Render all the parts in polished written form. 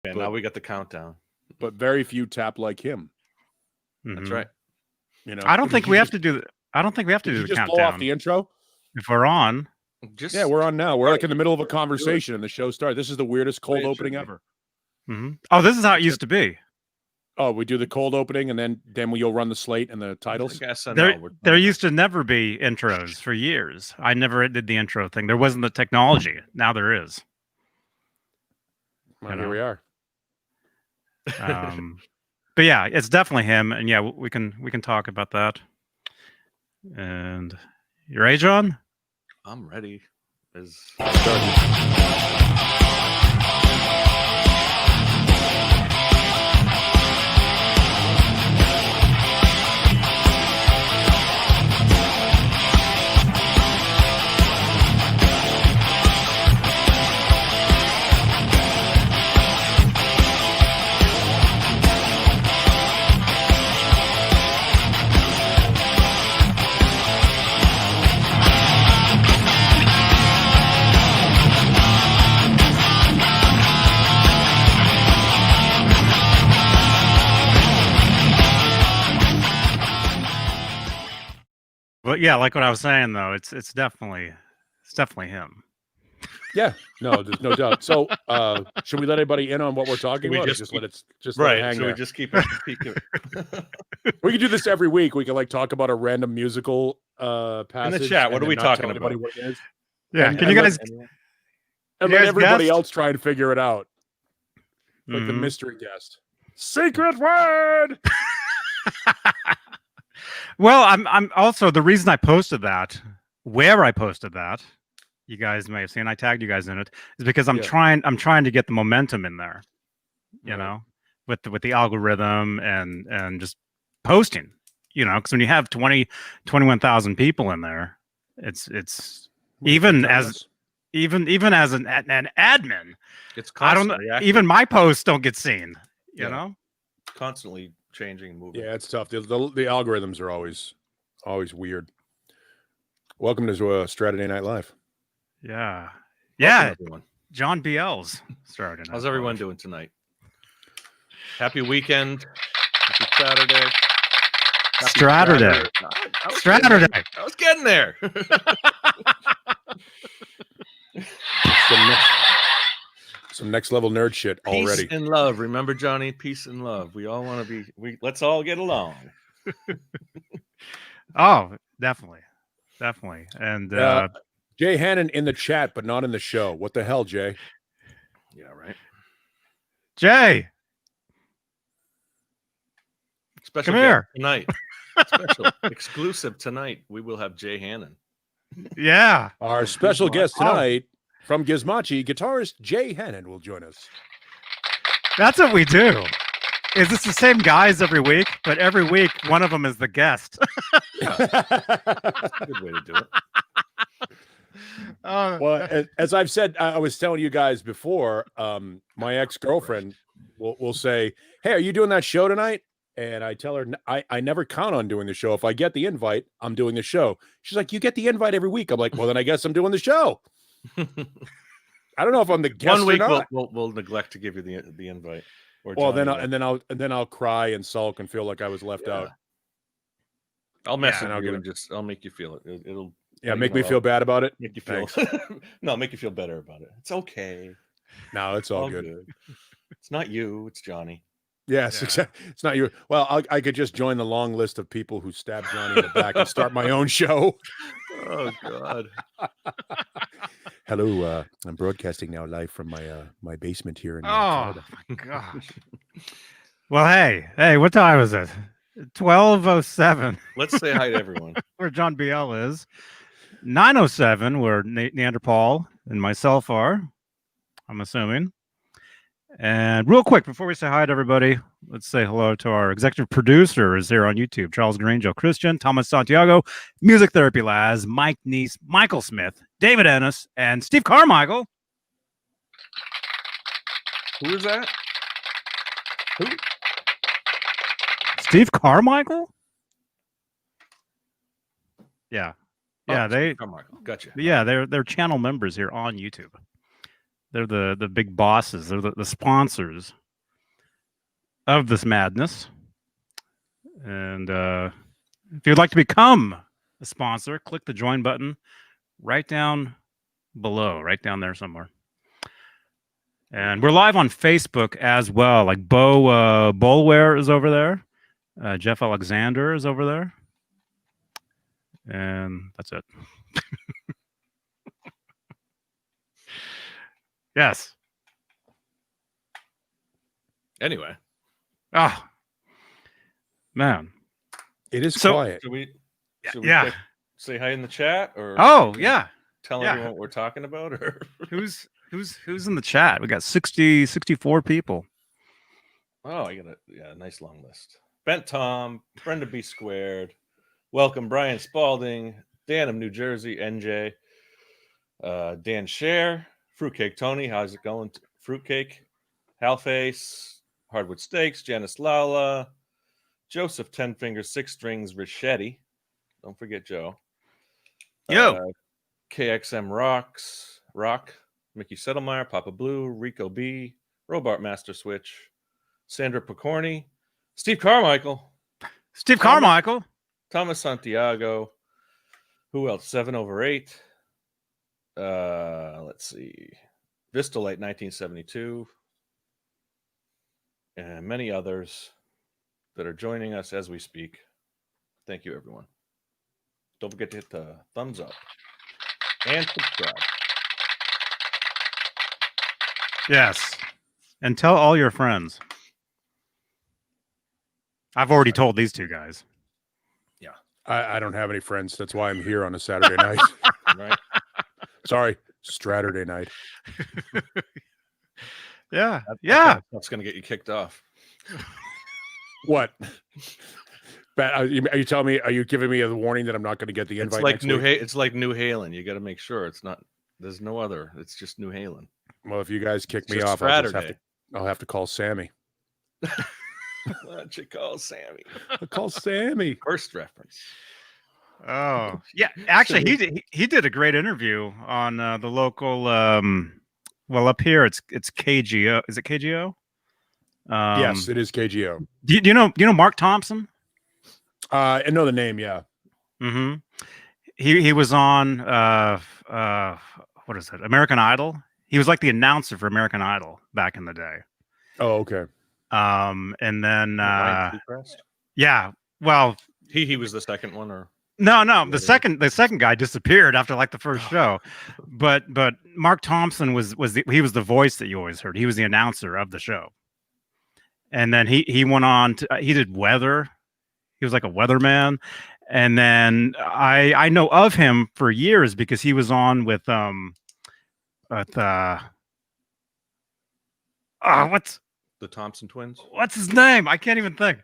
And now we got the countdown. But very few tap like him. That's right. You know, I don't think we have to do. I don't think we have to do the just countdown. Blow off the intro. If we're on, yeah, we're on now. We're like in the middle of a conversation, and the show starts. This is the weirdest cold opening ever. Oh, this is how it used to be. Oh, we do the cold opening, and then you'll run the slate and the titles. There used to never be intros for years. I never did the intro thing. There wasn't the technology. Now there is. Well, here we are. But yeah, it's definitely him, and yeah, we can talk about that. And you ready, John? I'm ready. But yeah, like what I was saying though, it's definitely him. Yeah, no, there's no doubt. So, should we let anybody in on what we're talking about? Just let it hang there. We just keep peeking. We can do this every week. We can like talk about a random musical passage in the chat. What are we talking about? What it is. Yeah, can you guys? And let everybody else try and figure it out. Like the mystery guest. Secret word. Well, I'm also the reason I posted that, where I posted that, you guys may have seen. I tagged you guys in it, is because I'm trying to get the momentum in there, you know, with the algorithm and just posting, you know, because when you have 21,000 people in there, it's even as an admin, it's I don't know. Even my posts don't get seen, you know, constantly changing and moving. Yeah, it's tough. The algorithms are always weird. Welcome to Straturday Night Live. Yeah. Everyone. John BL's Straturday Night. How's everyone doing tonight? Happy weekend. Happy Saturday. Straturday. Straturday. I was getting there. Some next level nerd shit already. Peace and love. Remember, Johnny? Peace and love. We all want to be. Let's all get along. Oh, definitely. And Jay Hannon in the chat, but not in the show. What the hell, Jay? Yeah, right. Jay, Special come here tonight. Special exclusive tonight. We will have Jay Hannon. Yeah, our special guest tonight. From Gizmachi, guitarist Jay Hannon will join us. That's what we do. Is this the same guys every week? But every week, one of them is the guest. That's a good way to do it. Well, as I've said, I was telling you guys before, my ex-girlfriend will say, hey, are you doing that show tonight? And I tell her, I never count on doing the show. If I get the invite, I'm doing the show. She's like, you get the invite every week. I'm like, well, then I guess I'm doing the show. I don't know if I'm the guest. 1 week or not. we'll neglect to give you the invite. Or well, then I'll cry and sulk and feel like I was left out. I'll message you and I'll make you feel it. It'll make me feel bad about it. Make you feel no, make you feel better about it. It's okay. No, it's all good. It's not you. It's Johnny. Yes, exactly. It's not you. Well, I could just join the long list of people who stabbed Johnny in the back and start my own show. Oh God. Hello, I'm broadcasting now live from my basement here in Canada. My gosh. Well, hey, what time is it? 12:07. Let's say hi to everyone. Where John BL is. 9:07, where Neanderthal and myself are. I'm assuming. And real quick, before we say hi to everybody, let's say hello to our executive producers here on YouTube: Charles Green, Joe Christian, Thomas Santiago, Music Therapy Laz, Mike Neese, Michael Smith, David Ennis, and Steve Carmichael. Who is that? Who? Steve Carmichael? Yeah. Yeah, Steve Carmichael. Gotcha. Yeah, they're channel members here on YouTube. They're the big bosses. They're the sponsors of this madness. And if you'd like to become a sponsor, click the join button right down below, right down there somewhere. And we're live on Facebook as well. Like Bo Bolware is over there. Jeff Alexander is over there. And that's it. Yes. Anyway, Oh, man. It is So- quiet. should we Yeah. say hi in the chat or Oh, yeah. tell Yeah. everyone what we're talking about? Or Who's in the chat? We got 64 people. oh, I got a nice long list. Bent Tom, Brenda B Squared, welcome Brian Spalding, Dan of New Jersey, NJ, Dan Share, Fruitcake Tony, how's it going? Fruitcake, Halface, Hardwood Steaks, Janice Lala, Joseph 10 Fingers, Six Strings, Richetti. Don't forget Joe. Yo. KXM Rock, Mickey Settlemeyer, Papa Blue, Rico B, Robart Master Switch, Sandra Picorni, Steve Carmichael, Steve Carmichael. Thomas Santiago. Who else? 7/8. Let's see. Vistalite 1972. And many others that are joining us as we speak. Thank you, everyone. Don't forget to hit the thumbs up and subscribe. Yes. And tell all your friends. I've already told these two guys. I don't have any friends. That's why I'm here on a Saturday night. Right? Sorry, Straturday night. Yeah. That's going to get you kicked off. What? Are you telling me? Are you giving me a warning that I'm not going to get the invite? It's like next week? It's like New Halen. You got to make sure it's not. There's no other. It's just New Halen. Well, if you guys kick It's me just off, I'll have to call Sammy. Why don't you call Sammy? I'll call Sammy. First reference. Oh, yeah. Actually, he did a great interview on the local. Well, up here it's KGO. Is it KGO? Yes, it is KGO. Do you know Mark Thompson? I know the name. Yeah. Mm-hmm. He was on what is it? American Idol. He was like the announcer for American Idol back in the day. Oh, okay. And then Ryan Seacrest? yeah. Well, he was the second one, or no. The second guy disappeared after like the first show, but Mark Thompson was the voice that you always heard. He was the announcer of the show, and then he went on to he did weather. He was like a weatherman, and then I know of him for years because he was on with what's the Thompson twins. what's his name? I can't even think.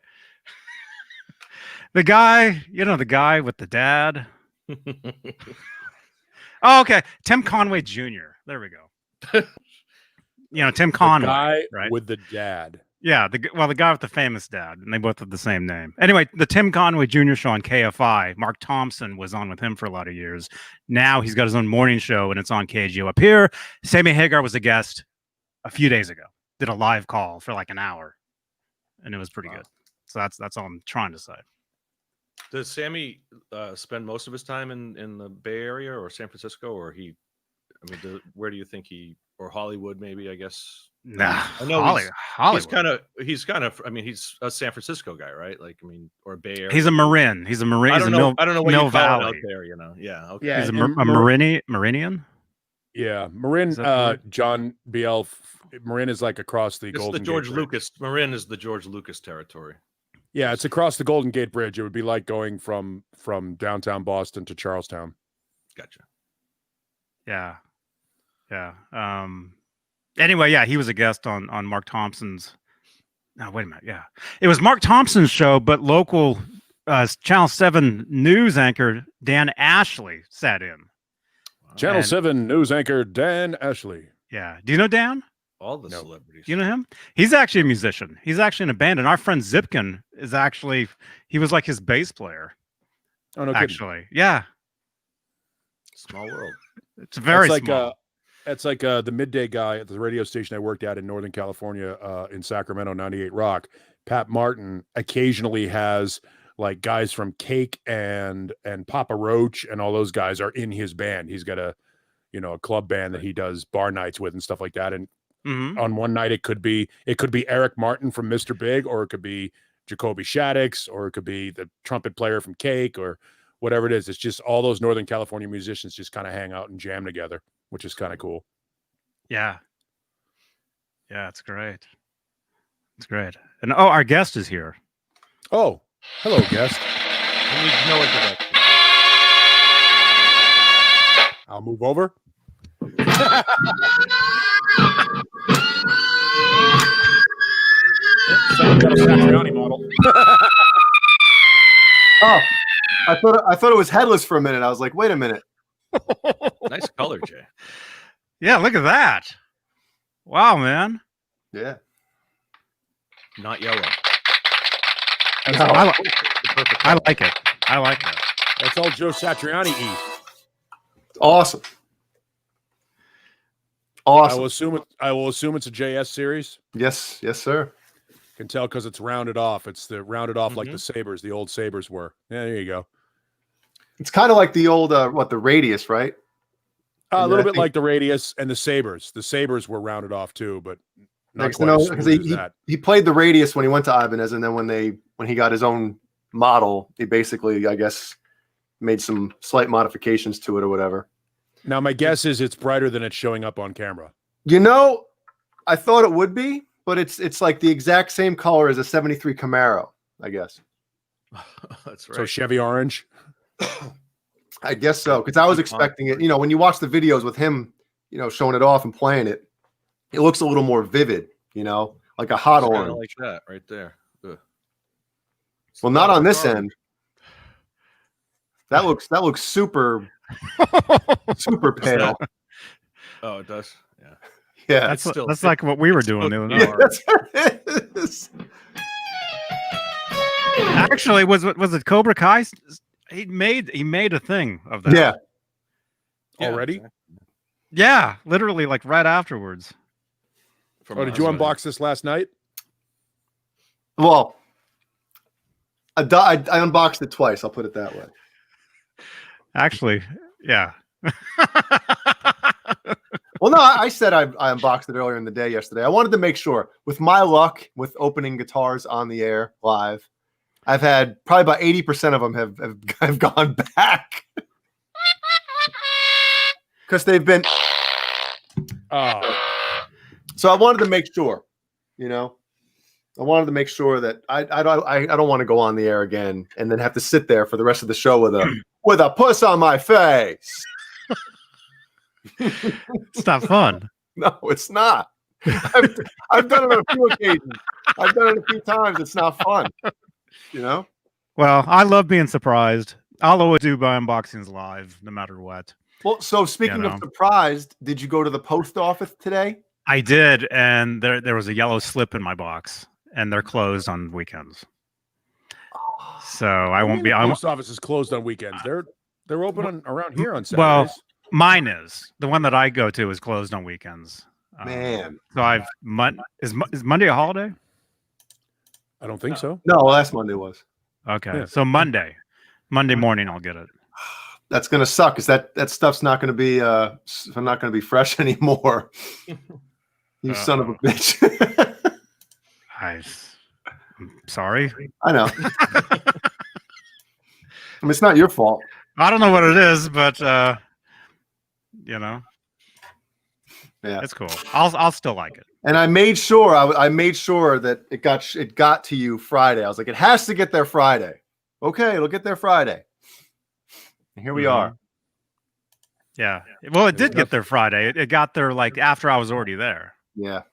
The guy, the guy with the dad. Oh, okay. Tim Conway Jr. There we go. Tim Conway, The guy right? with the dad. Yeah, the guy with the famous dad, and they both have the same name. Anyway, the Tim Conway Jr. show on KFI. Mark Thompson was on with him for a lot of years. Now he's got his own morning show, and it's on KGO up here. Sammy Hagar was a guest a few days ago. Did a live call for like an hour, and it was pretty good. So that's all I'm trying to say. Does Sammy spend most of his time in the Bay Area or San Francisco, or where do you think or Hollywood maybe? I guess. Nah, I know Hollywood. he's kind of. I mean, he's a San Francisco guy, right? Like, or Bay Area. He's a Marin. He's a Marin. I don't know. I don't know what Mill you call it Valley. out there. Yeah. Okay. Yeah, He's a and Marinian. Yeah, Marin. Is that right? John BL. Marin is like across the It's Golden the George Gate Bridge. Lucas. Marin is the George Lucas territory. Yeah, it's across the Golden Gate Bridge. It would be like going from downtown Boston to Charlestown. Gotcha. Yeah. Anyway, yeah, he was a guest on Mark Thompson's. No, wait a minute. Yeah, it was Mark Thompson's show, but local Channel 7 news anchor Dan Ashley sat in. Channel 7 news anchor Dan Ashley. Yeah. Do you know Dan? All the celebrities. Do you know him? He's actually a musician. He's actually in a band, and our friend Zipkin he was like his bass player. Oh no, kidding. Actually, yeah. Small world. It's very That's like small. That's like the midday guy at the radio station I worked at in Northern California, in Sacramento, 98 Rock. Pat Martin occasionally has like guys from Cake and Papa Roach and all those guys are in his band. He's got a club band that he does bar nights with and stuff like that. And on one night it could be Eric Martin from Mr. Big, or it could be Jacoby Shaddix, or it could be the trumpet player from Cake, or whatever it is. It's just all those Northern California musicians just kind of hang out and jam together, which is kind of cool. Yeah. Yeah, it's great. It's great. And our guest is here. Oh, hello, guest. I need no introduction. I'll move over. Someone got a Satriani model. Oh, I thought it was headless for a minute. I was like, wait a minute. Nice color, Jay. Yeah, look at that. Wow, man. Yeah. Not yellow. I like it. I like it. That's all Joe Satriani eat. Awesome. I will assume it's a JS series. Yes, sir. Can tell because it's rounded off. It's rounded off like the Sabres, the old Sabres were. Yeah, there you go. It's kind of like the old the Radius, right? A little bit like the Radius and the Sabres. The Sabres were rounded off too, but not quite as smooth as that. He played the Radius when he went to Ibanez, and then when he got his own model, he basically, I guess, made some slight modifications to it or whatever. Now, my guess is it's brighter than it's showing up on camera. I thought it would be, but it's like the exact same color as a 73 Camaro, I guess. That's right. So Chevy orange. I guess so, because I was expecting it. When you watch the videos with him, showing it off and playing it, it looks a little more vivid, like a hot orange. Like that right there. Ugh. Well, not on this end. That looks super super pale. Oh, it does. Yeah. Yeah. That's like what we were doing the other night. Yeah, that's what it is. Actually, was it Cobra Kai? He made a thing of that. Yeah. Already? Yeah, literally like right afterwards. Did you unbox this last night? Well, I unboxed it twice. I'll put it that way. Actually, yeah. Well, no, I said I unboxed it earlier in the day yesterday. I wanted to make sure, with my luck with opening guitars on the air live, I've had probably about 80% of them have gone back because they've been. Oh. So I wanted to make sure, I wanted to make sure that I don't want to go on the air again and then have to sit there for the rest of the show with a puss on my face. It's not fun. No, it's not. I've done it on a few occasions. I've done it a few times. It's not fun. Well, I love being surprised. I'll always do my unboxings live, no matter what. Well, so speaking of surprised, did you go to the post office today? I did, and there was a yellow slip in my box, and they're closed on weekends. So I won't be. The post office is closed on weekends. They're open around here on Saturdays. Well, mine is. The one that I go to is closed on weekends. Man, so is Monday a holiday? I don't think so. No, last Monday was. Okay, yeah. So Monday morning I'll get it. That's gonna suck, because that stuff's not gonna be fresh anymore. You son of a bitch. I'm sorry. I know. I mean, it's not your fault. I don't know what it is, but yeah, it's cool. I'll still like it. And I made sure that it got to you Friday. I was like, it has to get there Friday. Okay, it'll get there Friday. And here we are. Yeah. Well, it did get there Friday. It got there like after I was already there. Yeah.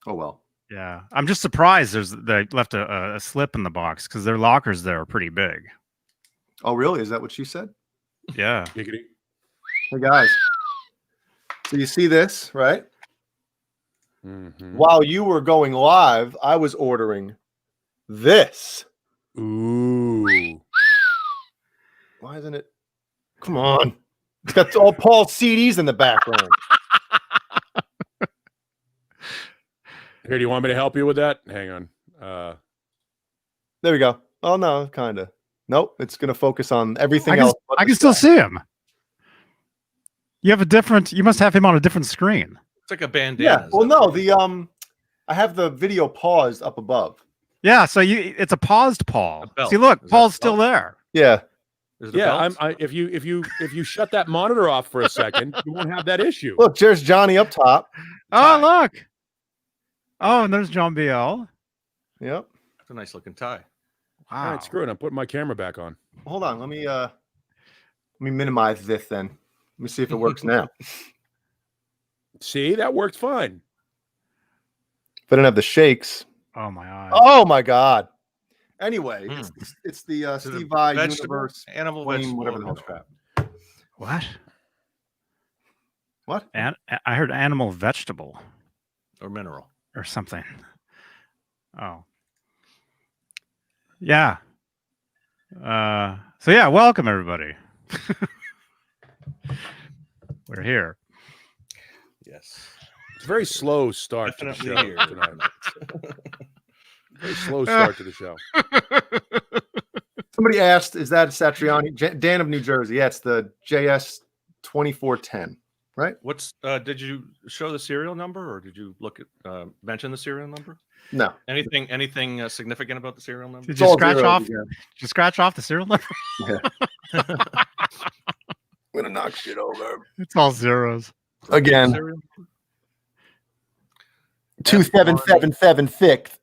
Oh well. Yeah. I'm just surprised they left a slip in the box, because their lockers there are pretty big. Oh, really? Is that what she said? Yeah. Giggity. Hey guys. So you see this, right? Mm-hmm. While you were going live, I was ordering this. Ooh. Why isn't it? Come on. It's got all Paul's CDs in the background. Here, do you want me to help you with that? Hang on. There we go. Oh no, kind of. Nope. It's going to focus on everything I else. can still see him. You have a different. You must have him on a different screen. It's like a bandana. Yeah. Well, no. I have the video paused up above. Yeah. So it's a paused Paul. belt. See, look, Is that Paul's a still belt? there. Yeah. Is it a Yeah, belt? if you shut that monitor off for a second, you won't have that issue. Look, there's Johnny up top. Oh, look. Oh, and there's John BL. Yep. It's a nice looking tie. All Wow. right, screw it. I'm putting my camera back on. Hold on. Let me minimize this then. Let me see if it works now. See, that worked fine. If I didn't have the shakes. Oh my eyes. Oh my God. Anyway, Hmm. it's the Is it a Steve Vai vegetable? Universe Animal Flame, vegetable. whatever the hell's crap. What? What? I heard animal vegetable Or mineral. or something. Oh. Yeah. So yeah, welcome everybody. We're here. Yes. It's a very slow start to the Definitely show here tonight. tonight. Very slow start to the show. Somebody asked, is that Satriani? Dan of New Jersey. Yeah, it's the JS 2410, right? What's did you show the serial number, or did you look at mention the serial number? No. Anything significant about the serial number? Did It's you all scratch zeros off? again. Did you scratch off the serial number? I'm gonna knock shit over. It's all zeros. Again. Serial? 2777 fifth.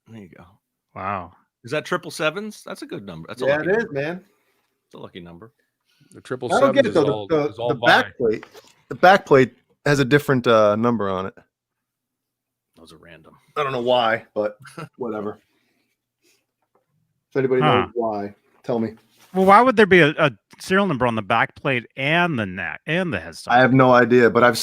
There you go. Wow. Is that 777s? That's a good number. That's a Yeah, lucky it is, number. man. It's a lucky number. The triple I don't get sevens it is though. all, The, is all the by. back plate. The back plate has a different number on it. Those are random. I don't know why, but whatever. If anybody Huh. knows why, tell me. Well, why would there be a serial number on the back plate and the neck and the headstock? I have no idea, but I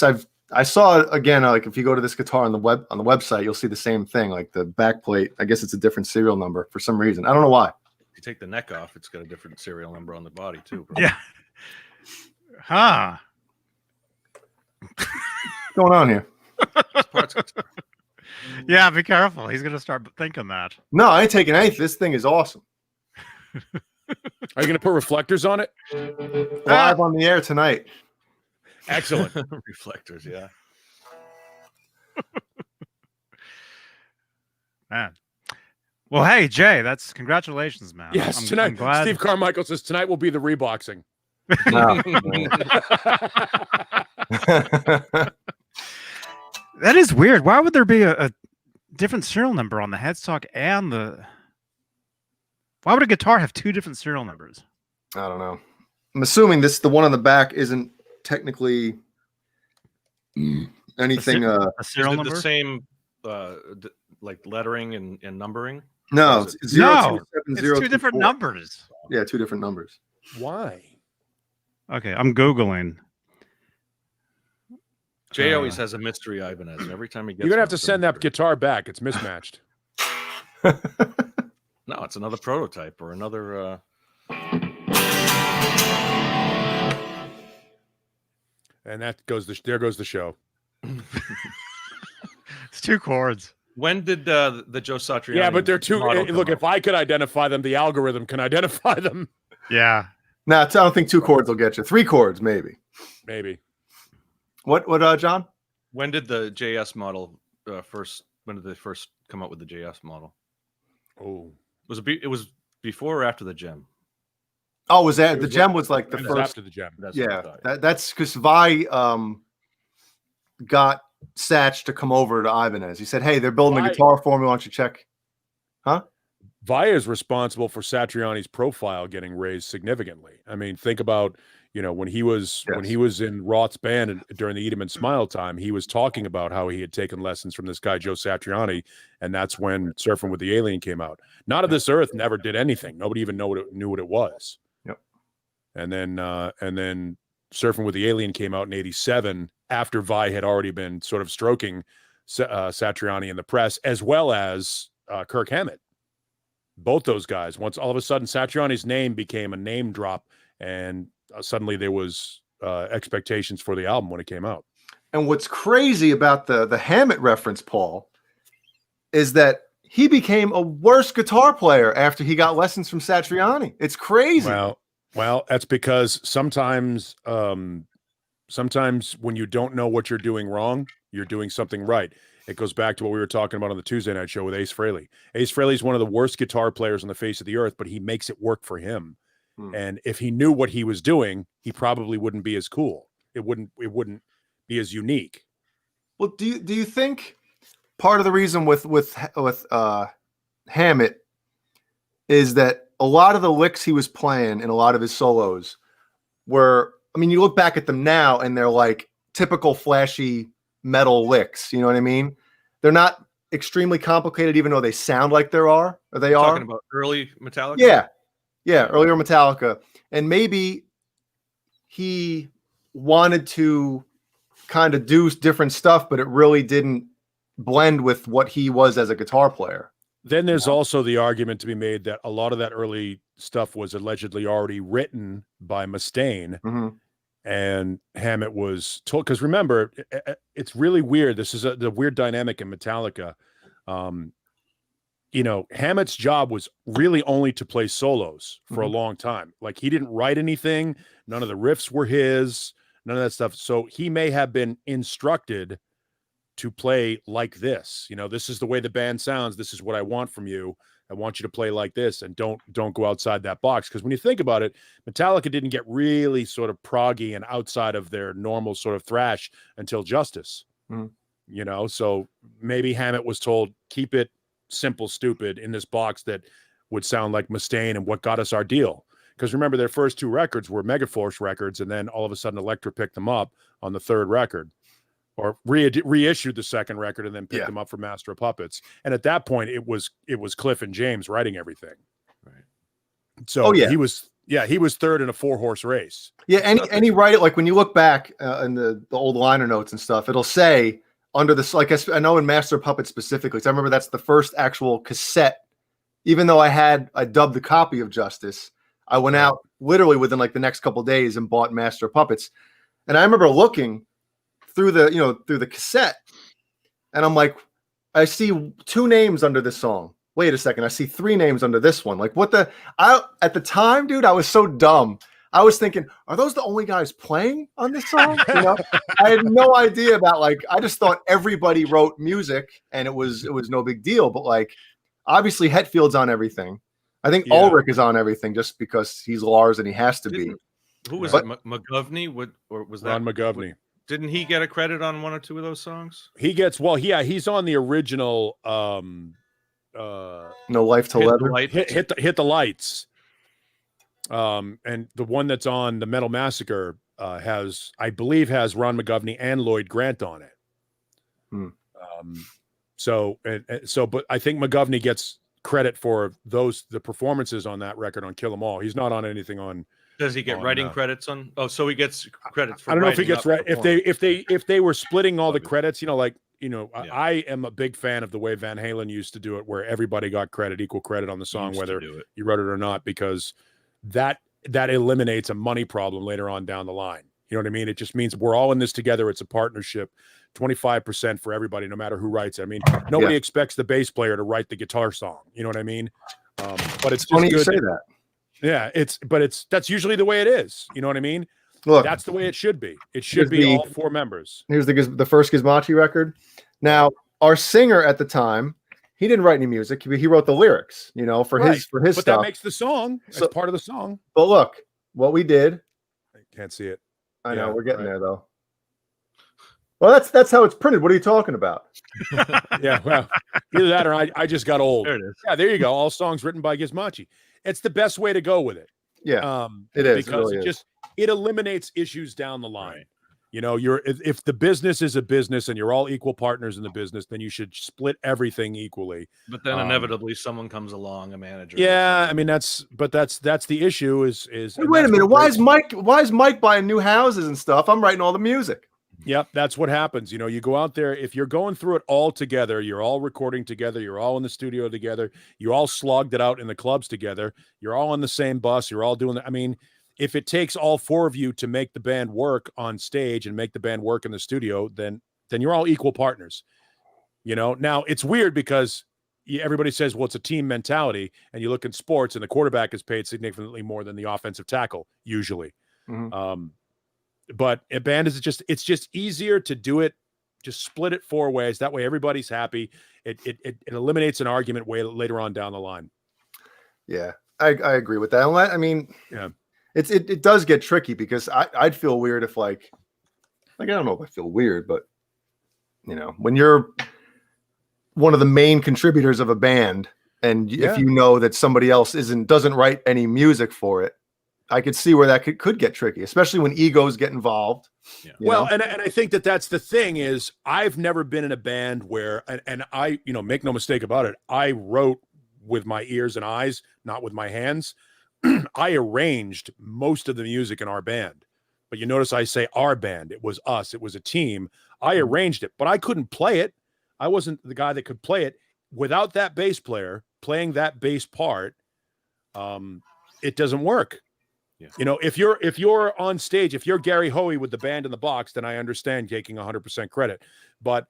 saw it again. Like if you go to this guitar on the website, you'll see the same thing. Like the back plate, I guess it's a different serial number for some reason. I don't know why. If you take the neck off, it's got a different serial number on the body too. Probably. Yeah. Huh. What's going on here? It's parts guitar. Yeah, be careful. He's gonna start thinking that. No, I ain't taking anything. This thing is awesome. Are you going to put reflectors on it? Live on the air tonight. Excellent. Reflectors, yeah. Man. Well, hey, Jay, that's congratulations, man. Yes, I'm tonight. glad. Steve Carmichael says tonight will be the reboxing. No. That is weird. Why would there be a different serial number on the headstock and the? Why would a guitar have two different serial numbers? I don't know. I'm assuming the one on the back isn't technically anything. A Is serial it number? the same like lettering and numbering? No, Or is it's No, 027 It's two different 024. numbers. Yeah, two different numbers. Why? Okay, I'm googling. Jay always has a mystery Ibanez. Every time he gets You're going to have one, to it's a send that mystery. guitar back. It's mismatched. No, it's another prototype or another. And there goes the show. It's two chords. When did the Joe Satriani? Yeah, but they're two. model Look, come if I could identify them, the algorithm can identify them. Yeah. No, I don't think 2 chords will get you. 3 chords, maybe. Maybe. What, John? When did the JS model first? When did they first come up with the JS model? Oh, It was before or after the Gem? Oh, was that It the was Gem was like the it was first? after the gem. That's what I Yeah, thought. that's because Vi got Satch to come over to Ibanez. He said, "Hey, they're building a Vi- guitar for me. Why don't you check?" Via is responsible for Satriani's profile getting raised significantly. I mean, think about, when he was in Roth's band and during the Eat 'em and Smile time, he was talking about how he had taken lessons from this guy Joe Satriani, and that's when Surfing with the Alien came out. Not of This Earth never did anything. Nobody even knew what it was. Yep. And then Surfing with the Alien came out in '87 after Vi had already been sort of stroking Satriani in the press, as well as Kirk Hammett. Both those guys. Once all of a sudden Satriani's name became a name drop, and suddenly there was expectations for the album when it came out. And what's crazy about the Hammett reference, Paul, is that he became a worse guitar player after he got lessons from Satriani. It's crazy. Well, that's because sometimes when you don't know what you're doing wrong, you're doing something right. It goes back to what we were talking about on the Tuesday night show with Ace Frehley. Ace Frehley is one of the worst guitar players on the face of the earth, but he makes it work for him. And if he knew what he was doing, he probably wouldn't be as cool. It wouldn't be as unique. Well, do you think part of the reason with Hammett is that a lot of the licks he was playing in a lot of his solos were, I mean, you look back at them now and they're like typical flashy metal licks. You know what I mean? They're not extremely complicated, even though they sound like they are. Talking about early Metallica? Yeah, earlier Metallica. And maybe he wanted to kind of do different stuff, but it really didn't blend with what he was as a guitar player. Then there's also the argument to be made that a lot of that early stuff was allegedly already written by Mustaine, and Hammett was told, because remember, it's really weird. This is the weird dynamic in Metallica. Hammett's job was really only to play solos for a long time. Like, he didn't write anything. None of the riffs were his, none of that stuff. So he may have been instructed to play like this. This is the way the band sounds. This is what I want from you. I want you to play like this, and don't go outside that box. Because when you think about it, Metallica didn't get really sort of proggy and outside of their normal sort of thrash until Justice. So maybe Hammett was told, keep it simple, stupid in this box that would sound like Mustaine and what got us our deal. Because remember, their first two records were Megaforce records, and then all of a sudden Elektra picked them up on the third record, or reissued the second record and then picked them up for Master of Puppets. And at that point, it was Cliff and James writing everything. Right. So he was third in a 4-horse race. Yeah, any writer, like when you look back in the old liner notes and stuff, it'll say under this, like I know in Master of Puppets specifically, because I remember that's the first actual cassette. Even though I dubbed the copy of Justice, I went out literally within like the next couple of days and bought Master of Puppets. And I remember looking through the cassette, and I'm like, I see 2 names under this song. Wait a second, I see 3 names under this one. Like, at the time, dude, I was so dumb. I was thinking, are those the only guys playing on this song? I had no idea about, like, I just thought everybody wrote music and it was no big deal. But like, obviously Hetfield's on everything. I think Ulrich is on everything just because he's Lars and he has to be. Who was it? McGovney? Or was that Ron McGovney? Didn't he get a credit on 1 or 2 of those songs? He gets, he's on the original No Life to Leather. Hit the Lights. And the one that's on the Metal Massacre has Ron McGovney and Lloyd Grant on it. But I think McGovney gets credit for the performances on that record on Kill 'Em All. He's not on anything on. Does he get writing credits on? Oh, so he gets credits for. I don't know if he gets if they were splitting all the credits. I am a big fan of the way Van Halen used to do it, where everybody got equal credit on the song, whether you wrote it or not, because that eliminates a money problem later on down the line. You know what I mean? It just means we're all in this together. It's a partnership. 25% for everybody, no matter who writes it. I mean, nobody expects the bass player to write the guitar song. You know what I mean? But it's funny you say that. Yeah, that's usually the way it is. You know what I mean? Look, that's the way it should be. It should be all 4 members. Here's the first Gizmochi record. Now, our singer at the time, he didn't write any music. He wrote the lyrics, for his stuff. But that makes the song. It's part of the song. But look, what we did. I can't see it. I know we're getting there though. Well, that's how it's printed. What are you talking about? Yeah, well, either that or I just got old. There it is. Yeah, there you go. All songs written by Gizmochi. It's the best way to go with it. Yeah, it is because it really it eliminates issues down the line. Right. If the business is a business and you're all equal partners in the business, then you should split everything equally. But then inevitably someone comes along, a manager. Yeah, I mean that's the issue is. Wait a minute, why is Mike buying new houses and stuff? I'm writing all the music. Yep, that's what happens. You go out there, if you're going through it all together, you're all recording together, you're all in the studio together, you all slogged it out in the clubs together, you're all on the same bus, you're all doing that. I mean, if it takes all four of you to make the band work on stage and make the band work in the studio, then you're all equal partners. Now it's weird because everybody says, well, it's a team mentality, and you look at sports and the quarterback is paid significantly more than the offensive tackle usually. But a band it's just easier to do it. Just split it four ways. That way everybody's happy. It eliminates an argument way later on down the line. Yeah, I agree with that. I mean, yeah, it does get tricky because I'd feel weird if like I don't know if I feel weird, but when you're one of the main contributors of a band, and if you know that somebody else doesn't write any music for it, I could see where that could get tricky, especially when egos get involved. Yeah. Well, and I think that's the thing is I've never been in a band where, and I, make no mistake about it, I wrote with my ears and eyes, not with my hands. I arranged most of the music in our band, but you notice I say our band. It was us. It was a team. I arranged it, but I couldn't play it. I wasn't the guy that could play it. Without that bass player playing that bass part, it doesn't work. Yeah. If you're on stage, if you're Gary Hoey with the band in the box, then I understand taking 100% credit. But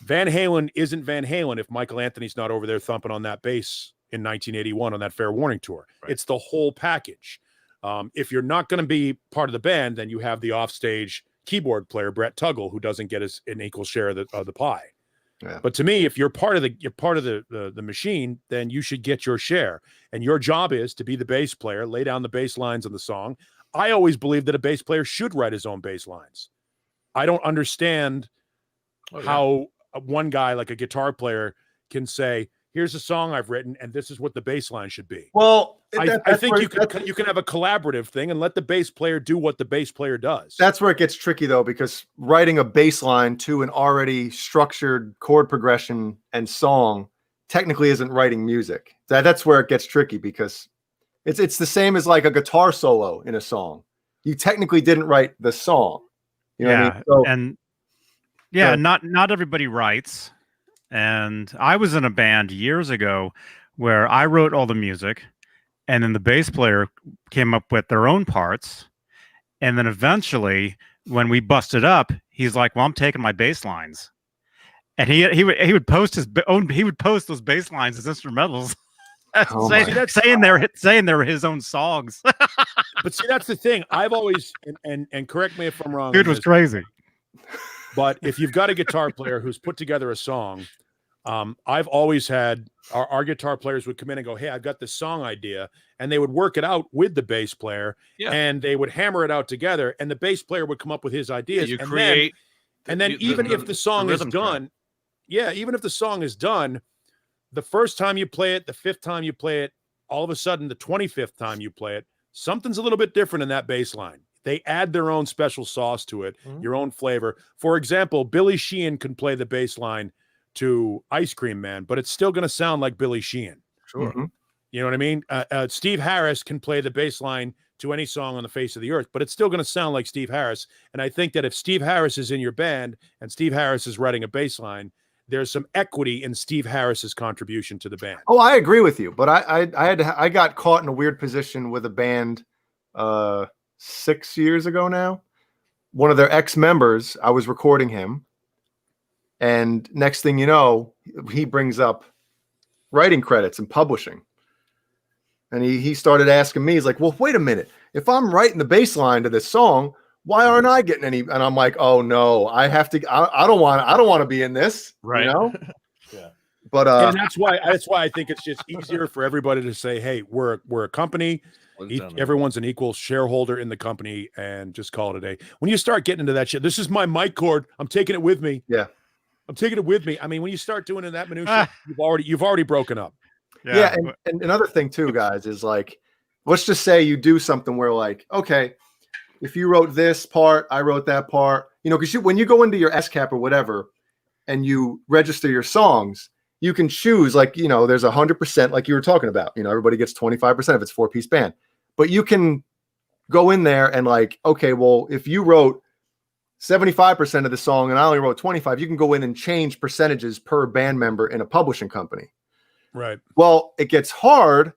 Van Halen isn't Van Halen if Michael Anthony's not over there thumping on that bass in 1981 on that Fair Warning tour. Right. It's the whole package. If you're not going to be part of the band, then you have the offstage keyboard player Brett Tuggle, who doesn't get an equal share of the pie. Yeah. But to me, if you're part of the machine, then you should get your share. And your job is to be the bass player, lay down the bass lines of the song. I always believe that a bass player should write his own bass lines. I don't understand how one guy like a guitar player can say, here's a song I've written, and this is what the bass line should be. Well, I think you can have a collaborative thing and let the bass player do what the bass player does. That's where it gets tricky, though, because writing a bass line to an already structured chord progression and song technically isn't writing music. That's where it gets tricky because it's the same as like a guitar solo in a song. You technically didn't write the song. You know what I mean? So, not everybody writes. And I was in a band years ago where I wrote all the music, and then the bass player came up with their own parts. And then eventually, when we busted up, he's like, "Well, I'm taking my bass lines," and he would post those bass lines as instrumentals, saying they were his own songs. But see, that's the thing. I've always and correct me if I'm wrong. Dude was crazy. But if you've got a guitar player who's put together a song, I've always had our guitar players would come in and go, "Hey, I've got this song idea," and they would work it out with the bass player, and they would hammer it out together, and the bass player would come up with his ideas. You create, even if the song is done, even if the song is done, the first time you play it, the fifth time you play it, all of a sudden the 25th time you play it, something's a little bit different in that bass line. They add their own special sauce to it, your own flavor. For example, Billy Sheehan can play the bass line to Ice Cream Man, but it's still going to sound like Billy Sheehan. Sure. Mm-hmm. You know what I mean? Steve Harris can play the bass line to any song on the face of the earth, but it's still going to sound like Steve Harris. And I think that if Steve Harris is in your band and Steve Harris is writing a bass line, there's some equity in Steve Harris's contribution to the band. Oh, I agree with you, but I got caught in a weird position with a band 6 years ago now. One of their ex-members, I was recording him, and next thing you know, he brings up writing credits and publishing. And he started asking me, he's like, "Well, wait a minute. If I'm writing the bass line to this song, why aren't I getting any?" And I'm like, "Oh no, I have to. I don't want to be in this." Right. You know? Yeah. But and that's why I think it's just easier for everybody to say, "Hey, we're a company. Everyone's an equal shareholder in the company," and just call it a day. When you start getting into that shit, this is my mic cord. I'm taking it with me. Yeah. I'm taking it with me. I mean, when you start doing that minutia, you've already broken up. Yeah, and another thing too, guys, is like, let's just say you do something where like, okay, if you wrote this part, I wrote that part, because when you go into your SCAP or whatever, and you register your songs, you can choose like, there's 100%, like you were talking about, everybody gets 25% if it's 4-piece band, but you can go in there and like, okay, well, if you wrote 75% of the song and I only wrote 25, you can go in and change percentages per band member in a publishing company. Right. Well, it gets hard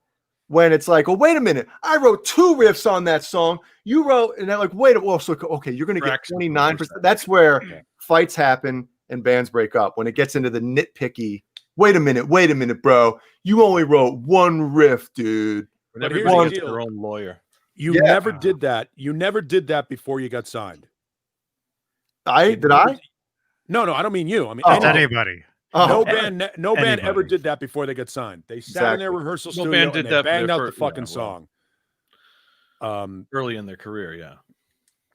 when it's like, oh, wait a minute, I wrote 2 riffs on that song. You wrote, and they're like, wait, well, so okay, you're going to get 29%. That's where fights happen and bands break up, when it gets into the nitpicky. Wait a minute, bro. You only wrote 1 riff, dude. But everybody gets their own lawyer. You never did that. You never did that before you got signed. Did I? No, I don't mean you. I mean anybody. No band ever did that before they got signed. They sat in their rehearsal studio band did and that they banged out the fucking song. Early in their career,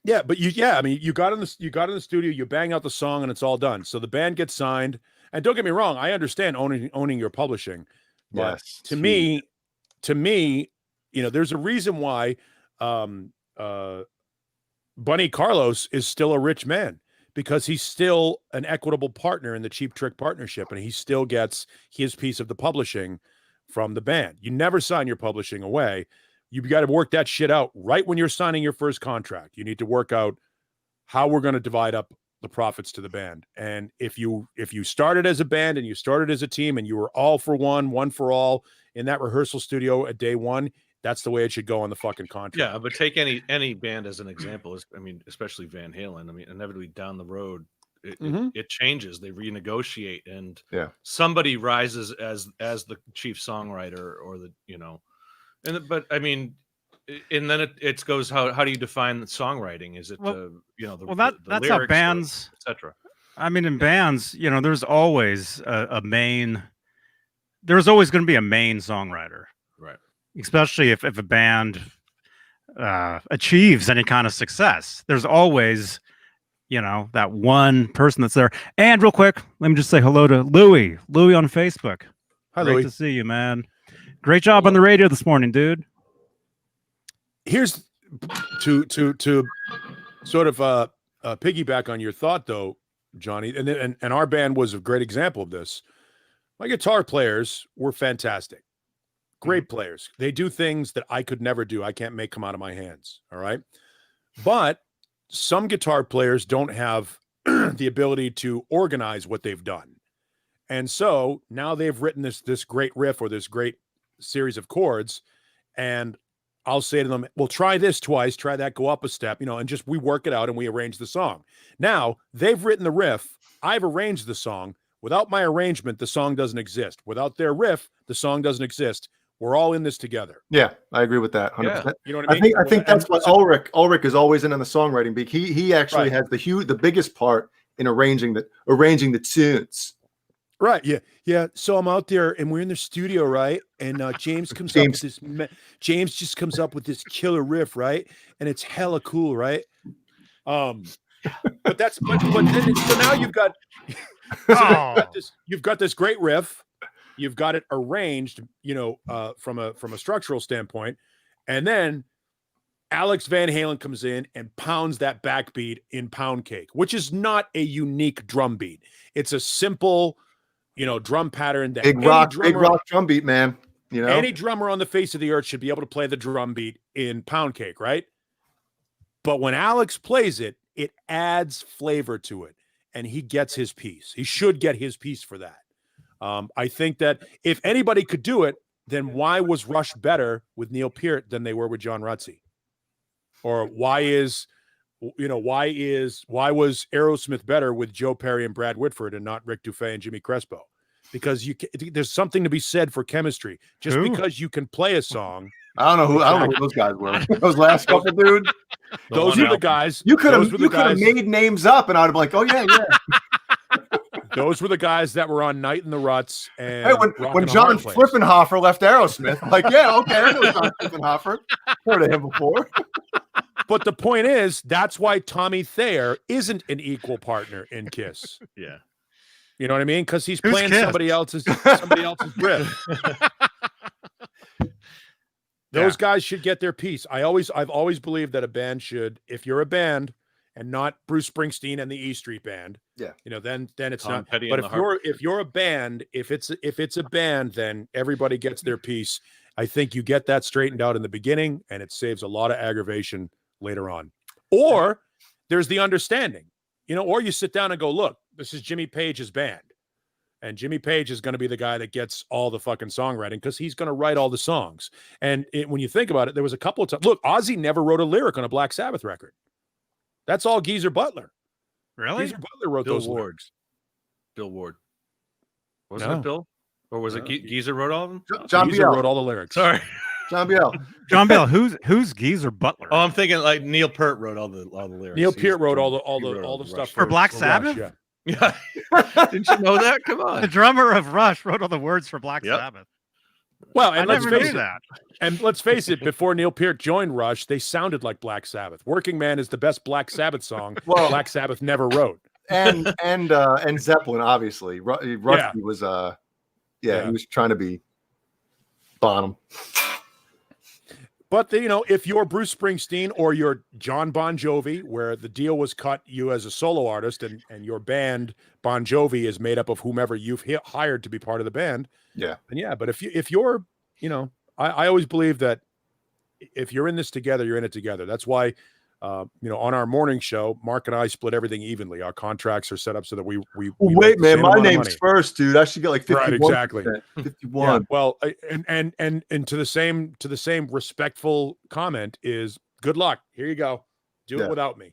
Yeah, but you got in the studio, you bang out the song, and it's all done. So the band gets signed. And don't get me wrong, I understand owning your publishing. But yes. To me, there's a reason why Bunny Carlos is still a rich man, because he's still an equitable partner in the Cheap Trick partnership, and he still gets his piece of the publishing from the band. You never sign your publishing away. You've got to work that shit out right when you're signing your first contract. You need to work out how we're going to divide up the profits to the band. And if you started as a band and you started as a team and you were all for one for all in that rehearsal studio at day one, that's the way it should go on the fucking contract. Yeah, but take any band as an example. Especially Van Halen. Inevitably down the road, it changes. They renegotiate, and somebody rises as the chief songwriter or the and then it goes, how do you define the songwriting? Is it that's how bands, etc. In bands, there's always a main. There's always going to be a main songwriter, right? Especially if a band achieves any kind of success. There's always, that one person that's there. And real quick, let me just say hello to Louie on Facebook. Hi, Great Louie. to see you, man. Great job on the radio this morning, dude. Here's to sort of piggyback on your thought, though, Johnny, and our band was a great example of this. My guitar players were fantastic. Great players. They do things that I could never do. I can't make come out of my hands. All right. But some guitar players don't have the ability to organize what they've done. And so now they've written this great riff or this great series of chords. And I'll say to them, well, try this twice, try that, go up a step, and just we work it out and we arrange the song. Now they've written the riff. I've arranged the song. Without my arrangement, the song doesn't exist. Without their riff, the song doesn't exist. We're all in this together. Yeah, I agree with that. 100%. Yeah. You know what I mean? I think that's what Ulrich is always in on the songwriting. Because he actually has the biggest part in arranging the tunes. Right. Yeah. So I'm out there and we're in the studio, right? And James comes up with this. James just comes up with this killer riff, right? And it's hella cool, right? But then so now you've got you've got this great riff. You've got it arranged, from a structural standpoint, and then Alex Van Halen comes in and pounds that backbeat in Pound Cake, which is not a unique drum beat. It's a simple, drum pattern that big rock drum beat, man. Any drummer on the face of the earth should be able to play the drum beat in Pound Cake, right? But when Alex plays it, it adds flavor to it, and he gets his piece. He should get his piece for that. I think that if anybody could do it, then why was Rush better with Neil Peart than they were with John Rutsey? Or why was Aerosmith better with Joe Perry and Brad Whitford and not Rick Dufay and Jimmy Crespo? Because there's something to be said for chemistry. Just because you can play a song. I don't know who those guys were. Those last couple dude. Those were the guys. You could have made names up, and I'd be like, oh yeah. Those were the guys that were on Night in the Ruts. And hey, when John Flippenhofer left Aerosmith, I'm like, yeah, okay, I know John Flippenhofer. Heard of him before. But the point is, that's why Tommy Thayer isn't an equal partner in Kiss. Yeah. You know what I mean? Because he's playing somebody else's riff. Those guys should get their piece. I've always believed that a band should, if you're a band and not Bruce Springsteen and the E Street Band, then it's Tom not. Petty but if you're a band, if it's a band, then everybody gets their piece. I think you get that straightened out in the beginning, and it saves a lot of aggravation later on. Or there's the understanding, or you sit down and go, look, this is Jimmy Page's band. And Jimmy Page is going to be the guy that gets all the fucking songwriting because he's going to write all the songs. And when you think about it, there was a couple of times. Look, Ozzy never wrote a lyric on a Black Sabbath record. That's all Geezer Butler. Really? Geezer Butler wrote Bill those Ward. lyrics. Bill Ward. Wasn't No. it Bill? Or was it Geezer wrote all of them? John Geezer Biel. wrote all the lyrics. Sorry. John Biel. John Bell, who's Geezer Butler? Oh, I'm thinking like Neil Peart wrote all the lyrics. Neil He's Peart wrote the all drummer. the He stuff Rush. For Black Rush, Sabbath? yeah. Yeah. Didn't you know that? Come The on. drummer of Rush wrote all the words for Black Yep. Sabbath. Well, I and let's never face knew it. that. And let's face it, before Neil Peart joined Rush, they sounded like Black Sabbath. Working Man is the best Black Sabbath song Well- Black Sabbath never wrote. and Zeppelin, obviously. Rusty was he was trying to be Bonham. But if you're Bruce Springsteen or you're John Bon Jovi, where the deal was cut you as a solo artist and your band Bon Jovi is made up of whomever you've hired to be part of the band. Yeah. And yeah, but if you're, I always believe that if you're in this together, you're in it together. That's why, on our morning show, Mark and I split everything evenly. Our contracts are set up so that we Wait, make the man, same my amount of name's money. first, dude. I should get like 51%. Right, exactly. 51. Yeah, well, and to the same respectful comment is good luck. Here you go. Do it without me.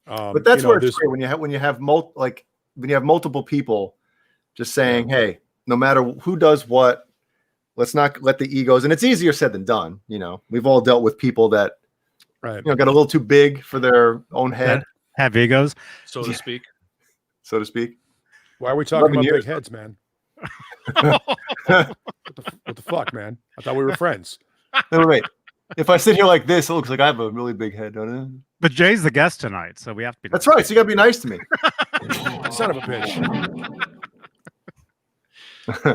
But that's where it's great when you have multiple people just saying, hey, no matter who does what, let's not let the egos. And it's easier said than done. We've all dealt with people that got a little too big for their own head, Have egos. So to speak. so to speak. Why are we talking 11 about years. big heads, man? What the fuck, man? I thought we were friends. No, wait. If I sit here like this, it looks like I have a really big head, don't it? But Jay's the guest tonight, so we have to be. That's right. So you gotta be nice to me. Son of a bitch.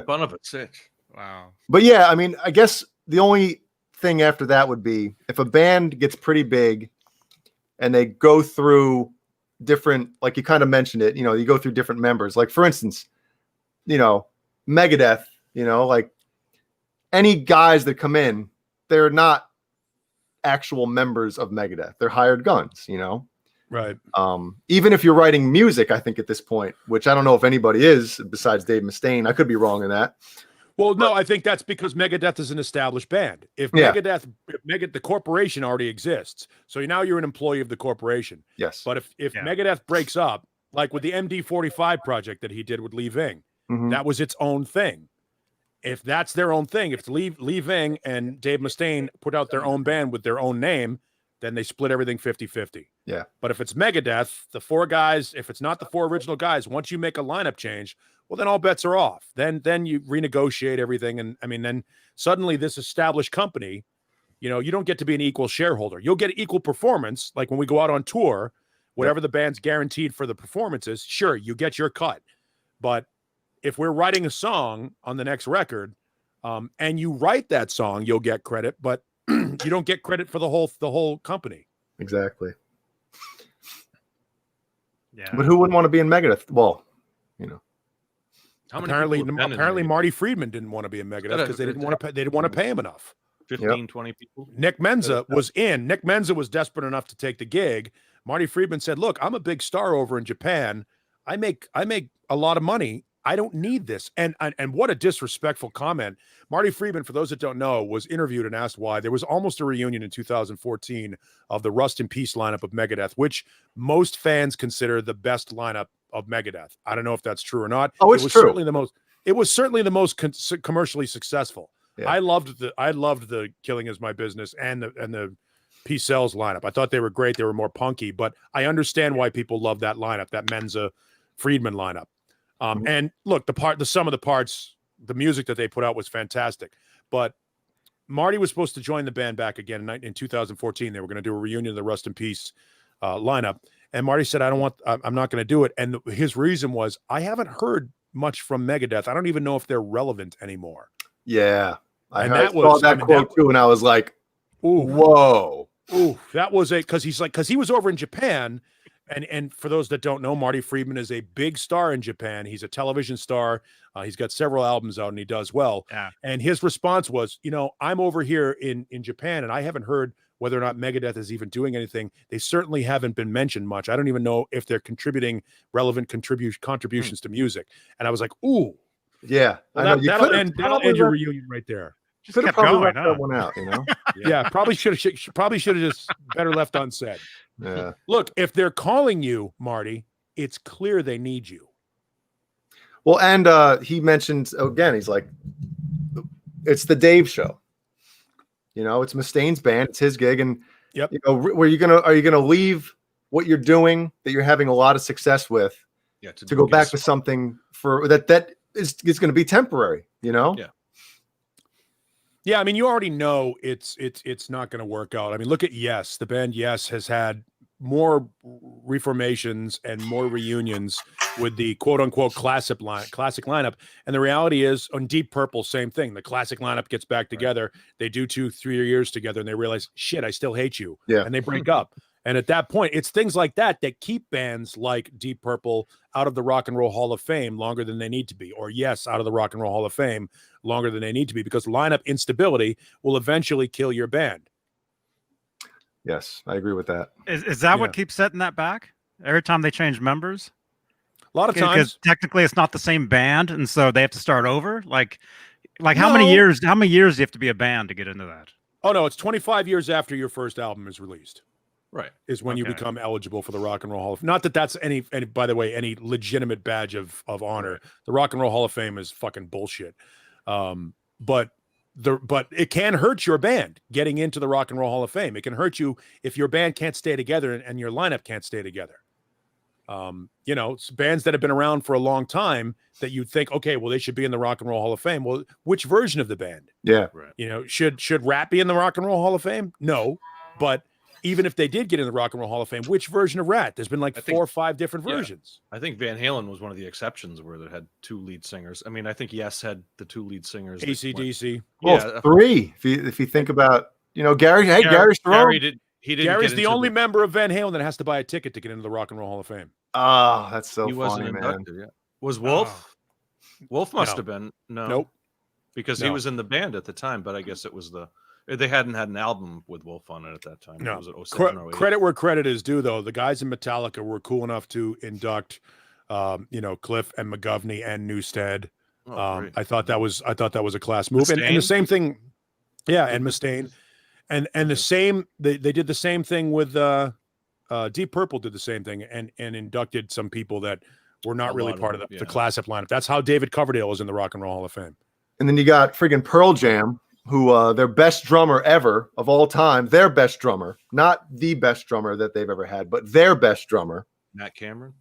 Fun of a sitch. Wow. But yeah, I mean, I guess the only thing after that would be if a band gets pretty big and they go through different, like you kind of mentioned it, you go through different members. Like for instance, Megadeth, like any guys that come in, they're not actual members of Megadeth. They're hired guns, Right. Even if you're writing music, I think at this point, which I don't know if anybody is besides Dave Mustaine, I could be wrong in that. Well, no, I think that's because Megadeth is an established band. If the corporation already exists, so now you're an employee of the corporation. Yes. But if Megadeth breaks up, like with the MD45 project that he did with Lee Ving, that was its own thing. If that's their own thing, if Lee Ving and Dave Mustaine put out their own band with their own name, then they split everything 50-50. Yeah. But if it's Megadeth, the four guys, if it's not the four original guys, once you make a lineup change, well, then all bets are off. Then you renegotiate everything. And I mean, then suddenly this established company, you don't get to be an equal shareholder. You'll get equal performance. Like when we go out on tour, whatever the band's guaranteed for the performances, sure, you get your cut. But if we're writing a song on the next record and you write that song, you'll get credit, but you don't get credit for the whole company. Exactly. Yeah. But who wouldn't want to be in Megadeth? Well, How many Apparently people have been in Marty Megadeth? Friedman didn't want to be in Megadeth because they didn't want to pay him enough. 15, 20 people. Nick Menza was in. Nick Menza was desperate enough to take the gig. Marty Friedman said, "Look, I'm a big star over in Japan. I make a lot of money. I don't need this." And what a disrespectful comment. Marty Friedman, for those that don't know, was interviewed and asked why. There was almost a reunion in 2014 of the Rust in Peace lineup of Megadeth, which most fans consider the best lineup of Megadeth. I don't know if that's true or not. Oh, it's it was true. Certainly the most commercially successful. Yeah. I loved the Killing Is My Business and the Peace Sells lineup. I thought they were great. They were more punky, but I understand why people love that lineup, that Menza Friedman lineup. And look, the sum of the parts, the music that they put out was fantastic. But Marty was supposed to join the band back again in 2014. They were going to do a reunion of the Rust in Peace lineup. And Marty said, I'm not going to do it. And his reason was, I haven't heard much from Megadeth. I don't even know if they're relevant anymore. Yeah. I And saw that quote too, and I was like, Ooh, whoa. ooh, that was because he was over in Japan. And for those that don't know, Marty Friedman is a big star in Japan. He's a television star. He's got several albums out and he does well. Yeah. And his response was, I'm over here in Japan and I haven't heard whether or not Megadeth is even doing anything. They certainly haven't been mentioned much. I don't even know if they're contributing relevant contributions to music. And I was like, ooh, Yeah, well, I know. that'll end your reunion right there. Just Could have kept probably going, left huh? that one out, you know. Yeah, probably should have just better left unsaid. Yeah. Look, if they're calling you, Marty, it's clear they need you. Well, and he mentioned again, he's like, it's the Dave show. You know, it's Mustaine's band, it's his gig, and Yep. you know, are you gonna leave what you're doing that you're having a lot of success with, to go back to something for that is going to be temporary? You know. Yeah. Yeah, I mean, you already know it's not going to work out. I mean, look at Yes. The band Yes has had more reformations and more reunions with the quote unquote classic lineup. And the reality is, on Deep Purple, same thing. The classic lineup gets back together. They do 2-3 years together, and they realize, shit, I still hate you. Yeah. And they break up. And at that point, it's things like that that keep bands like Deep Purple out of the Rock and Roll Hall of Fame longer than they need to be, or Yes, out of the Rock and Roll Hall of Fame longer than they need to be, because lineup instability will eventually kill your band. Yes, I agree with that. Is that what keeps setting that back? Every time they change members? A lot of times, because technically it's not the same band, and so they have to start over. Like how many years? How many years do you have to be a band to get into that? Oh no, it's 25 years after your first album is released. Right. Is when you become eligible for the Rock and Roll Hall of Fame. Not that that's any by the way, any legitimate badge of honor. Right. The Rock and Roll Hall of Fame is fucking bullshit. But it can hurt your band getting into the Rock and Roll Hall of Fame. It can hurt you if your band can't stay together and your lineup can't stay together. You know, it's bands that have been around for a long time that you'd think, okay, well, they should be in the Rock and Roll Hall of Fame. Well, which version of the band? Yeah. Right. You know, should Rat be in the Rock and Roll Hall of Fame? No. But even if they did get in the Rock and Roll Hall of Fame, which version of Rat? There's been like 4 or 5 different versions. I think Van Halen was one of the exceptions where they had 2 lead singers. I mean, I think Yes had the 2 lead singers. AC/DC. Well, 3. If you think about, you know, Gary Cherone. Gary's the only member of Van Halen that has to buy a ticket to get into the Rock and Roll Hall of Fame. Oh, that's so he funny, wasn't man. inducted yet. Was Wolf? Wolf must have been. No. Nope. Because he was in the band at the time, but I guess it was they hadn't had an album with Wolf on it at that time. No. Was it 07 or 08? Credit where credit is due, though. The guys in Metallica were cool enough to induct, Cliff and McGovney and Newsted. I thought that was a class move. And the same thing, and Mustaine, and the same they did the same thing with Deep Purple did the same thing and inducted some people that were not really part of the classic lineup. That's how David Coverdale is in the Rock and Roll Hall of Fame. And then you got friggin' Pearl Jam, who their best drummer ever of all time, their best drummer, not the best drummer that they've ever had, but their best drummer. Matt Cameron?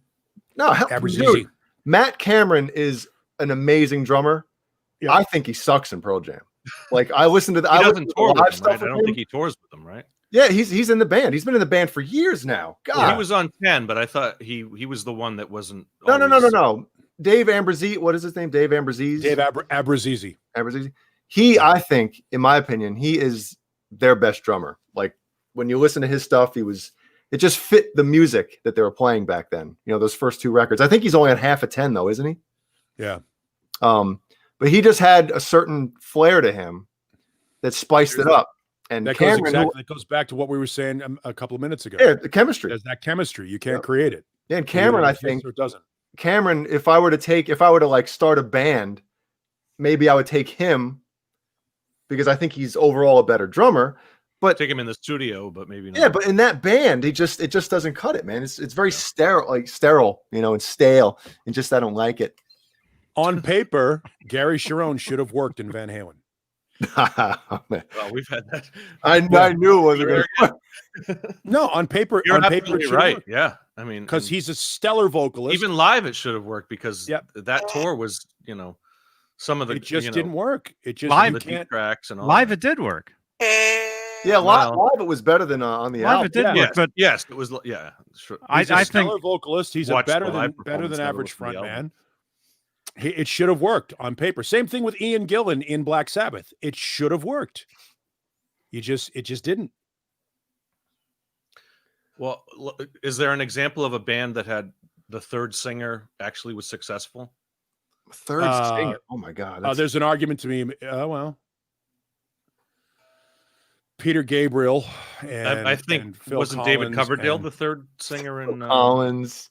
No, dude, Matt Cameron is an amazing drummer. Yeah. I think he sucks in Pearl Jam. Like I listened to the he doesn't tour with them, right? I don't think he tours with them, right? Yeah, he's in the band. He's been in the band for years now. God. Well, he was on 10, but I thought he was the one that wasn't. No. Dave Ambrosese. What is his name? Dave Ambrosese. Dave Abruzzese. Abruzzese. I think, in my opinion, he is their best drummer. Like when you listen to his stuff, it just fit the music that they were playing back then. You know, those first 2 records. I think he's only at half a 10 though, isn't he? Yeah. But he just had a certain flair to him that spiced it up. And that goes back to what we were saying a couple of minutes ago. Yeah, the chemistry. There's that chemistry. You can't create it. Yeah, and Cameron, I think, it doesn't. Cameron, if I were to like start a band, maybe I would take him because I think he's overall a better drummer. But take him in the studio, but maybe not. Yeah, but in that band, it just doesn't cut it, man. It's very sterile, and stale, and just I don't like it. On paper, Gary Cherone should have worked in Van Halen. Well, we've had that. I knew it wasn't going to. No, on paper, you're absolutely right. Yeah, I mean, because he's a stellar vocalist. Even live, it should have worked because that tour was, some of the. It just didn't work. It just live the deep tracks and all. Live, it did work. Yeah, live it was better than on the album. Live, it did work, but yes, it was. Yeah, sure. I think stellar vocalist. He's a better than average frontman. It should have worked on paper. Same thing with Ian Gillan in Black Sabbath. It should have worked. It just didn't. Well, is there an example of a band that had the third singer actually was successful? Third singer? Oh my God! There's an argument to me. Peter Gabriel, and I think and Phil wasn't David Collins Coverdale and the third singer in Collins.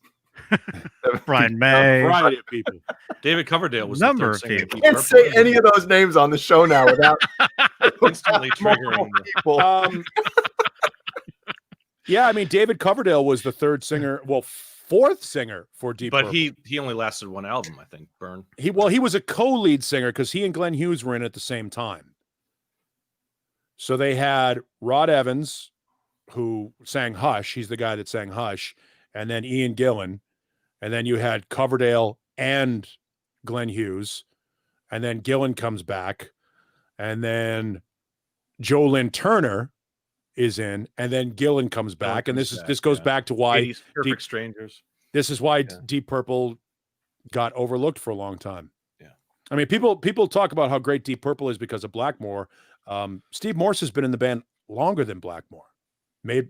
Brian a May. variety of people. David Coverdale was Number the of third singer. people. Deep Can't Purple. say any of those names on the show now without Instantly triggering multiple the- people. Yeah, I mean, David Coverdale was the third singer, well, fourth singer for Deep But Purple. he only lasted one album, I think. Burn. He was a co-lead singer because he and Glenn Hughes were in at the same time. So they had Rod Evans, who sang Hush. He's the guy that sang Hush. And then Ian Gillan. And then you had Coverdale and Glenn Hughes. And then Gillan comes back. And then Joe Lynn Turner is in. And then Gillan comes back. And this goes back to why 80s Perfect Strangers. this is why Yeah. Deep Purple got overlooked for a long time. Yeah. I mean, people talk about how great Deep Purple is because of Blackmore. Steve Morse has been in the band longer than Blackmore.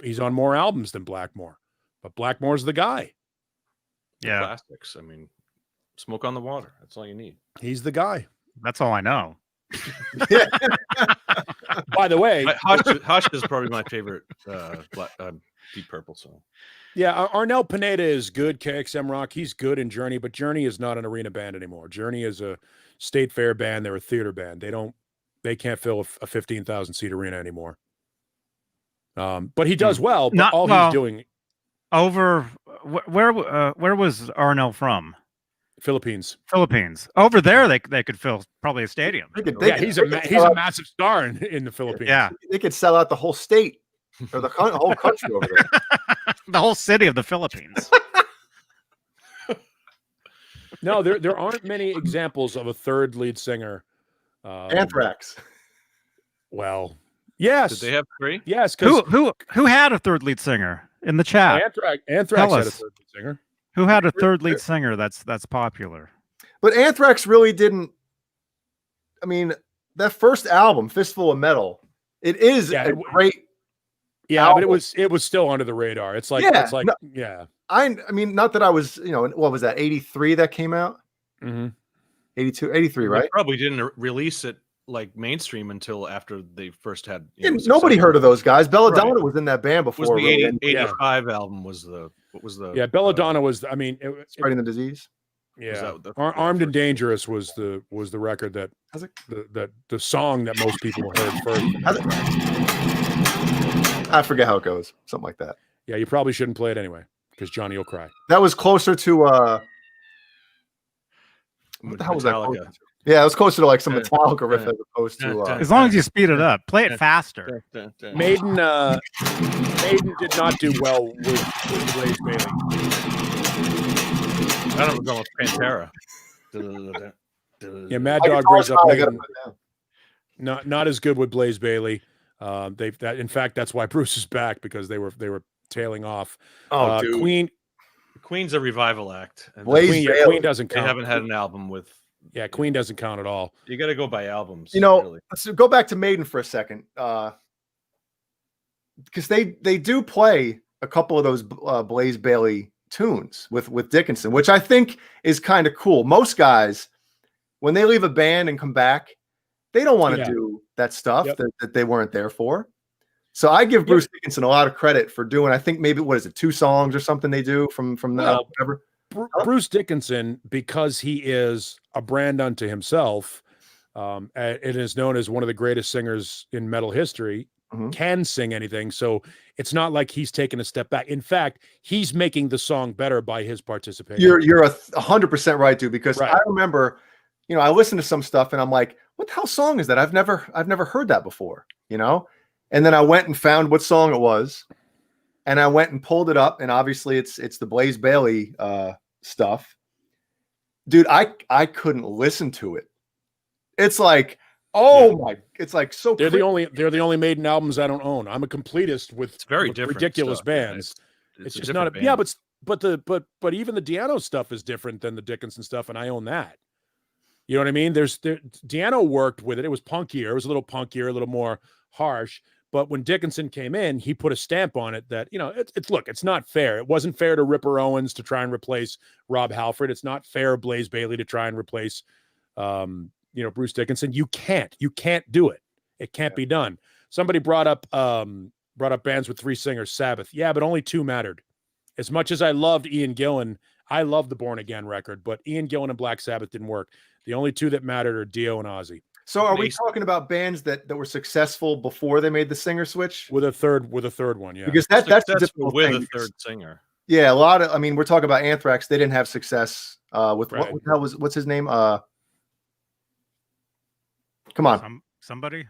He's on more albums than Blackmore, but Blackmore's the guy. Yeah, Classics. I mean, Smoke on the Water. That's all you need. He's the guy. that's all I know. By the way, Hush is probably my favorite Deep Purple song. yeah, Arnel Pineda is good. KXM Rock, he's good in Journey, but Journey is not an arena band anymore. Journey is a state fair band. They're a theater band. They can't fill a 15,000 seat arena anymore. But he does well. But he's doing Over where was Arnell from? Philippines. Over there, they could fill probably a stadium. He's a massive star in the Philippines. Yeah, They could sell out the whole state or the whole country over there. the whole city of the Philippines. No, there aren't many examples of a third lead singer. Anthrax. Well, yes. Did they have three? Yes. Because Who had a third lead singer in the chat? Anthrax had a us. third lead singer. Who had a third lead singer that's popular? But Anthrax really didn't. I mean, that first album, Fistful of Metal, it is a great. Yeah, album. but it was still under the radar. It's like I mean, not that I was, what was that, 83 that came out? Mm-hmm. 82, 83, right? They probably didn't release it like mainstream until after they first had. Nobody heard of those guys. Belladonna was in that band before. Was the 85 album was the what was the? Yeah, Belladonna was. I mean, Spreading the Disease. Yeah, Armed and Dangerous was the record that the song that most people heard first. I forget how it goes. Something like that. Yeah, you probably shouldn't play it anyway because Johnny will cry. That was closer to what the hell was that? Yeah, it was closer to like some Metallica riff as opposed to. As long as you speed it up, play it faster. Maiden did not do well with Blaze Bayley. I don't know with Pantera. Yeah, Mad Dog brings up Maiden. Not as good with Blaze Bayley. In fact, that's why Bruce is back because they were tailing off. Oh, dude. Queen's a revival act. And Queen doesn't count. They haven't had an album with. Yeah, Queen doesn't count at all. You got to go by albums. Really. Let's go back to Maiden for a second, because they do play a couple of those Blaze Bayley tunes with Dickinson, which I think is kind of cool. Most guys, when they leave a band and come back, they don't want to do that stuff that they weren't there for. So I give Bruce Dickinson a lot of credit for doing. I think maybe 2 songs or something they do from the whatever. Bruce Dickinson, because he is a brand unto himself, it is known as one of the greatest singers in metal history, can sing anything. So it's not like he's taken a step back. In fact, he's making the song better by his participation. You're 100% right, dude, because I remember, I listened to some stuff and I'm like, what the hell song is that? I've never heard that before, And then I went and found what song it was. And I went and pulled it up, and obviously it's the Blaze Bayley stuff. Dude, I couldn't listen to it. It's like, it's like so. They're the only Maiden albums I don't own. I'm a completist with very different ridiculous stuff, bands. It's just not band. but even the Di'Anno stuff is different than the Dickinson stuff, and I own that. You know what I mean? Di'Anno worked with it. It was punkier. It was a little punkier, a little more harsh. But when Dickinson came in, he put a stamp on it that, it's not fair. It wasn't fair to Ripper Owens to try and replace Rob Halford. It's not fair Blaze Bayley to try and replace, Bruce Dickinson. You can't do it. It can't be done. Somebody brought up bands with 3 singers. Sabbath, yeah, but only 2 mattered. As much as I loved Ian Gillan, I love the Born Again record, but Ian Gillan and Black Sabbath didn't work. The only 2 that mattered are Dio and Ozzy. So are we talking about bands that were successful before they made the singer switch? With a third one, yeah. Because that's the Successful difficult with thing. a third singer. Yeah, a lot of. I mean, we're talking about Anthrax. They didn't have success with Right. what the hell what's his name? Come on, Somebody.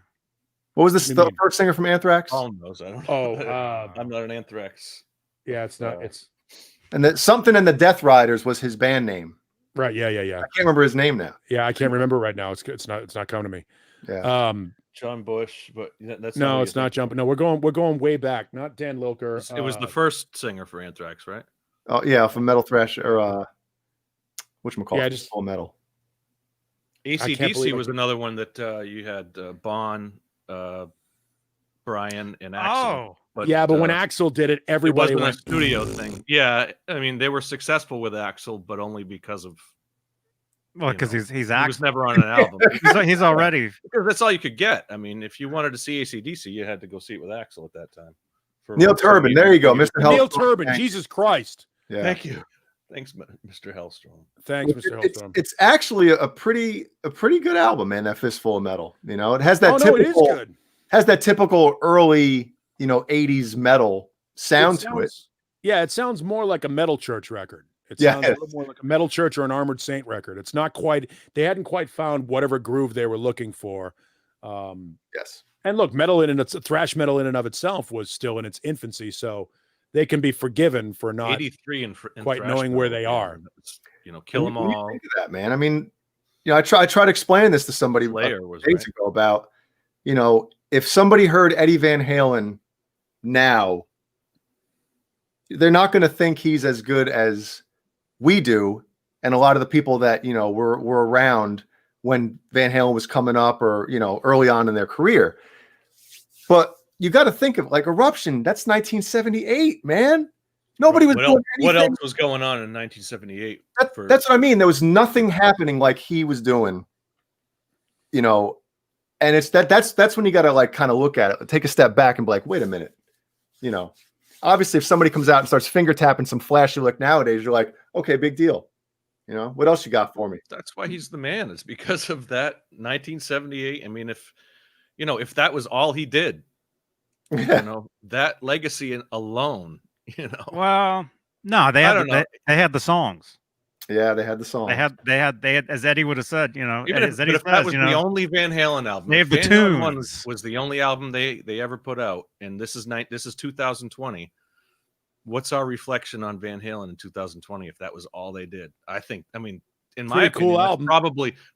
what was What do you the mean? first singer from Anthrax? Paul knows. I don't. Oh, I'm not an Anthrax. yeah, it's not. It's And that something in the Death Riders was his band name. right. Yeah. I can't remember his name now. Yeah, I can't remember right now. It's not coming to me. Yeah. John Bush, but that's No, what it's you not think. jumping. No, we're going way back. Not Dan Lilker. It was the first singer for Anthrax, right? Oh yeah, from Metal Thrash or whatchamacallit? Yeah, just Full Metal. can't AC/DC believe I was another one that you had Bon, Brian, and Axel. Oh, but when Axel did it, it everybody wasn't a went. studio thing. Yeah, I mean they were successful with Axel, but only because of well, you because know, he's he was Axel. never on an album. He's already. Because that's all you could get. I mean, if you wanted to see AC/DC, you had to go see it with Axel at that time. Neil Turbin. There you go, Mr. Neil Hellstrom. Turbin. Thanks. Jesus Christ. Yeah. Thank you. Thanks, Mr. Hellstrom. Thanks, Mr. Hellstrom. It's actually a pretty good album, man. That Fistful of Metal. You know, it has that it is typical good. early 80s metal sound to it. Yeah, it sounds more like a Metal Church record. It Yeah. sounds a little more like a Metal Church or an Armored Saint record. It's not quite. They hadn't quite found whatever groove they were looking for. Yes. And look, metal in its thrash metal in and of itself was still in its infancy, so they can be forgiven for not 83 and quite knowing where they are. Kill When them you all. Oh. think of that, man. I mean, I tried explaining this to somebody Slayer was days right. ago about, if somebody heard Eddie Van Halen now, they're not going to think he's as good as we do, and a lot of the people that were around when Van Halen was coming up, or early on in their career. But you got to think of like Eruption. That's 1978, man. Nobody was doing What anything. else was going on in 1978? That's what I mean. There was nothing happening like he was doing, and it's that's when you got to like kind of look at it, take a step back and be like, wait a minute, obviously if somebody comes out and starts finger tapping some flashy look nowadays, you're like, okay, big deal. What else you got for me? That's why he's the man. It's because of that 1978. I mean, if that was all he did, that legacy alone, Well, no, they I had don't know. they had the songs. Yeah, they had the song. They had as Eddie would have said, Even as Eddie if that says, was the only Van Halen album, they have the Van Halen one tunes. was the only album they ever put out, and this is 2020. What's our reflection on Van Halen in 2020 if that was all they did? I mean, in my Pretty opinion, cool that's album.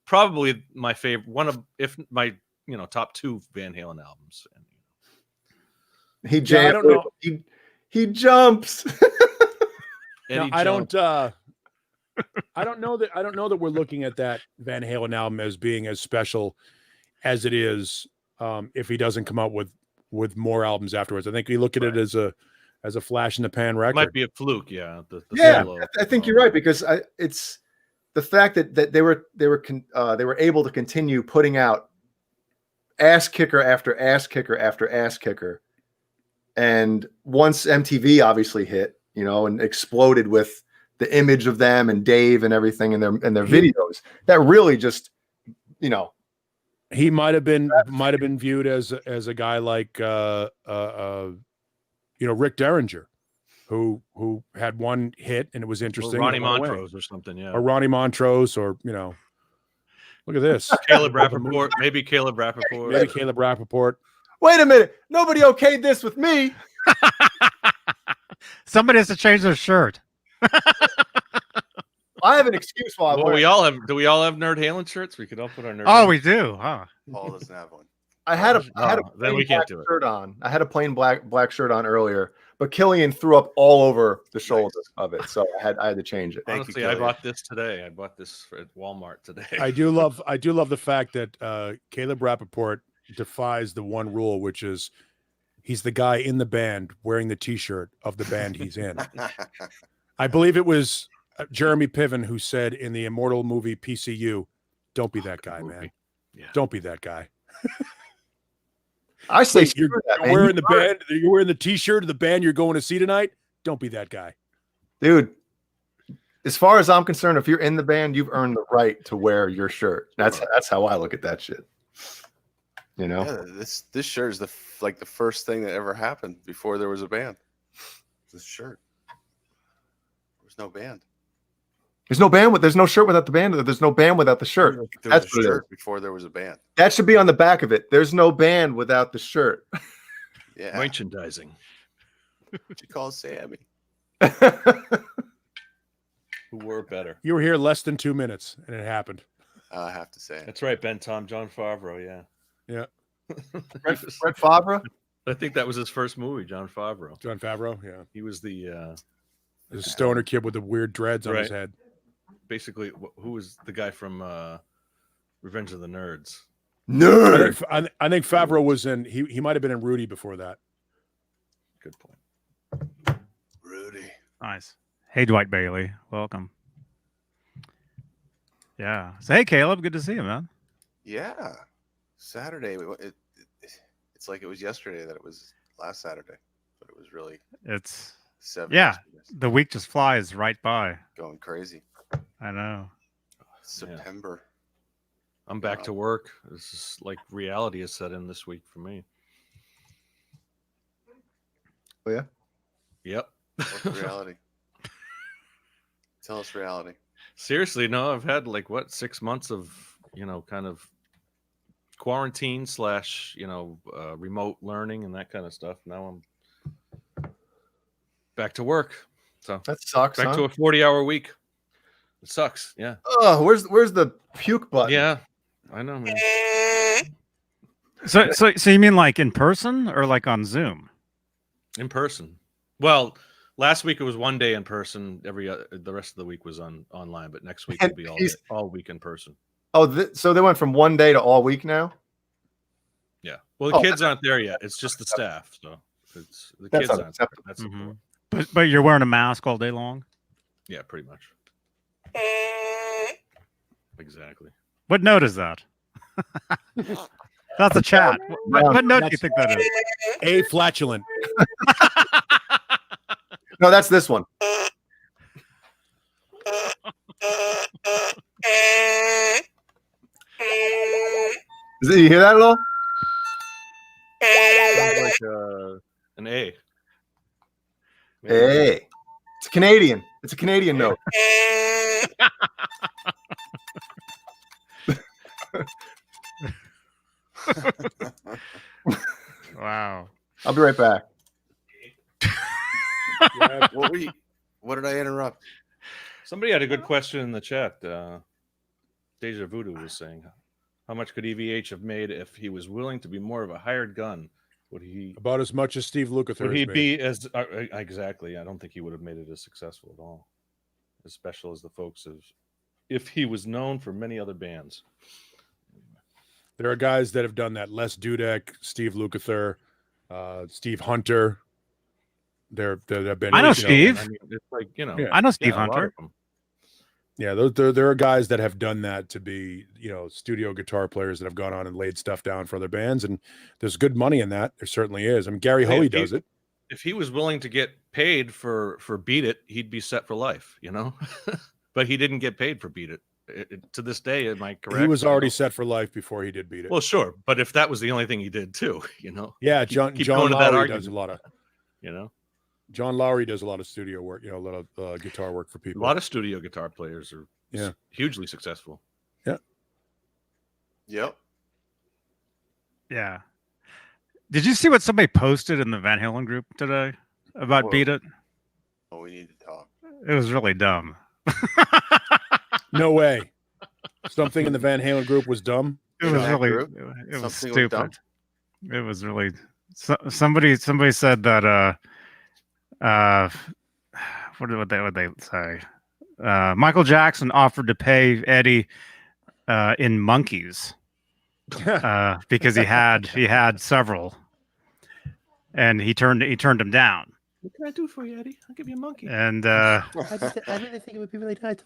probably my favorite, one of, if my top 2 Van Halen albums. He Yeah, I jams. don't know. He jumps. Now, Eddie I Jones. don't. I don't know that we're looking at that Van Halen album as being as special as it is if he doesn't come out with more albums afterwards. I think we look at it as a flash in the pan It record. might be a fluke, yeah. The Yeah, solo, I think you're right, because it's the fact that they were able to continue putting out ass kicker after ass kicker after ass kicker, and once MTV obviously hit, and exploded with the image of them and Dave and everything in their videos, that really just He might have been viewed as a guy like Rick Derringer, who had one hit and it was interesting. or Ronnie and it went away. Montrose or something, yeah. Or Ronnie Montrose, or look at this. Caleb Rappaport, maybe Caleb Rappaport. Maybe Caleb Rappaport. wait a minute, nobody okayed this with me. Somebody has to change their shirt. I have an excuse while I'm Well, wearing. do we all have Nerd Halen shirts? We could all put our Nerd Oh, Halen- we do, huh? Paul doesn't have one. I had a then plain we can't black do it. shirt on. I had a plain black shirt on earlier, but Killian threw up all over the shoulders of it, so I had to change it. Thank you, Honestly, I Killian. bought this today. I bought this at Walmart today. I do love the fact that Caleb Rappaport defies the one rule, which is he's the guy in the band wearing the T-shirt of the band he's in. I believe it was Jeremy Piven who said in the immortal movie PCU, "Don't be that guy, man. Yeah. Don't be that guy." I say Wait, you're screw that, man. wearing the band. You're wearing the T-shirt of the band you're going to see tonight. Don't be that guy, dude. As far as I'm concerned, if you're in the band, you've earned the right to wear your shirt. That's how I look at that shit. You know, yeah, this shirt is the first thing that ever happened before there was a band. This shirt. There's no band. there's no shirt without the band. There's no band without the shirt. There That's was what a it shirt before there was a band. That should be on the back of it. There's no band without the shirt. Yeah. Merchandising. What you call Sammy? Who were better? you were here less than 2 minutes, and it happened. I have to say it. That's right, Ben Tom, John Favreau. Yeah. Yeah, Brett Favre. I think that was his first movie, John Favreau. John Favreau. Yeah, He was the the stoner kid with the weird dreads on his Right. head. basically who was the guy from Revenge of the Nerds. Nerd. I think Favreau was in. He might have been in Rudy before that. Good point. Rudy. Nice. Hey, Dwight Bailey. Welcome. Yeah. So, hey, Caleb. Good to see you, man. Yeah. Saturday. It's like it was yesterday that it was last Saturday, but it was really It's 7 Yeah. years. the week just flies right by. Going crazy. I know. September. I'm back to work. This is like reality is set in this week for me. Oh yeah. Yep. What's reality? Tell us reality. Seriously, no, I've had 6 months of, kind of quarantine / remote learning and that kind of stuff. Now I'm back to work. So That sucks. back Huh? to a 40-hour week. It sucks. Yeah. Oh, where's the puke button? Yeah. I know, man. So you mean like in person or like on Zoom? In person. Well, last week it was one day in person. The rest of the week was online, but next week will be all week in person. Oh, so they went from one day to all week now. Yeah. Well, the kids aren't there yet. It's just the staff. So it's the That's kids aren't. unacceptable. That's the point. But you're wearing a mask all day long? Yeah, pretty much. Exactly. What note is that? That's a chat. What note do you think that is? A flatulent. No, that's this one. You hear that at all? Sounds like an A. Maybe. Hey, it's Canadian. It's a Canadian note. Wow. I'll be right back. Yeah, What did I interrupt? Somebody had a good question in the chat. Deja Voodoo was saying, how much could EVH have made if he was willing to be more of a hired gun? Would he about as much as Steve Lukather. would he has made. be as exactly? I don't think he would have made it as successful at all, as special as the folks if he was known for many other bands. There are guys that have done that. Les Dudek, Steve Lukather, Steve Hunter. There have been. I know you Steve. I mean, it's like Yeah. I know Steve a lot Hunter. of them. Yeah, there are guys that have done that to be, studio guitar players that have gone on and laid stuff down for other bands, and there's good money in that. There certainly is. I mean, Gary Hoey does it. If he was willing to get paid for Beat It, he'd be set for life, But he didn't get paid for Beat It. To this day, am I correct? He was already set for life before he did Beat It. Well, sure, but if that was the only thing he did too, yeah, keep John going to that Lowry argument. does a lot of. John Lowry does a lot of studio work. A lot of guitar work for A people. lot of studio guitar players are Yeah. hugely successful. Yep. Yeah. Did you see what somebody posted in the Van Halen group today about Whoa. Beat It? Oh, we need to talk. It was really dumb. No way. Something in the Van Halen group was dumb. It In was that really group? it was Something was dumb? stupid. It was really somebody said that what did they say? Michael Jackson offered to pay Eddie in monkeys because he had several, and he turned him down. What can I do for you, Eddie? I'll give you a monkey. And I really think it would be really nice.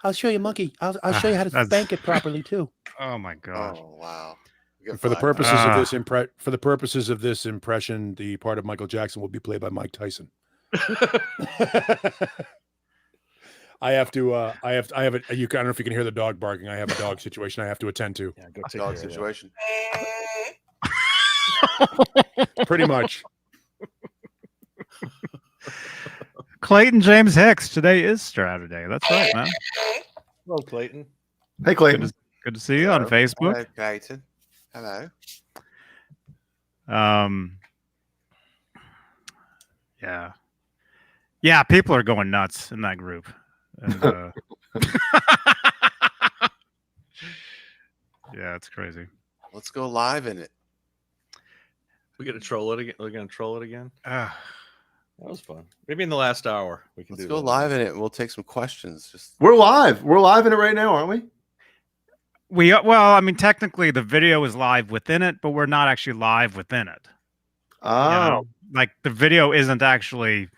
I'll show you a monkey. I'll show you how to That's- spank it properly too. oh my god, Oh wow. We got For the 5 purposes Ah. of this for the purposes of this impression, the part of Michael Jackson will be played by Mike Tyson. I have to. I have a. I don't know if you can hear the dog barking. I have a dog situation I have to attend to. Yeah, go take dog care of that. situation. Pretty much. Clayton James Hicks. Today is Straturday. That's right, man. Hello, Clayton. Hey, Clayton. Good to see you on Hello. Facebook. Hello, Clayton. Hello. Yeah, people are going nuts in that group. And, yeah, it's crazy. Let's go live in it. We gonna troll it again. We're gonna troll it again. Ah. That was fun. Maybe in the last hour we can Let's do go that. live in it, and we'll take some questions. Just We're live. We're live in it right now, aren't we? Well, I mean, technically the video is live within it, but we're not actually live within it. Oh, You know? Like the video isn't actually.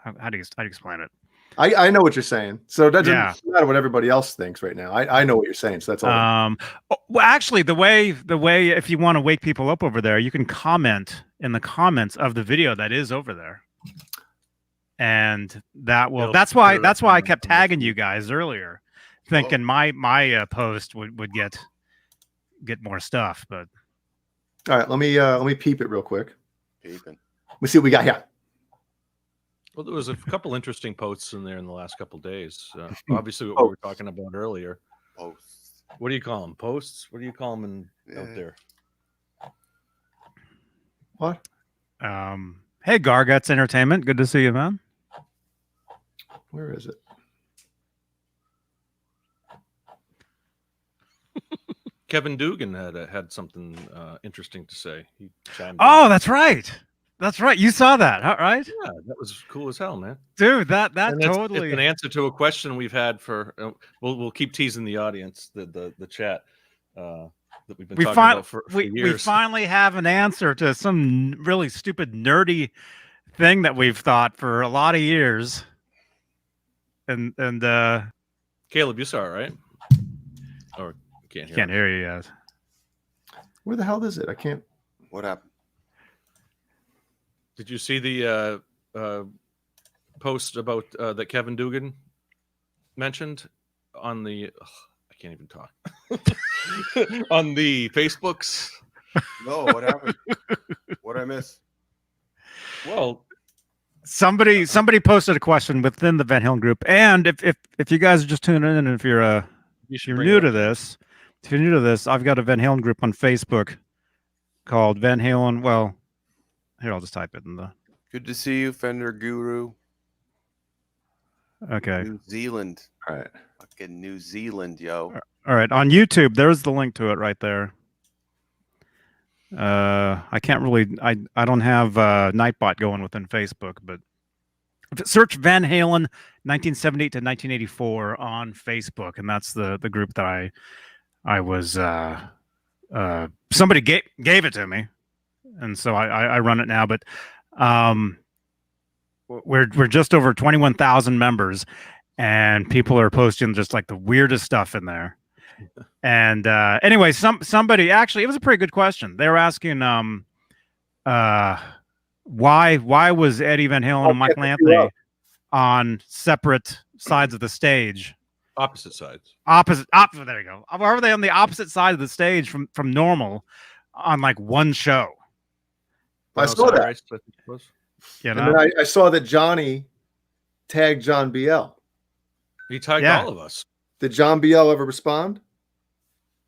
How do you explain it? I know what you're saying. So that doesn't Yeah. matter what everybody else thinks right now. I know what you're saying. So that's all. Well, actually, the way if you want to wake people up over there, you can comment in the comments of the video that is over there, and that will. It'll That's why put it up I on kept the tagging feed. you guys earlier, thinking my post would get more stuff, but All right, let me peep it real quick. peeping. Let me see what we got here. Well, there was a couple interesting posts in there in the last couple days. Obviously, what we were talking about earlier. Posts. What do you call them? Posts? What do you call them out Yeah. there? What? hey, Garguts Entertainment, good to see you, man. Where is it? Kevin Dugan had something interesting to say. He chimed in. Oh, that's right. That's right. You saw that, right? Yeah, that was cool as hell, man. Dude, that And it's totally. an answer to a question we've had for. We'll keep teasing the audience, the chat that we've been talking about for we years. finally have an answer to some really stupid nerdy thing that we've thought for a lot of years. And Caleb, you saw it, right? Or can't hear? can't hear you yet. Where the hell is it? I can't. What happened? Did you see the post about that Kevin Dugan mentioned on the? I can't even talk. On the Facebooks. No, what happened? What I miss? Well, Somebody posted a question within the Van Halen group, and if you guys are just tuning in, and if you're new to this, I've got a Van Halen group on Facebook called Van Halen. Well, here, I'll just type it in the. Good to see you, Fender Guru. Okay. New Zealand. All right. Fucking New Zealand, yo. All right. On YouTube, there's the link to it right there. I can't really. I don't have Nightbot going within Facebook, but search Van Halen 1978 to 1984 on Facebook, and that's the group that I was. Somebody gave it to me, and so I run it now. But we're just over 21,000 members, and people are posting just like the weirdest stuff in there. And anyway, somebody actually, it was a pretty good question. They were asking why was Eddie Van Halen and Michael Anthony on separate sides of the stage? opposite sides. Opposite. There you go. Why were they on the opposite side of the stage from normal on like one show? I saw that. Rice, I think it was. You And know, then I saw that Johnny tagged John BL. He tagged Yeah. all of us. Did John BL ever respond?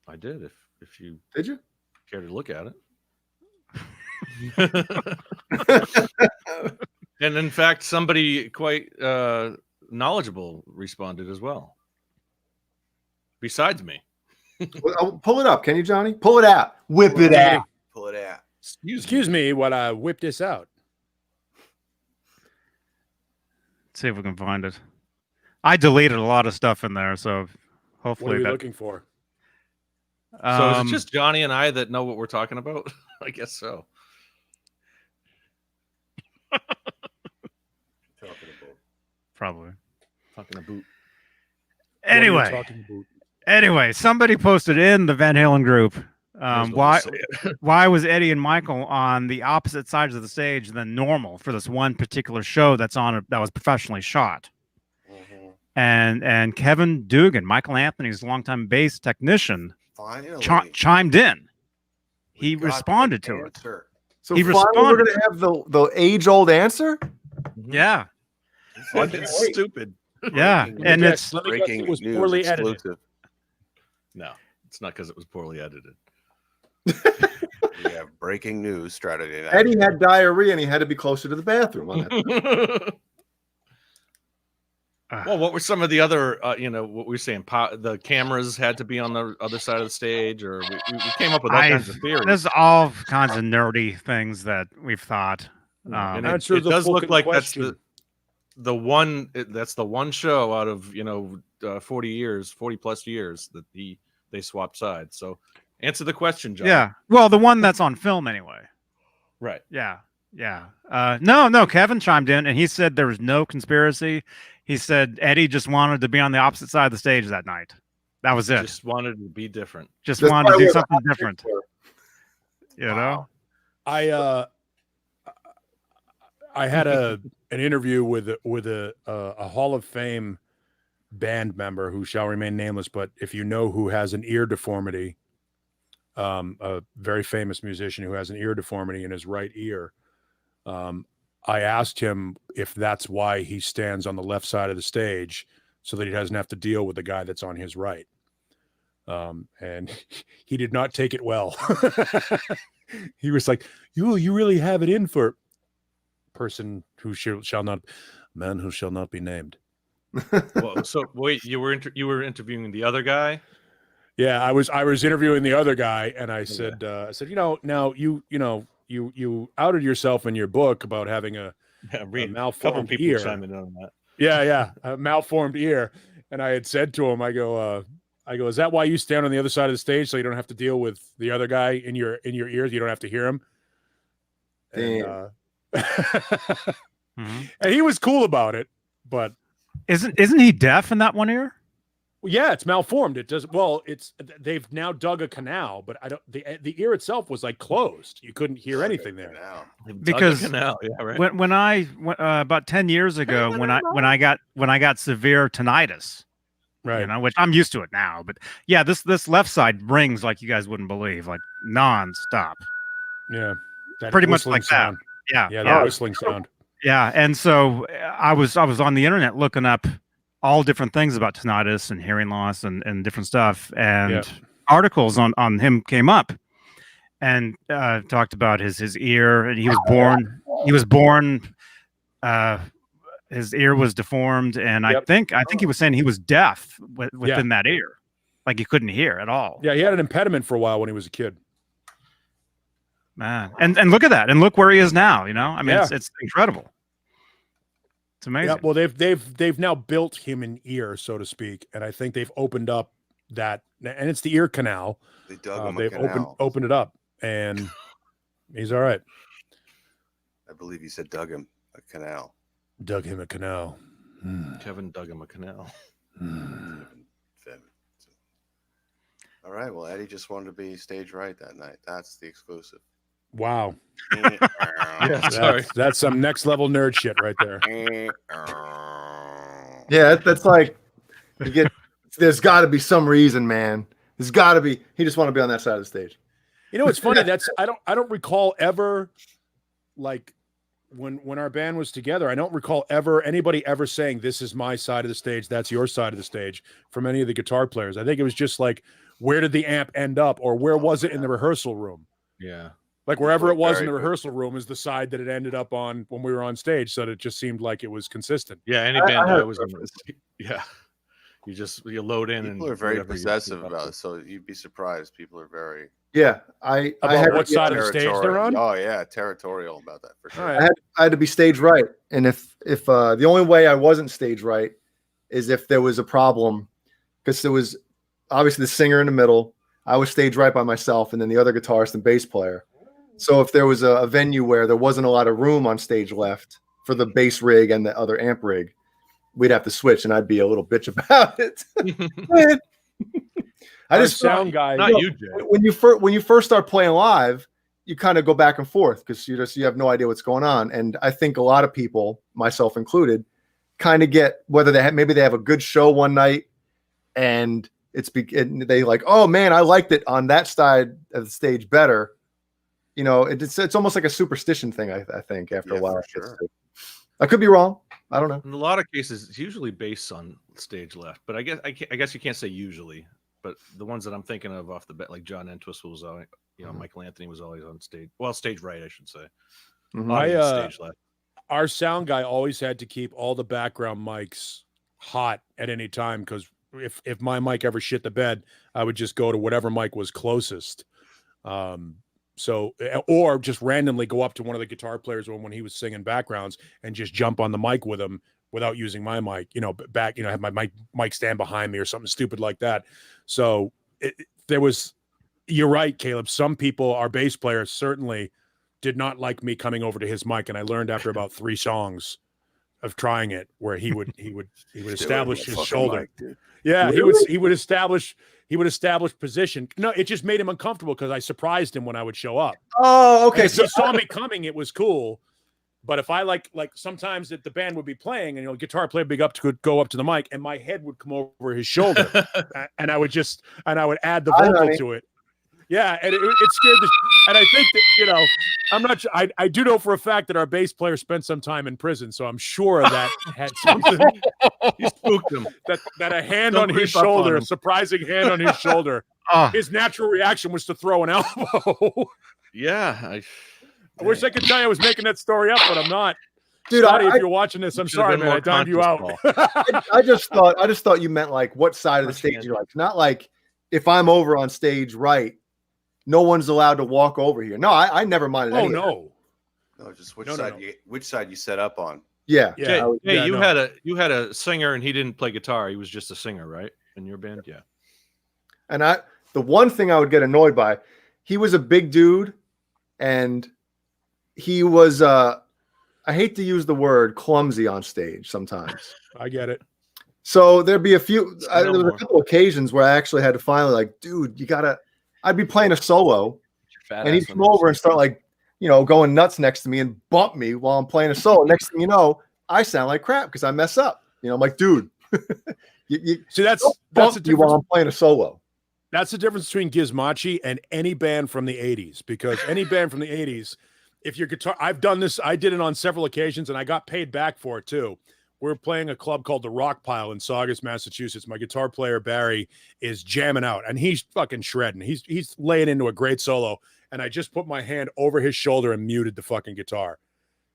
I did. If you Did you? care to look at it. And in fact, somebody quite knowledgeable responded as well. Besides me. Well, pull it up, can you, Johnny? Pull it out. Whip it out. Pull it out. Excuse me while I whip this out. let's see if we can find it. I deleted a lot of stuff in there, so What hopefully are we that. looking for? So is it just Johnny and I that know what we're talking about? I guess so. Probably. Talking about. Anyway, somebody posted in the Van Halen group Here's what Why we'll say it. why was Eddie and Michael on the opposite sides of the stage than normal for this one particular show that was professionally shot? Mhm. And Kevin Dugan, Michael Anthony's longtime bass technician, Finally, chimed in. we He got the responded to it. answer. So He finally, we're responded. going to have the age-old answer. Yeah, It's stupid. yeah, Breaking and news. it's Let me guess, breaking it was news poorly edited. exclusive. No, it's not because it was poorly edited. We have breaking news Straturday night. Eddie had diarrhea and he had to be closer to the bathroom on that. Well, what were some of the other, what we were saying? The cameras had to be on the other side of the stage, or we came up with all kinds of theories. There's all kinds of nerdy things that we've thought. And Answer it the does look fucking like question. that's that's the one show out of 40 plus years that they swapped sides. So answer the question, John. Yeah, well, the one that's on film anyway. Right. Yeah. No, Kevin chimed in and he said there was no conspiracy. He said Eddie just wanted to be on the opposite side of the stage that night. That was it. Just wanted to be different. Just That's wanted to probably do where the something hot different. chicks were. You know? I had an interview with a Hall of Fame band member who shall remain nameless, but if you know who has an ear deformity, a very famous musician who has an ear deformity in his right ear. I asked him if that's why he stands on the left side of the stage so that he doesn't have to deal with the guy that's on his right. And he did not take it well. He was like, you really have it in for person who shall not be named. Well, so wait, you were interviewing the other guy? Yeah, I was interviewing the other guy, and I said, now you outed yourself in your book about having a malformed people ear. chiming in on that. Yeah, a malformed ear. And I had said to him, I go, is that why you stand on the other side of the stage so you don't have to deal with the other guy in your ears? You don't have to hear him. And, and he was cool about it, but Isn't he deaf in that one ear? yeah, it's malformed. It does well. They've now dug a canal, but the ear itself was like closed. You couldn't hear anything there. Because Canal. Yeah, right. when I about 10 years ago when I got severe tinnitus, Right. Which I'm used to it now, but yeah, this left side rings like you guys wouldn't believe, like non-stop. Yeah. That Pretty much whistling like sound. that. Yeah, that whistling sound. Yeah, and so I was on the internet looking up all different things about tinnitus and hearing loss and different stuff, and articles on him came up and talked about his ear, and he was born his ear was deformed, and I think he was saying he was deaf within that ear, like he couldn't hear at all. Yeah, he had an impediment for a while when he was a kid. Man, and look at that, and look where he is now. I mean, it's incredible. It's amazing. Yeah, well, they've now built him an ear, so to speak, and I think they've opened up that, and it's the ear canal. They dug him a they've canal. opened it up, and he's all right. I believe he said dug him a canal. Dug him a canal. Kevin dug him a canal. All right. Well, Eddie just wanted to be stage right that night. That's the exclusive. Wow. Sorry. That's some next level nerd shit right there. Yeah, that's like there's got to be some reason, man. There's got to be. He just want to be on that side of the stage. You know, it's funny. I don't recall ever, like when our band was together, I don't recall anybody ever saying this is my side of the stage, that's your side of the stage from any of the guitar players. I think it was just like, where did the amp end up, or where was it in the rehearsal room? Yeah. Like wherever it was in the rehearsal room is the side that it ended up on when we were on stage. So that it just seemed like it was consistent. Yeah. Any band I was in. Yeah. You load in. People are very possessive about it. So you'd be surprised. People are very. Yeah. I had what side of the stage they're on? Oh yeah. Territorial about that for sure. Right. I had to be stage right. And if the only way I wasn't stage right is if there was a problem, because there was obviously the singer in the middle. I was stage right by myself, and then the other guitarist and bass player. So if there was a venue where there wasn't a lot of room on stage left for the bass rig and the other amp rig, we'd have to switch, and I'd be a little bitch about it. I Our just sound guy. Not you, Jay. when you first start playing live, you kind of go back and forth because you have no idea what's going on. And I think a lot of people, myself included, kind of get whether maybe they have a good show one night and they like, oh man, I liked it on that side of the stage better. You know, it's almost like a superstition thing. I think after a while, sure. I could be wrong. I don't know. In a lot of cases, it's usually based on stage left, but I guess you can't say usually. But the ones that I'm thinking of off the bat, like John Entwistle was always, Michael Anthony was always on stage. Well, stage right, I should say. Stage left. Our sound guy always had to keep all the background mics hot at any time because if my mic ever shit the bed, I would just go to whatever mic was closest. Or just randomly go up to one of the guitar players when he was singing backgrounds and just jump on the mic with him without using my mic, have my mic stand behind me or something stupid like that. So you're right, Caleb. Some people, our bass player certainly did not like me coming over to his mic. And I learned after about 3 songs of trying it where he would establish his shoulder. Mic, he would establish position. No, it just made him uncomfortable because I surprised him when I would show up. Oh, okay. So he saw me coming, it was cool. But if I like sometimes that the band would be playing and guitar player could go up to the mic and my head would come over his shoulder and I would add the vocal to it. Yeah, and it scared and I think that, I'm not sure. I do know for a fact that our bass player spent some time in prison, so I'm sure that had something. You spooked him. That a hand on his shoulder, a surprising hand on his shoulder. His natural reaction was to throw an elbow. Yeah. I wish I could tell you I was making that story up, but I'm not. Dude, Scotty, if you're watching this, I'm sorry, man. I timed you out. I just thought you meant like what side of the stage you like. Not like if I'm over on stage right, no one's allowed to walk over here. No, I never minded. Oh no. No, just which side you set up on. Yeah. Jay, you had a singer and he didn't play guitar. He was just a singer, right? In your band? Yeah. And the one thing I would get annoyed by, he was a big dude and he was I hate to use the word clumsy on stage sometimes. I get it. So there'd be there was a couple occasions where I actually had to finally like, dude, I'd be playing a solo and he'd come over and start going nuts next to me and bump me while I'm playing a solo. Next thing you know, I sound like crap because I mess up. I'm like, dude, see that's a difference while I'm playing a solo. That's the difference between Gizmochi and any band from the 80s, because any band from the 80s, if your guitar, I've done this, I did it on several occasions and I got paid back for it too. We're playing a club called the Rock Pile in Saugus, Massachusetts. My guitar player, Barry, is jamming out and he's fucking shredding. He's laying into a great solo. And I just put my hand over his shoulder and muted the fucking guitar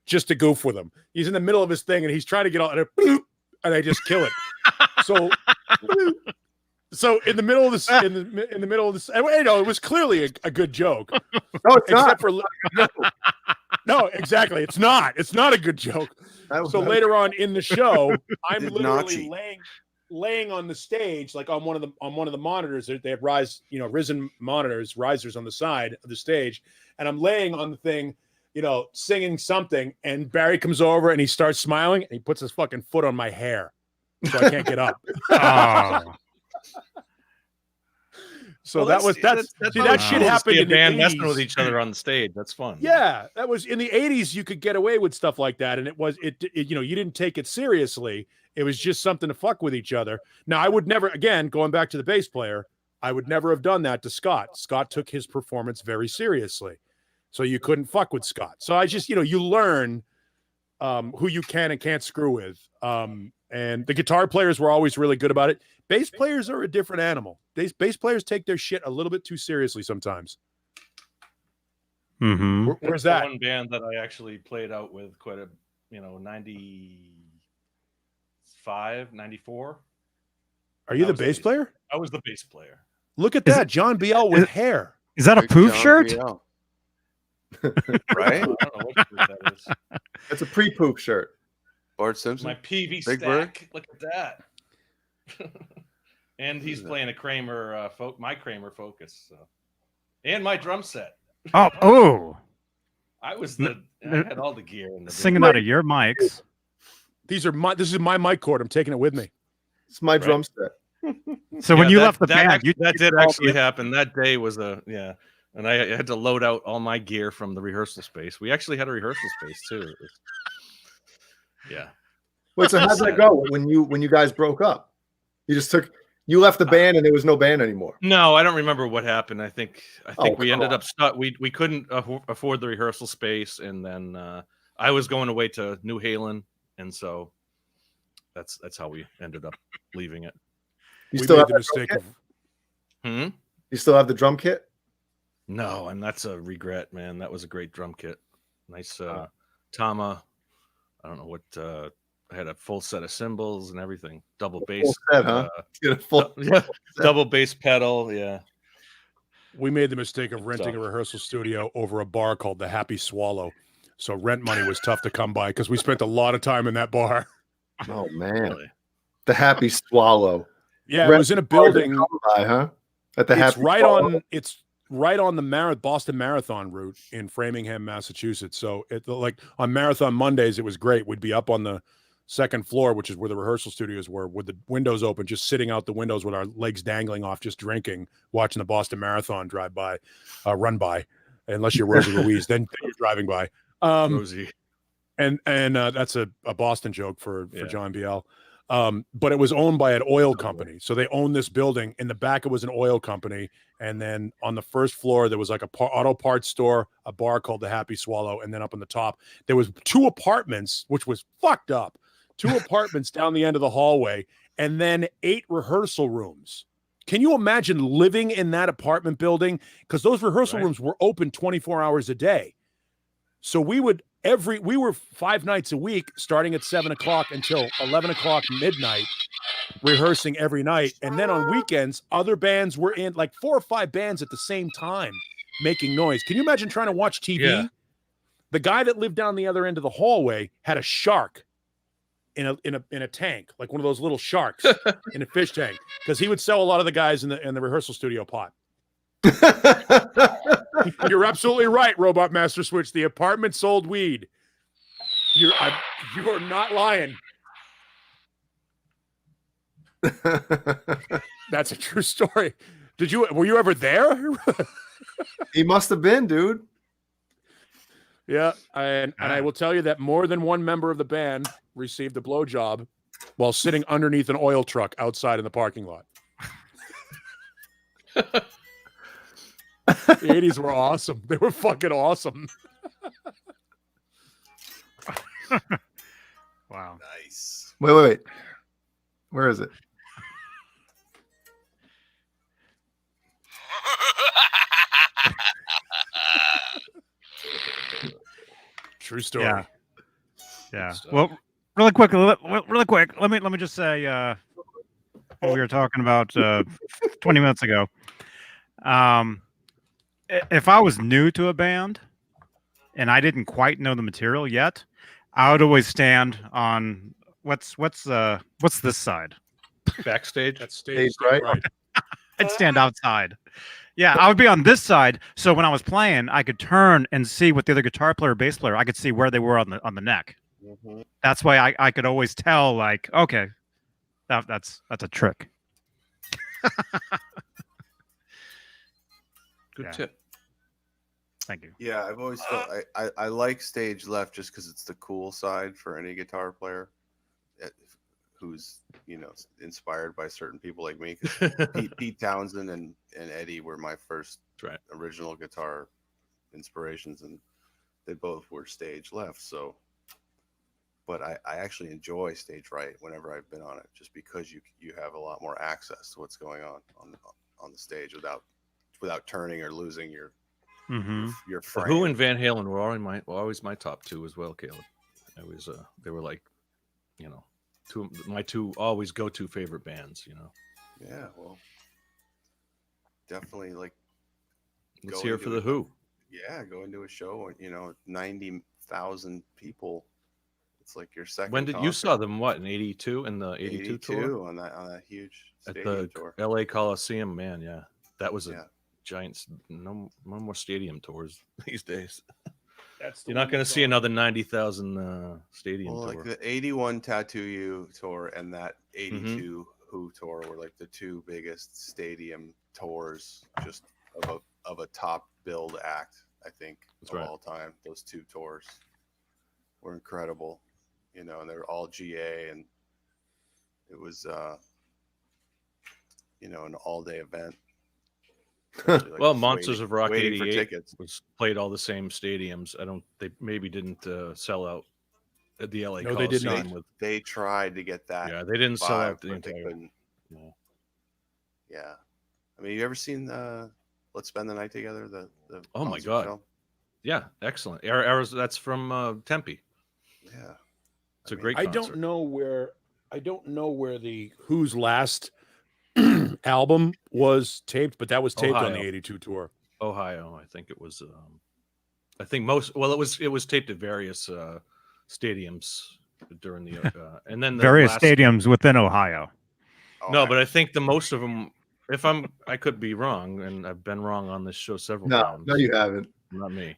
just to goof with him. He's in the middle of his thing and he's trying to get out and I just kill it. So in the middle of this, in the middle of this, it was clearly a good joke. No, it's not. No, exactly. It's not. It's not a good joke. So later on in the show, I'm literally laying on the stage, like on one of the monitors. They have risen monitors, risers on the side of the stage, and I'm laying on the thing, singing something. And Barry comes over and he starts smiling and he puts his fucking foot on my hair, so I can't get up. Oh. So that shit happened in the 80s. Messing with each other on the stage. That's fun. Yeah, that was in the 80s. You could get away with stuff like that, and you didn't take it seriously. It was just something to fuck with each other. Now, I would never, again, going back to the bass player, I would never have done that to Scott. Scott took his performance very seriously, so you couldn't fuck with Scott. So I just, you learn who you can and can't screw with. And the guitar players were always really good about it. Bass players are a different animal. Bass players take their shit a little bit too seriously sometimes. Mm-hmm. Where's that? One band that I actually played out with quite a, 95, 94. Are you the bass player? I was the bass player. Look at that. John Biel with hair. Is that a poof shirt? Right? I don't know what shirt that is. It's a pre-poop shirt. Bart Simpson. My PV Big stack. Bird? Look at that. And he's playing a Kramer, my Kramer Focus. So. And my drum set. Oh. I had all the gear. In the singing out of your mics. This is my mic cord. I'm taking it with me. It's my drum set. So when Yeah, you that- left the that band, act- that did called actually me- happen. That day was and I had to load out all my gear from the rehearsal space. We actually had a rehearsal space too. It was, yeah. Wait, so how'd that go when you guys broke up? You left the band and there was no band anymore. No, I don't remember what happened. I think we come ended on. up stuck. We couldn't afford the rehearsal space, and then I was going away to New Halen, and so that's how we ended up leaving it. You We still made have the that mistake drum of kit? You still have the drum kit? No, and that's a regret, man. That was a great drum kit. Nice Tama. I don't know what. I had a full set of cymbals and everything. Double bass. Full set, huh? Get a full Yeah, double bass pedal. Yeah. we made the mistake of renting a stuff. rehearsal studio over a bar called the Happy Swallow. So rent money was tough to come by because we spent a lot of time in that bar. Oh man, Really. the Happy Swallow. Yeah, it was in a building. By, huh? At the It's Happy right Swallow. on. It's right on the Boston Marathon route in Framingham, Massachusetts. So like on Marathon Mondays, it was great. We'd be up on the second floor, which is where the rehearsal studios were, with the windows open, just sitting out the windows with our legs dangling off, just drinking, watching the Boston Marathon drive by, run by. Unless you're Rosie Louise, then you're driving by. Rosie. And that's a Boston joke for Yeah. John Biel. But it was owned by an oil company. So they owned this building. In the back, it was an oil company. And then on the first floor, there was like a auto parts store, a bar called the Happy Swallow. And then up on the top, there was 2 apartments, which was fucked up. 2 apartments down the end of the hallway, and then 8 rehearsal rooms. Can you imagine living in that apartment building? Because those rehearsal rooms were open 24 hours a day. So we were 5 nights a week, starting at 7 o'clock until 11 o'clock midnight, rehearsing every night. And then on weekends, other bands were in, like 4 or 5 bands at the same time making noise. Can you imagine trying to watch TV? Yeah. The guy that lived down the other end of the hallway had a shark in a tank, like one of those little sharks in a fish tank, because he would sell a lot of the guys in the rehearsal studio pot. You're absolutely right, Robot Master Switch. The apartment sold weed. You are not lying. That's a true story. Were you ever there? He must have been, dude. Yeah, and I will tell you that more than one member of the band received a blowjob while sitting underneath an oil truck outside in the parking lot. The 80s were awesome. They were fucking awesome. Wow. Nice. Wait. Where is it? True story. Yeah. stuff. Well, really quick. Let me just say what we were talking about 20 minutes ago. If I was new to a band and I didn't quite know the material yet, I would always stand on what's this side. Backstage. That's stage right? I'd stand outside. Yeah, I would be on this side. So when I was playing, I could turn and see what the other guitar player, bass player, I could see where they were on the neck. Mm-hmm. That's why I could always tell, like, okay, that's a trick. Good Yeah. tip. Thank you. Yeah, I've always felt I like stage left just because it's the cool side for any guitar player who's inspired by certain people like me. 'Cause Pete Townsend and Eddie were my first original guitar inspirations, and they both were stage left. So, but I actually enjoy stage right whenever I've been on it, just because you have a lot more access to what's going on the stage without turning or losing your frame. Who and Van Halen were always my top 2 as well, Caleb. They were like, my 2 always go-to favorite bands. Yeah, well, definitely like. Let's hear for the Who. Yeah, going to a show, 90,000 people. It's like your second. When did you saw them? What, in '82 in the '82 tour on that huge at stadium the tour. LA Coliseum? Man, yeah, that was a giant. No more stadium tours these days. You're not going to see another 90,000 stadium tour. Like the '81 Tattoo You tour and that '82 Who tour were like the two biggest stadium tours just of a top build act, I think, all time. Those two tours were incredible, you know, and they were all GA, and it was you know, an all-day event. Like well, Monsters waiting, of Rock waiting for 88 tickets. was played all the same stadiums. They maybe didn't sell out at the LA No, they did Coliseum. not. They tried to get that. Yeah, they didn't sell out vibe, the but they entire. couldn't. Yeah. Yeah, I mean, you ever seen Let's Spend the Night Together? The Oh my concert God. film? Yeah, excellent. That's from Tempe. Yeah, It's a mean, great I concert. don't know where the Who's last album was taped, but that was taped on the Ohio. 82 tour. Ohio, I think it was. I think it was taped at various stadiums during the and then the Various last, stadiums within Ohio. No, but I think the most of them. If I could be wrong, and I've been wrong on this show several times. No, you haven't. Not me.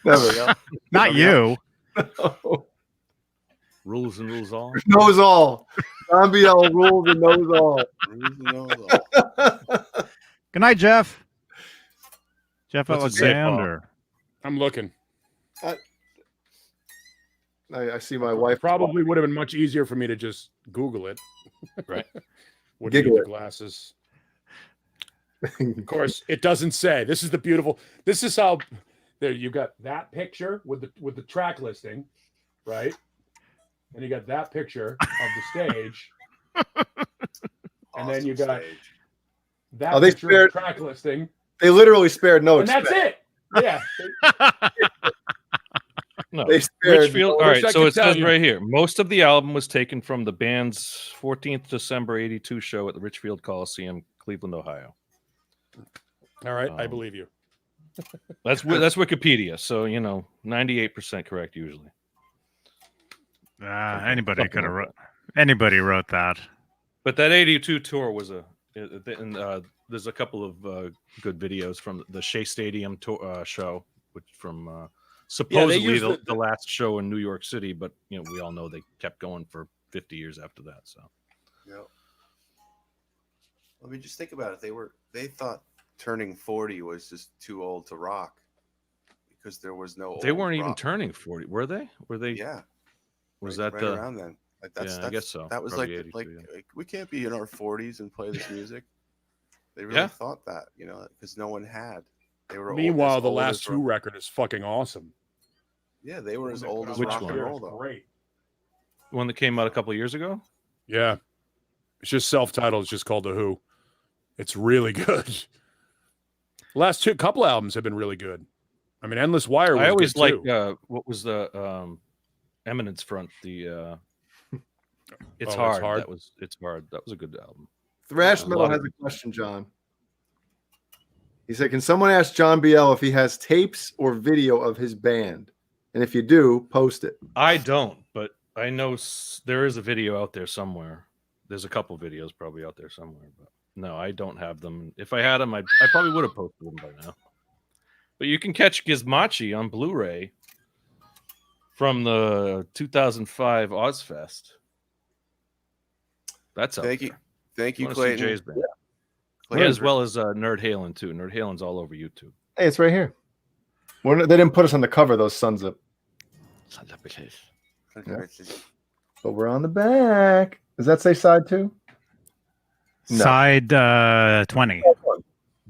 Never. Not you. Rules and rules all. Knows all. John BL rules and knows all. Good night, Jeff. Jeff What's it say, Paul? Alexander. I'm looking. I see my wife. Probably would have been much easier for me to just Google it. Right. Would Giggle need the it. glasses. Of course, it doesn't say. This is how there you got that picture with the track listing, right? And you got that picture of the stage. And then you got that they picture of spared- the track listing. They literally spared no And that's expense. it. Yeah. No, They spared Richfield. no- All I wish right, I so could it tell says you. right here. Most of the album was taken from the band's 14th December '82 show at the Richfield Coliseum, Cleveland, Ohio. All right, I believe you. That's Wikipedia, so 98% correct usually. Anybody Something could have like wrote. Anybody wrote that. But that '82 tour was there's a couple of good videos from the Shea Stadium tour, show, which from supposedly used the last show in New York City, but we all know they kept going for 50 years after that. So Yeah. I mean, just think about it. They thought turning 40 was just too old to rock because there was no. they old weren't even rock. turning 40, were they? Were they? Yeah. Was right, that right around then? Like, I guess so. That was Probably like 82, yeah. like we can't be in our 40s and play this music. They really thought that, because no one had. They were. Meanwhile, as the old last as Who record is fucking awesome. Yeah, they were as old as Which rock one? and roll, though. Great. The one that came out a couple of years ago. Yeah. It's just self-titled. It's just called The Who. It's really good. The last couple albums have been really good. I mean, Endless Wire was I always good liked too. what was the Eminence front. The It's It's hard. Hard? It's hard. That was a good album. Thrash A Metal lot has of- a question, John. He said, "Can someone ask John BL if he has tapes or video of his band? And if you do, post it." I don't, but I know there is a video out there somewhere. There's a couple videos probably out there somewhere, but no, I don't have them. If I had them, I probably would have posted them by now. But you can catch Gizmochi on Blu-ray from the 2005 Ozfest. That's out Thank you, there. thank you, Wanna see Clayton. Jay's band. Clayton, As well as Nerd Halen too. Nerd Halen's all over YouTube. Hey, it's right here. They didn't put us on the cover, those sons of. But we're on the back. Does that say side 2? No. Side 20.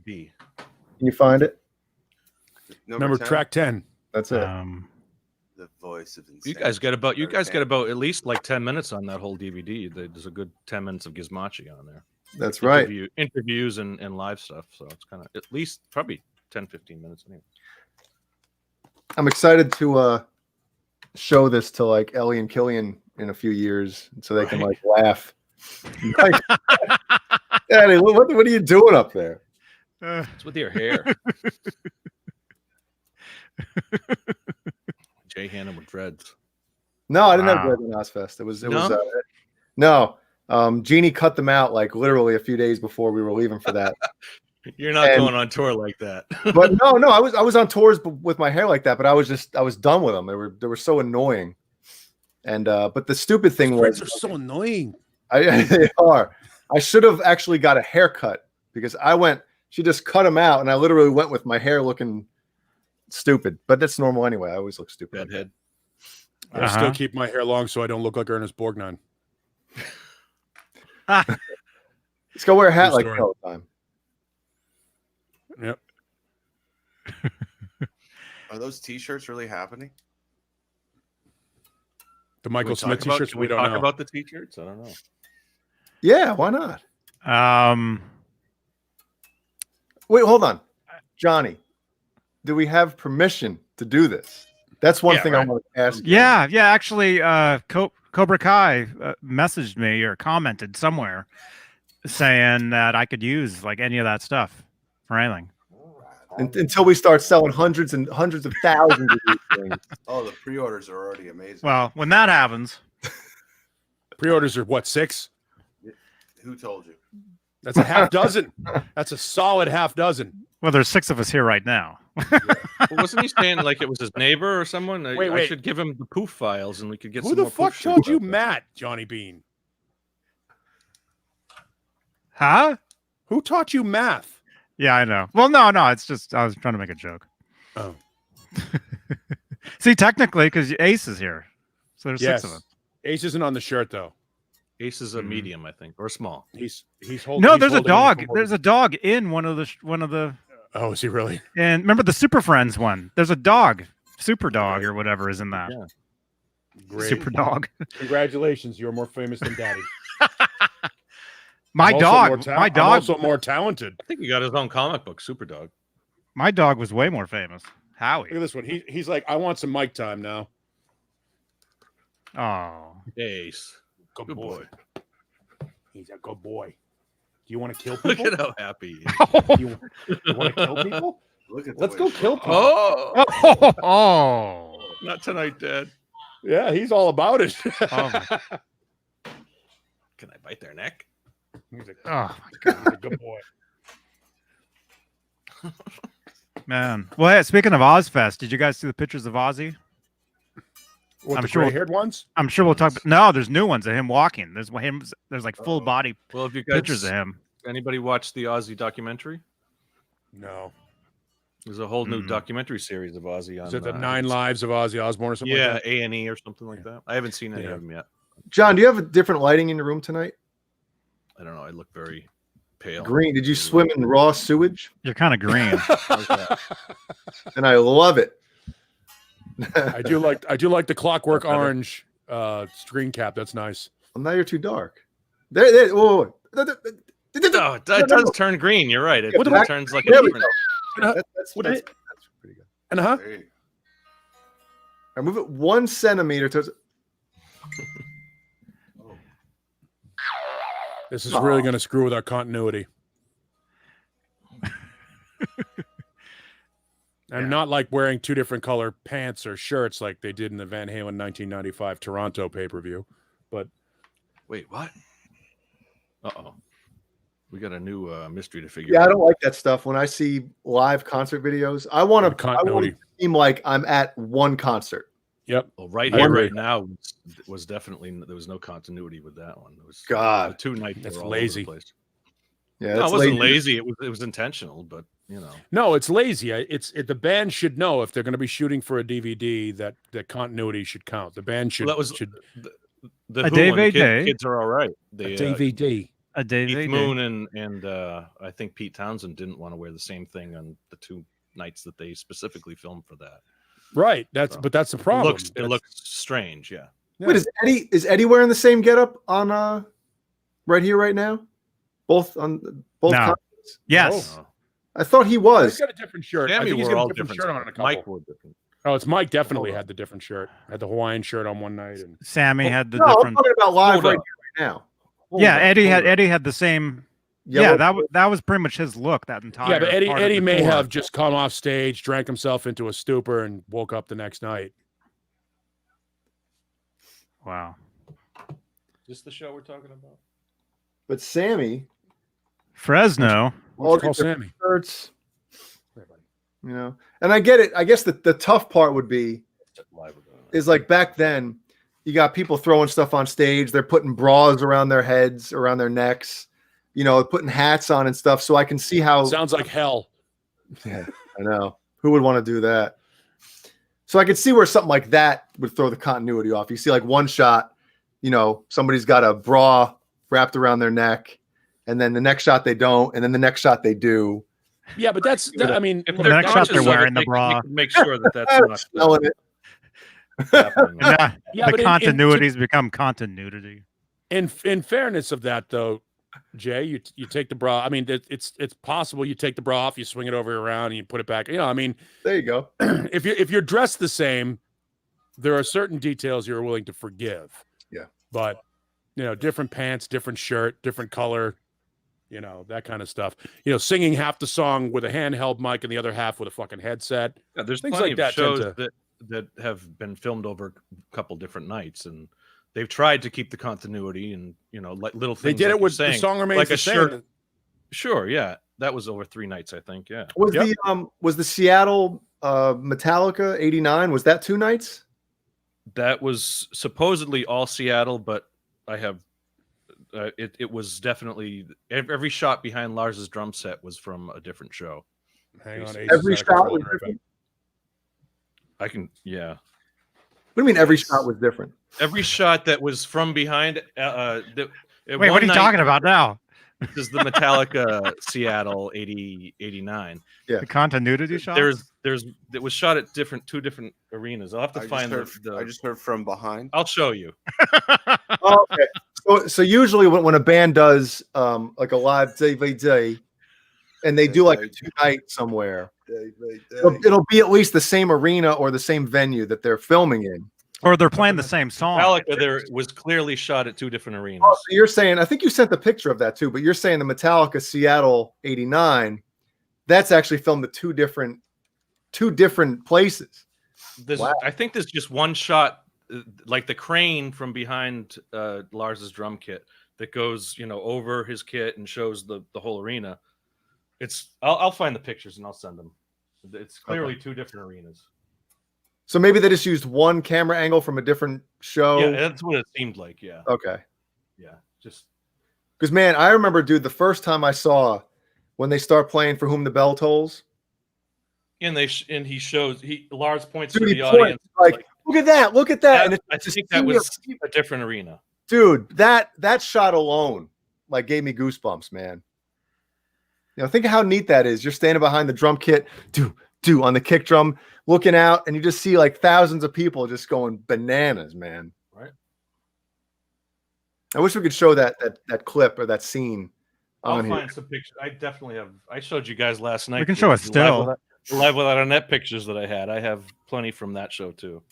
B. Can you find it? Remember 10, track 10. That's it. the voice of You insanity. guys get about Entertainment. at least like 10 minutes on that whole DVD. There's a good 10 minutes of Gizmochi on there. That's right. Interviews and live stuff. So it's kind of at least probably 10, 15 minutes anyway. I'm excited to show this to like Ellie and Killian in a few years so they can like laugh. Like, Daddy, what are you doing up there? It's with your hair. Jay Hannon with dreads. No, I didn't have Wow. Red in Ozfest. It was No? no. Jeannie cut them out like literally a few days before we were leaving for that. You're not And- going on tour like that. But no, I was on tours with my hair like that, but I was done with them. They were so annoying. And but the stupid thing Threads was are so annoying. they are. I should have actually got a haircut because she just cut them out, and I literally went with my hair looking stupid. But that's normal anyway. I always look stupid. Bedhead. I still keep my hair long so I don't look like Ernest Borgnine. Let's go wear a hat like that all the time. Yep. Are those T-shirts really happening? The Michael Smith T-shirts. Can we don't talk know about the T-shirts? I don't know. Yeah, why not? Wait, hold on, Johnny. Do we have permission to do this? That's one thing I want to ask. Yeah. Actually, Cobra Kai messaged me or commented somewhere saying that I could use like any of that stuff for anything. Until we start selling hundreds and hundreds of thousands of these things. Oh, the pre-orders are already amazing. Well, when that happens, pre-orders are what, 6? Who told you? That's a half dozen. That's a solid half dozen. Well, there's 6 of us here right now. Well, wasn't he saying like it was his neighbor or someone? I Wait. should give him the poof files and we could get Who some the more fuck poof told shirts you out there. Matt, Johnny Beane? Huh? Who taught you math? Yeah, I know. Well, no, it's just I was trying to make a joke. Oh. See, technically, because Ace is here, so there's 6 of us. Ace isn't on the shirt though. Ace is a medium, I think, or small. He's holding. No, he's there's a holding dog. it There's a dog in one of the. Oh, is he really? And remember the Super Friends one? There's a dog, Super Dog or whatever is in that. Yeah. Great. Super Dog. Congratulations, you're more famous than Daddy. My I'm dog. I'm also more talented. I think he got his own comic book, Super Dog. My dog was way more famous. Howie. Look at this one. He's like, I want some mic time now. Oh. Ace. Good Good boy. He's a good boy. Do you want to kill Look people? at how happy he is. you want to kill people? Look at. Let's the go way kill people. Oh. Not tonight, Dad. Yeah, he's all about it. Oh my, Can I bite their neck? He's like, oh my he's God, a good boy. man. Well, hey, speaking of Ozfest, did you guys see the pictures of Ozzy? What, I'm the sure- gray-haired ones? I'm sure we'll talk. No, there's new ones of him walking. There's like full body Well, if you guys, pictures of him. anybody watch the Ozzy documentary? No. There's a whole new documentary series of Ozzy on. Is it the 9 Lives of Ozzy Osbourne or something Yeah, like that? A&E or something like that. I haven't seen any Yeah. of them yet. John, do you have a different lighting in your room tonight? I don't know. I look very pale. Green. Did you swim in raw sewage? You're kind of green. And I love it. I do like the Clockwork Orange screen cap. That's nice. Well, now you're too dark. There. Whoa. No, it does turn green. You're right. It turns like a There we different. That's pretty good. And All right, move it 1 centimeter towards. This is really going to screw with our continuity. And not like wearing 2 different color pants or shirts like they did in the Van Halen 1995 Toronto pay-per-view. But Wait, what? Uh-oh. We got a new mystery to figure Yeah, out. I don't like that stuff. When I see live concert videos, I want to continuity. seem like I'm at one concert. Yep. Well, right I here, agree. right now, was definitely there was no continuity with that one. It was God. the 2 nights. That's were all over the lazy. place. Yeah, No, that's it wasn't lazy. lazy. It was intentional, but you know. No, it's lazy. The band should know if they're going to be shooting for a DVD that continuity should count. The band should. Well, that was should the A Who one, DVD? Kids are all right. They, DVD. A day Keith they Moon did. and I think Pete Townsend didn't want to wear the same thing on the 2 nights that they specifically filmed for that. Right. So, but that's the problem. It looks strange, yeah. Yeah. Wait, is Eddie wearing the same getup on right here, right now? Both No. concerts? Yes. Oh. I thought he He's was. got a different shirt. I Sammy think he's wore got all a different different shirt on in a stuff. couple. Mike wore different. Oh, it's Mike definitely had the different shirt. Had the Hawaiian shirt on one night, and Sammy had the No, I'm different. talking about live Hold right up. here, right now. Yeah, Eddie had the same. Yellow- Yeah, that was pretty much his look that entire. yeah, but part of Eddie the may tour. have just come off stage, drank himself into a stupor, and woke up the next night. Wow. Is this the show we're talking about? But Sammy, Fresno. What's all it called, these different Sammy? shirts, you know, and I get it. I guess the tough part would be is like back then, you got people throwing stuff on stage. They're putting bras around their heads, around their necks. putting hats on and stuff, so I can see how. Sounds like hell. Yeah, I know. Who would want to do that? So I could see where something like that would throw the continuity off. You see, like one shot, somebody's got a bra wrapped around their neck, and then the next shot they don't, and then the next shot they do. Yeah, but that's. I mean, If the they're next shot conscious they're of wearing it, the they bra. can make sure that that's not Smelling it. happening. Yeah, The but continuities become continuity. in fairness of that, though, Jay, you take the bra. I mean, it's possible you take the bra off, you swing it over around, and you put it back. I mean, There you go. if you're dressed the same, there are certain details you're willing to forgive. Yeah. But different pants, different shirt, different color, that kind of stuff. Singing half the song with a handheld mic and the other half with a fucking headset. Yeah, there's Things plenty like of that shows tend that have been filmed over a couple different nights, and they've tried to keep the continuity and like little They things. did like it with you're the saying, song remains like the a same. shirt. Sure, yeah, that was over 3 nights, I think. Yeah, Was the Seattle Metallica '89? Was that 2 nights? that was supposedly all Seattle, but I have it was definitely every shot behind Lars's drum set was from a different show. Hang on, Every shot was different. I can, yeah. What do you mean every shot was different? Every shot that was from behind. Wait, what are you talking about now? This is the Metallica Seattle 89. Yeah. The continuity shot. It was shot at two different arenas. I'll have to find I just heard from behind. I'll show you. Oh, okay. So usually when a band does like a live DVD and they do like a 2-night somewhere, it'll be at least the same arena or the same venue that they're filming in. Or they're playing the same song. Metallica there was clearly shot at 2 different arenas. Oh, so you're saying, I think you sent the picture of that too, but you're saying the Metallica Seattle '89, that's actually filmed at two different places. Wow. I think there's just one shot, like the crane from behind Lars's drum kit that goes, over his kit and shows the whole arena. I'll find the pictures and I'll send them. It's clearly 2 different arenas. So maybe they just used one camera angle from a different show. Yeah, that's what it seemed like. Yeah. Okay. Yeah. Just because, man, I remember, dude, the first time I saw when they start playing "For Whom the Bell Tolls," and Lars points dude, to he the audience like, look at that, and I think that was a different arena. Dude, that shot alone like gave me goosebumps, man. Think of how neat that is. You're standing behind the drum kit, do on the kick drum, looking out, and you just see like thousands of people just going bananas, man. Right. I wish we could show that clip or that scene. I'll find some pictures. I definitely have. I showed you guys last night. We can show a still. Live without a net pictures that I had. I have plenty from that show too.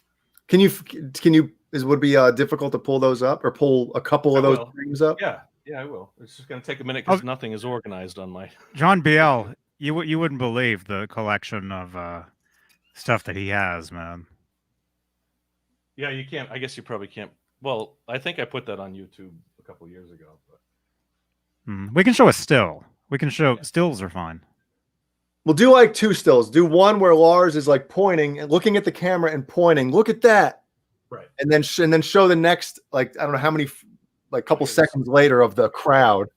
Can you? Would it be difficult to pull those up or pull a couple of those things up? Yeah, I will. It's just going to take a minute because nothing is organized on my. John BL, you wouldn't believe the collection of stuff that he has, man. Yeah, you can't. I guess you probably can't. Well, I think I put that on YouTube a couple years ago. But we can show a still. We can show stills are fine. We'll do like 2 stills. Do one where Lars is like pointing and looking at the camera and pointing. Look at that. Right. And then show the next, like, I don't know how many, like, couple seconds later of the crowd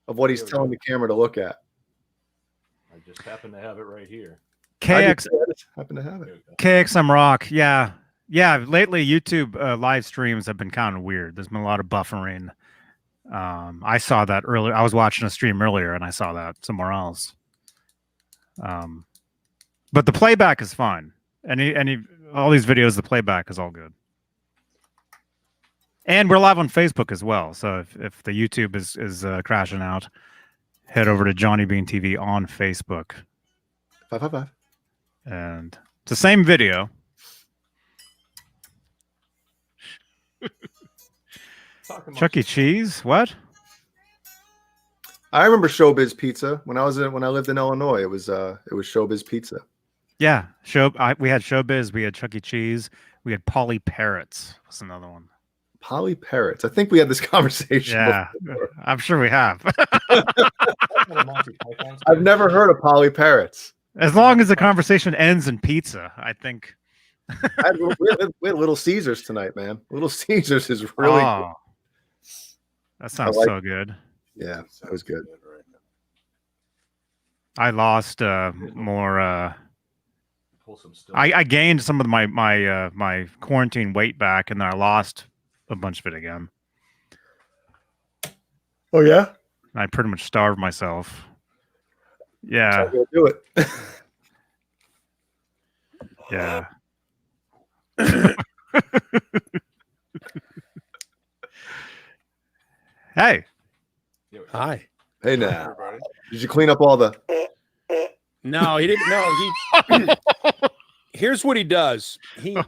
of what he's telling the camera to look at. I just happen to have it right here. Happen to have it. KXM Rock. Yeah. Lately, YouTube live streams have been kind of weird. There's been a lot of buffering. I saw that earlier. I was watching a stream earlier and I saw that somewhere else. But the playback is fine. All these videos, the playback is all good. And we're live on Facebook as well. So if the YouTube is crashing out, head over to Johnny Beane TV on Facebook. 555. And it's the same video. Chuck E. Cheese? What? I remember Showbiz Pizza when I lived in Illinois. It was Showbiz Pizza. Yeah, we had Showbiz, we had Chuck E. Cheese, we had Polly Parrots. What's another one? Polly Parrots. I think we had this conversation. Yeah, before. I'm sure we have. I've never heard of Polly Parrots. As long as the conversation ends in pizza, I think. we had Little Caesars tonight, man. Little Caesars is really good. That sounds so good. Yeah, that was good. Right now. I lost more. Wholesome still. I gained some of my quarantine weight back, and then I lost a bunch of it again. Oh yeah, I pretty much starved myself. Yeah, we'll do it. yeah. Hey, Hi. Hey now, Everybody. did you clean up all the? No, he didn't. No, he. Here's what he does.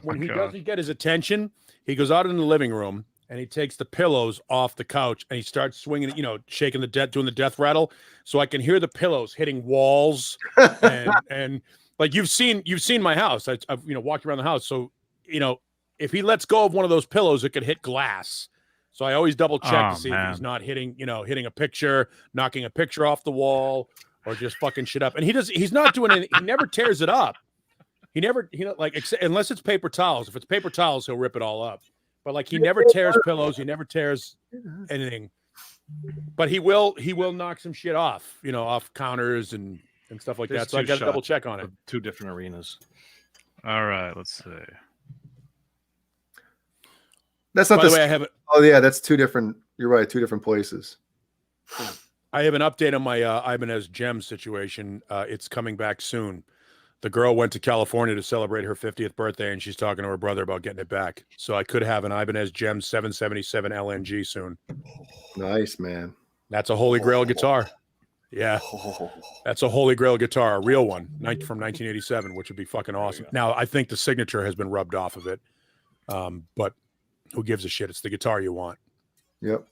When he God. doesn't get his attention, he goes out in the living room and he takes the pillows off the couch and he starts swinging it, shaking doing the death rattle, so I can hear the pillows hitting walls and like you've seen my house. I've walked around the house, so if he lets go of one of those pillows, it could hit glass. So I always double check to see if he's not hitting a picture, knocking a picture off the wall, or just fucking shit up. And he's not doing anything. He never tears it up. He never, unless it's paper towels. If it's paper towels, he'll rip it all up. But like he never tears pillows. He never tears anything. But he will knock some shit off, off counters and stuff like that. So I got to double check on it. Two different arenas. all right. Let's see. That's not By the way, I have Oh yeah, that's two different. You're right, two different places. I have an update on my Ibanez Gem situation. It's coming back soon. The girl went to California to celebrate her 50th birthday, and she's talking to her brother about getting it back. So I could have an Ibanez Gem 777 LNG soon. Nice, man. That's a Holy Grail guitar. Yeah, that's a Holy Grail guitar, a real one, from 1987, which would be fucking awesome. Now, I think the signature has been rubbed off of it, but who gives a shit? It's the guitar you want. Yep.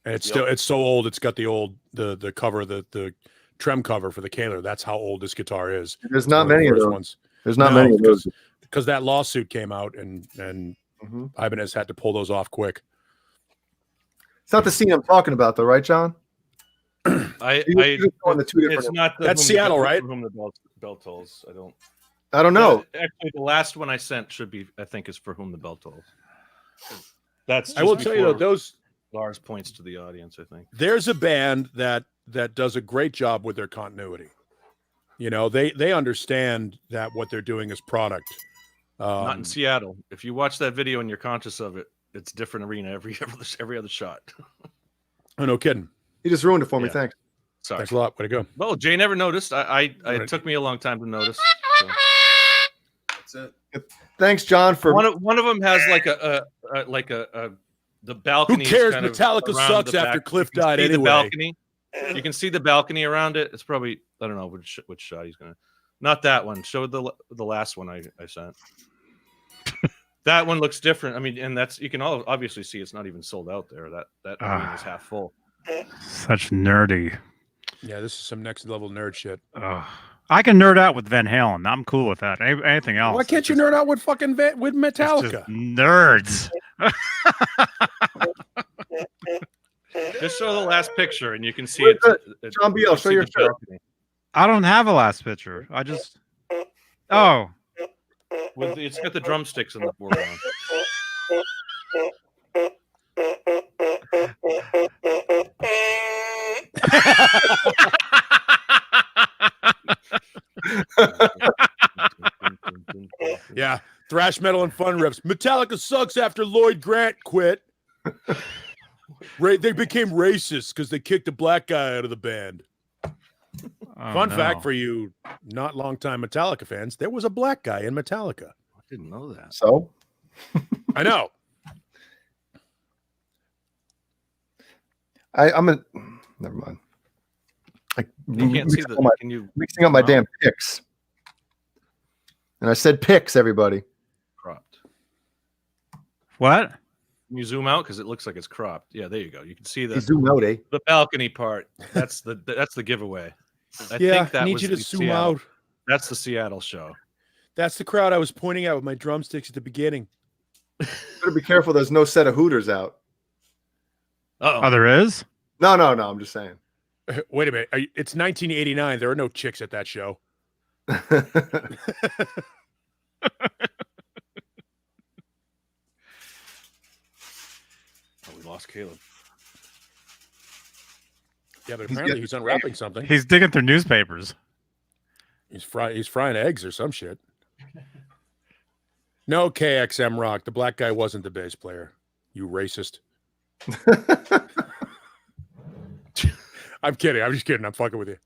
And it's so old. It's got the cover, the trem cover for the Kaler. That's how old this guitar is. There's not many of those ones. There's not No, many of those because that lawsuit came out and Ibanez had to pull those off quick. It's not the scene I'm talking about, though, right, John? It's not. That's Seattle, right? Whom the bell tolls. I don't know. Actually, the last one I sent should be. I think is For Whom the Bell Tolls. That's. I will tell you though, those Lars points to the audience. I think there's a band that does a great job with their continuity. They understand that what they're doing is product. Not in Seattle. If you watch that video and you're conscious of it, it's different arena every other shot. Oh, no kidding. You just ruined it for me. Yeah. Thanks. Sorry. Thanks a lot. Way to go. Well, Jay never noticed. It took me a long time to notice. So. That's it. Thanks, John. For One of them has like the balcony. Who cares? Kind of Mutallica around sucks the after back. Cliff You can died see the anyway. balcony. You can see the balcony around it. It's probably I don't know which shot he's gonna. Not that one. Show the last one I sent. That one looks different. I mean, and that's you can all obviously see it's not even sold out there. That arena is half full. Such nerdy. Yeah, this is some next level nerd shit. I can nerd out with Van Halen. I'm cool with that. Anything else? Why can't you nerd out with fucking with Metallica? Nerds. Just show the last picture, and you can see Where's it's John B. L, show your shirt. I don't have a last picture. I just. Oh. It's got the drumsticks in the foreground. Yeah, thrash metal and fun riffs. Metallica sucks after Lloyd Grant quit. They became racist because they kicked a black guy out of the band. Fun fact for you, not longtime Metallica fans: there was a black guy in Metallica. I didn't know that. So I know. Never mind. You can't see the. Can you mixing up my damn picks? And I said picks, everybody. cropped? What? Can you zoom out because it looks like it's cropped? Yeah, there you go. You can see You zoom out, eh? the balcony part. That's the giveaway. I Yeah, think that I need was you to the zoom Seattle. out. That's the Seattle show. That's the crowd I was pointing at with my drumsticks at the beginning. Better be careful. There's no set of Hooters out. Oh, Oh, there is? No. I'm just saying. Wait a minute. It's 1989. There are no chicks at that show. we lost Caleb. Yeah, but apparently he's unwrapping something. He's digging through newspapers. He's frying eggs or some shit. No, KXM Rock. The black guy wasn't the bass player. You racist. I'm kidding. I'm just kidding. I'm fucking with you.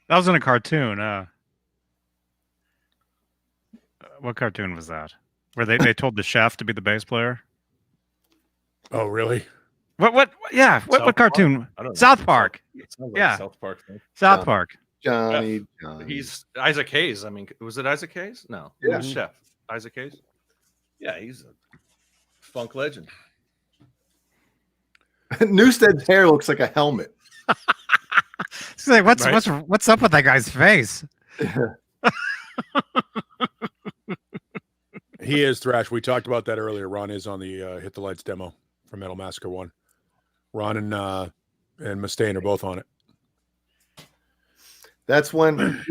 That was in a cartoon. What cartoon was that? Where they told the chef to be the bass player? Oh, really? What? Yeah. What cartoon? I don't know. South Park. It sounds like Yeah. South Park thing. South Park. Johnny. He's Isaac Hayes. I mean, was it Isaac Hayes? No. Who Yeah. was Chef? Isaac Hayes? Yeah, he's a funk legend. Newstead's hair looks like a helmet. It's like, what's up with that guy's face? He is thrash. We talked about that earlier. Ron is on the Hit the Lights demo for Metal Massacre 1. Ron and Mustaine are both on it. That's when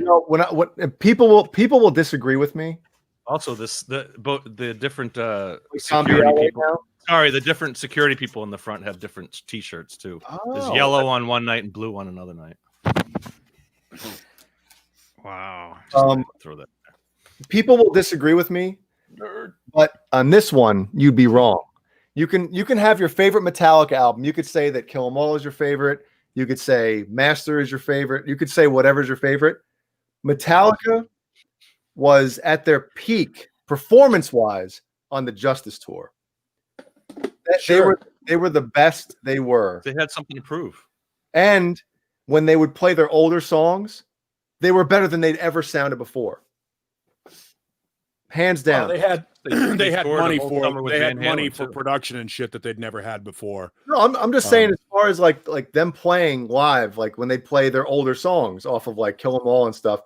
people will disagree with me. Also, the different Tom security Bialy people. now? Sorry, the different security people in the front have different T-shirts too. There's Oh. yellow on one night and blue on another night. Wow. Throw that. People will disagree with me, but on this one, you'd be wrong. You can have your favorite Metallica album. You could say that Kill 'Em All is your favorite. You could say Master is your favorite. You could say whatever's your favorite. Metallica was at their peak performance-wise on the Justice tour. They were the best they were. They had something to prove. And when they would play their older songs, they were better than they'd ever sounded before. Hands down. They had toured money the whole for summer with they had Van money Halen, for too. production and shit that they'd never had before. No, I'm just saying as far as like them playing live, like when they play their older songs off of like Kill 'Em All and stuff.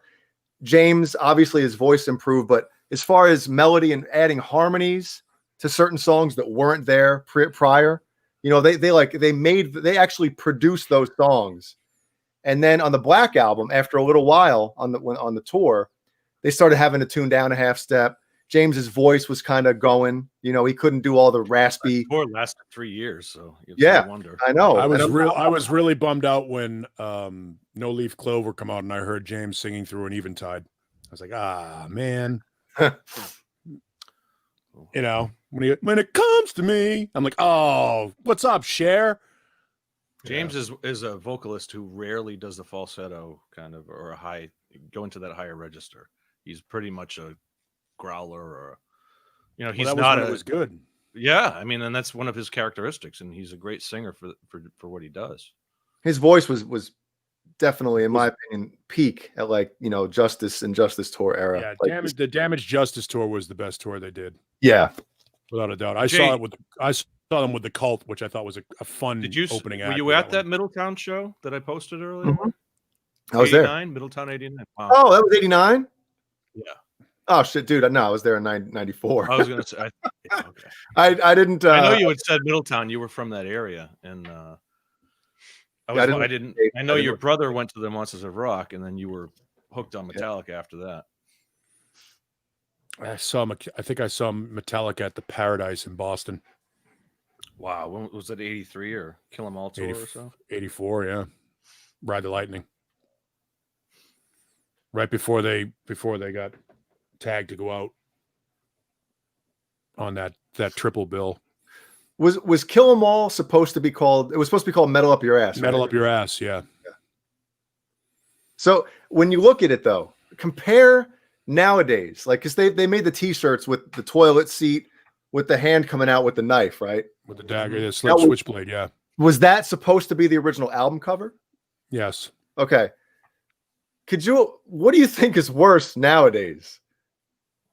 James, obviously his voice improved, but as far as melody and adding harmonies to certain songs that weren't there prior, they actually produced those songs. And then on the Black album, after a little while on the tour, they started having to tune down a half step. James's voice was kind of going, he couldn't do all the raspy. The tour lasted 3 years, so Yeah, wonder. I know. I was really bummed out when No Leaf Clover come out and I heard James singing through an Eventide. I was like, man. When it comes to me, I'm like, oh, what's up, Cher? James is a vocalist who rarely does the falsetto kind of or go into that higher register. He's pretty much a growler or he's not it was good. Yeah, I mean, and that's one of his characteristics, and he's a great singer for what he does. His voice was definitely, in my opinion, peak at Justice and Justice tour era. Yeah, the Damaged Justice tour was the best tour they did. Yeah, without a doubt. I saw them with the Cult, which I thought was a fun opening act. Were you at that Middletown show that I posted earlier? Mm-hmm. I was there. Middletown 89. Wow. Oh, that was 89? Yeah. Oh shit, dude! No, I was there in 94. I was gonna say, okay. I didn't. I know you had said Middletown. You were from that area, and I didn't. I know your brother went to the Monsters of Rock, and then you were hooked on Metallica after that. I think I saw Metallica at the Paradise in Boston. Wow, when was that? 83 or Kill 'Em All tour or so? 84, yeah. Ride the Lightning. Right before they got tagged to go out on that triple bill. Was Kill 'Em All supposed to be called? It was supposed to be called Metal Up Your Ass. Metal right? Up Your Ass, yeah. So when you look at it though, compare nowadays, like because they made the T-shirts with the toilet seat with the hand coming out with the knife, right? With the dagger, the switchblade, yeah. Was that supposed to be the original album cover? Yes. Okay. What do you think is worse nowadays?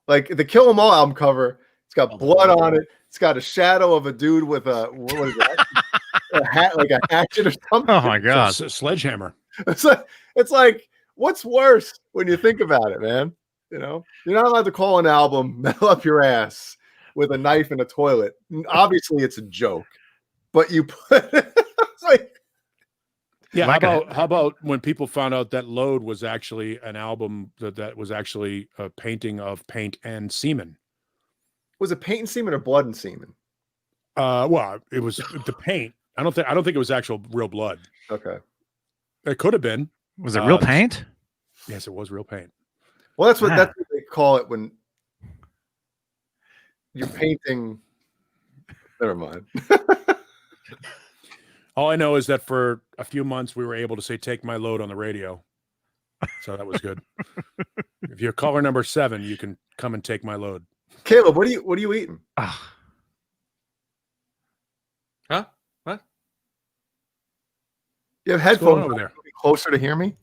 Like the Kill 'Em All album cover, it's got blood on it. It's got a shadow of a dude with what is that? A hat, like a hatchet or something. Oh my god, it's a sledgehammer. It's like what's worse when you think about it, man? You're not allowed to call an album "Metal Up Your Ass" with a knife in a toilet. Obviously, it's a joke, but you put it's like. Yeah, how about when people found out that Load was actually an album that was actually a painting of paint and semen? Was it paint and semen or blood and semen? Well, it was the paint I don't think it was actual real blood. Okay. It could have been. Was it real paint? Yes, it was real paint. Well, that's what they call it when you're painting. Never mind. All I know is that for a few months we were able to say "Take my load" on the radio, so that was good. If you're caller number 7, you can come and take my load. Caleb, what are you eating? Huh? What? You have What's going headphones on over there? closer to hear me.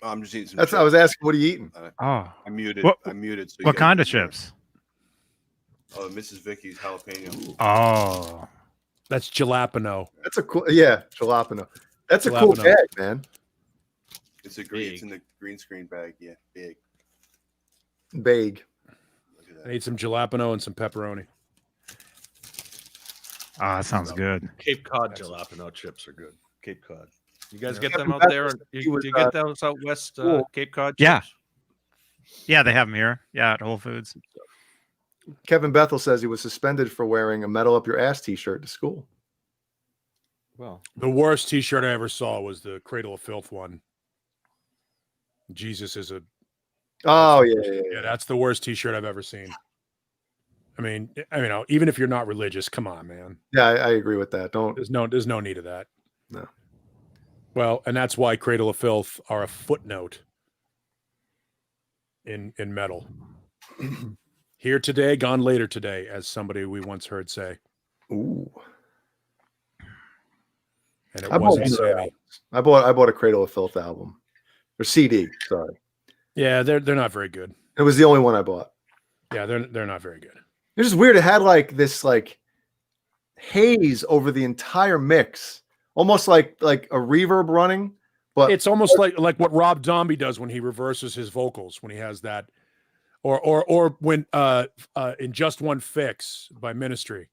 I'm just eating some. That's what I was asking. What are you eating? Oh, I'm muted. What- I'm muted. So you what guys kind of can hear. chips? Oh, Mrs. Vicky's jalapeno. Oh, That's jalapeno. That's a cool. Yeah, jalapeno. That's a cool Jalapeno. bag, man. It's a green. Big. It's in the green screen bag. Yeah, big. Bag. Look at I that. need some jalapeno and some pepperoni. that sounds good. Cape Cod jalapeno chips are good. Cape Cod. You guys Yeah. get them out Kevin there? Bethel said he You, was, do you get those out west? cool. Cape Cod. Yeah. Chips? Yeah, they have them here. Yeah, at Whole Foods. Kevin Bethel says he was suspended for wearing a metal up your ass T-shirt to school. Well, The worst T-shirt I ever saw was the Cradle of Filth one. Jesus is a Oh yeah. That's the worst T-shirt I've ever seen. I mean, even if you're not religious, come on, man. Yeah, I agree with that. Don't. There's no need of that. No. Well, and that's why Cradle of Filth are a footnote in metal. Here today, gone later today, as somebody we once heard say. Ooh. And it I bought wasn't one of their Sammy. I bought a Cradle of Filth album or CD. Sorry, Yeah, they're not very good. it was the only one I bought. Yeah, they're not very good. It's just weird. It had like this haze over the entire mix, almost like a reverb running. But It's almost like what Rob Zombie does when he reverses his vocals, when he has that, or when in Just One Fix by Ministry.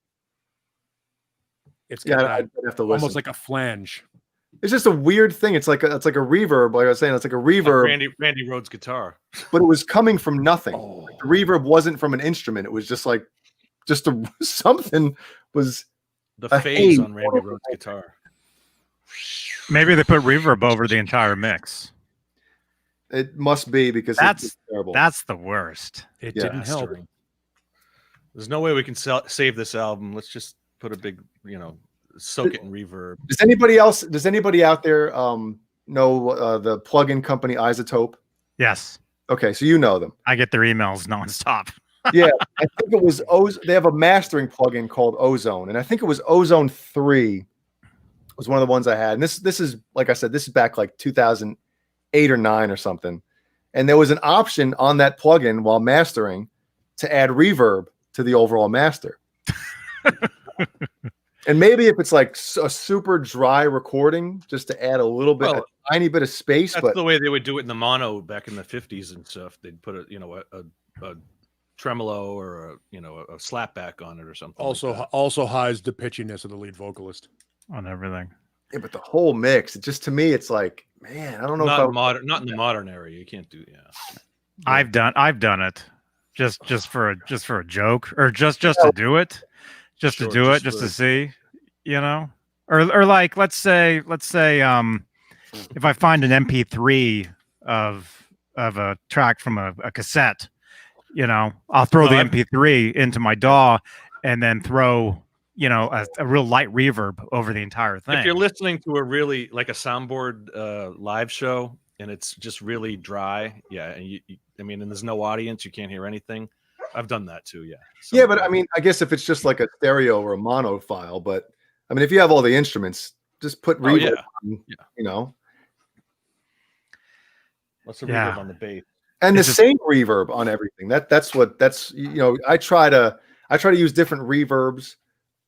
It's got I'd that have to listen. almost like a flange. It's just a weird thing. It's like a reverb. Like I was saying, it's like a reverb, Randy Rhodes guitar. but it was coming from nothing. Oh. Like, the reverb wasn't from an instrument. It was just something was. The A phase haze. on Randy Rhodes guitar. Maybe they put reverb over the entire mix. It must be because it's terrible. That's the worst. It Yeah. didn't help. Mastering. There's no way we can save this album. Let's just put a big, soak it in reverb. Does anybody out there know the plugin company Isotope? Yes, Okay, so you know them. I get their emails nonstop. Yeah, I think it was they have a mastering plugin called Ozone, and I think it was Ozone 3 was one of the ones I had. And this is, like I said, this is back like 2008 or 9 or something. And there was an option on that plugin while mastering to add reverb to the overall master. And maybe if it's like a super dry recording, just to add a little bit, Well, a tiny bit of space. That's But the way they would do it in the mono back in the 50s and stuff. They'd put a tremolo or a slapback on it or something. Also hides the pitchiness of the lead vocalist. On everything. yeah, but the whole mix, it just, to me, it's like, man, I don't know not if in modern, not in the modern era. You can't do. Yeah, I've done it just for a joke, or just to do it, just Sure, to do just it, just for- to see, or like let's say if I find an MP3 of a track from a cassette, I'll throw No, the I've- MP3 into my DAW and then throw a real light reverb over the entire thing. if you're listening to a really like a soundboard live show and it's just really dry, yeah, and and there's no audience, you can't hear anything. I've done that too, yeah. Yeah, but I mean, I guess if it's just like a stereo or a mono file, but I mean, if you have all the instruments, just put reverb on, Yeah. What's the Yeah. reverb on the bass? and the It's just- same reverb on everything. That's I try to use different reverbs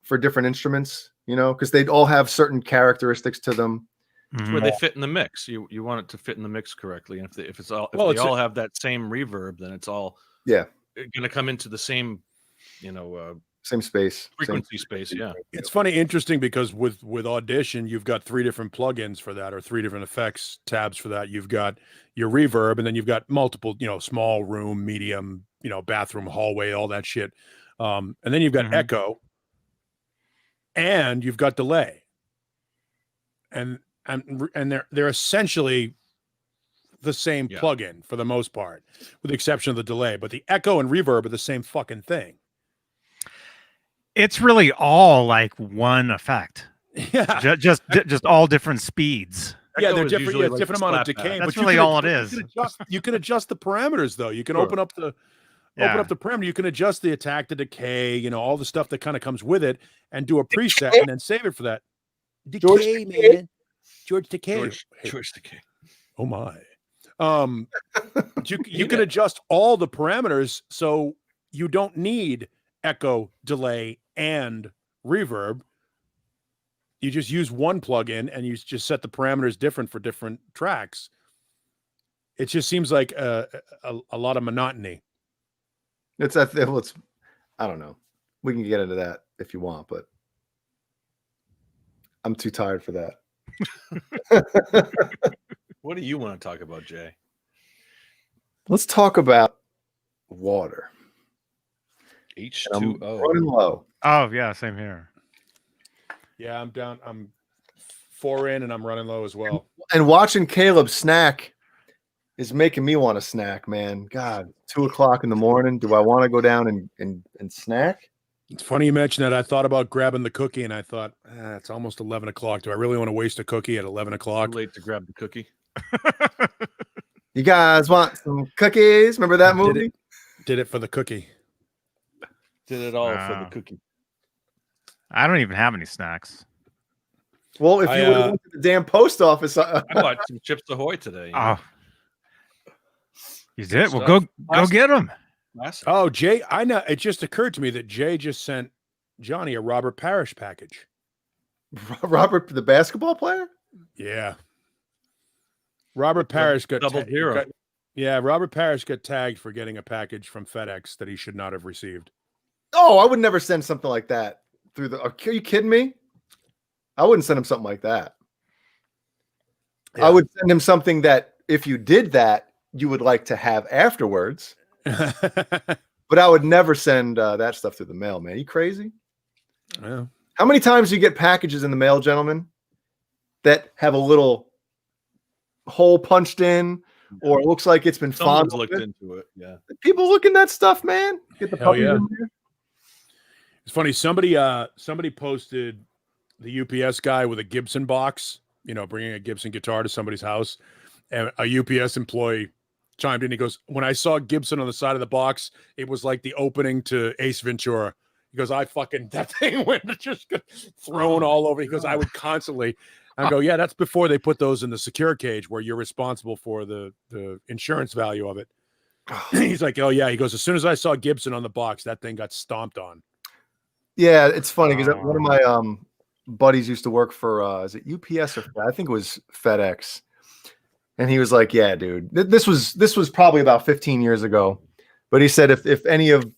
for different instruments, because they'd all have certain characteristics to them. Mhm. Where they fit in the mix. You want it to fit in the mix correctly, and if they all have that same reverb, then it's all Yeah, going to come into the same, same space, frequency space. Yeah. It's funny, interesting, because with Audition, you've got 3 different plugins for that, or 3 different effects tabs for that. You've got your reverb, and then you've got multiple, small room, medium, bathroom, hallway, all that shit. And then you've got Mhm. echo, and you've got delay. And they're essentially the same plugin for the most part, with the exception of the delay. But the echo and reverb are the same fucking thing. It's really all like one effect. Yeah, just all different speeds. Yeah, they're different. Yeah, it's different amount of decay. That's really all it is. You can adjust the parameters though. You can open up the parameter. You can adjust the attack, the decay, you know, all the stuff that kind of comes with it, and do a preset and then save it for that. Decay, man. George Decay. George Decay. Oh my. You can adjust all the parameters so you don't need echo, delay, and reverb. You just use one plugin and you just set the parameters different for different tracks. It just seems like a lot of monotony. It's I don't know. We can get into that if you want, but I'm too tired for that. What do you want to talk about, Jay? Let's talk about water. H2O. Running low. Oh yeah, same here. Yeah, I'm down. I'm 4 in and I'm running low as well. And watching Caleb snack is making me want to snack, man. God, 2:00 in the morning. Do I want to go down and snack? It's funny you mentioned that. I thought about grabbing the cookie and I thought, it's almost 11 o'clock. Do I really want to waste a cookie at 11 o'clock? Too late to grab the cookie. You guys want some cookies? Remember that movie? Did it for the cookie. Did it all for the cookie. I don't even have any snacks. Well, if you would have went to the damn post office, I bought some Chips Ahoy today. Oh, you did? Well, go get them. Oh, Jay, I know. It just occurred to me that Jay just sent Johnny a Robert Parrish package. Robert, the basketball player? Yeah. Robert Parrish got double zero. Robert Parrish got tagged for getting a package from FedEx that he should not have received. Oh, I would never send something like that through the. Are you kidding me? I wouldn't send him something like that. Yeah. I would send him something that if you did that, you would like to have afterwards. But I would never send that stuff through the mail, man. You crazy? Yeah. How many times do you get packages in the mail, gentlemen, that have a little hole punched in, or it looks like it's been Someone's looked into it? Yeah, people look in that stuff, man. Get the puppies in there. It's funny. Somebody posted the UPS guy with a Gibson box, you know, bringing a Gibson guitar to somebody's house, and a UPS employee chimed in. He goes, "When I saw Gibson on the side of the box, it was like the opening to Ace Ventura." He goes, that thing went just thrown all over. He goes, I would constantly. I go, yeah, that's before they put those in the secure cage where you're responsible for the insurance value of it. He's like, oh yeah. He goes, as soon as I saw Gibson on the box, that thing got stomped on. Yeah, it's funny because one of my buddies used to work for is it UPS or I think it was FedEx, and he was like, yeah, dude, this was probably about 15 years ago, but he said if any of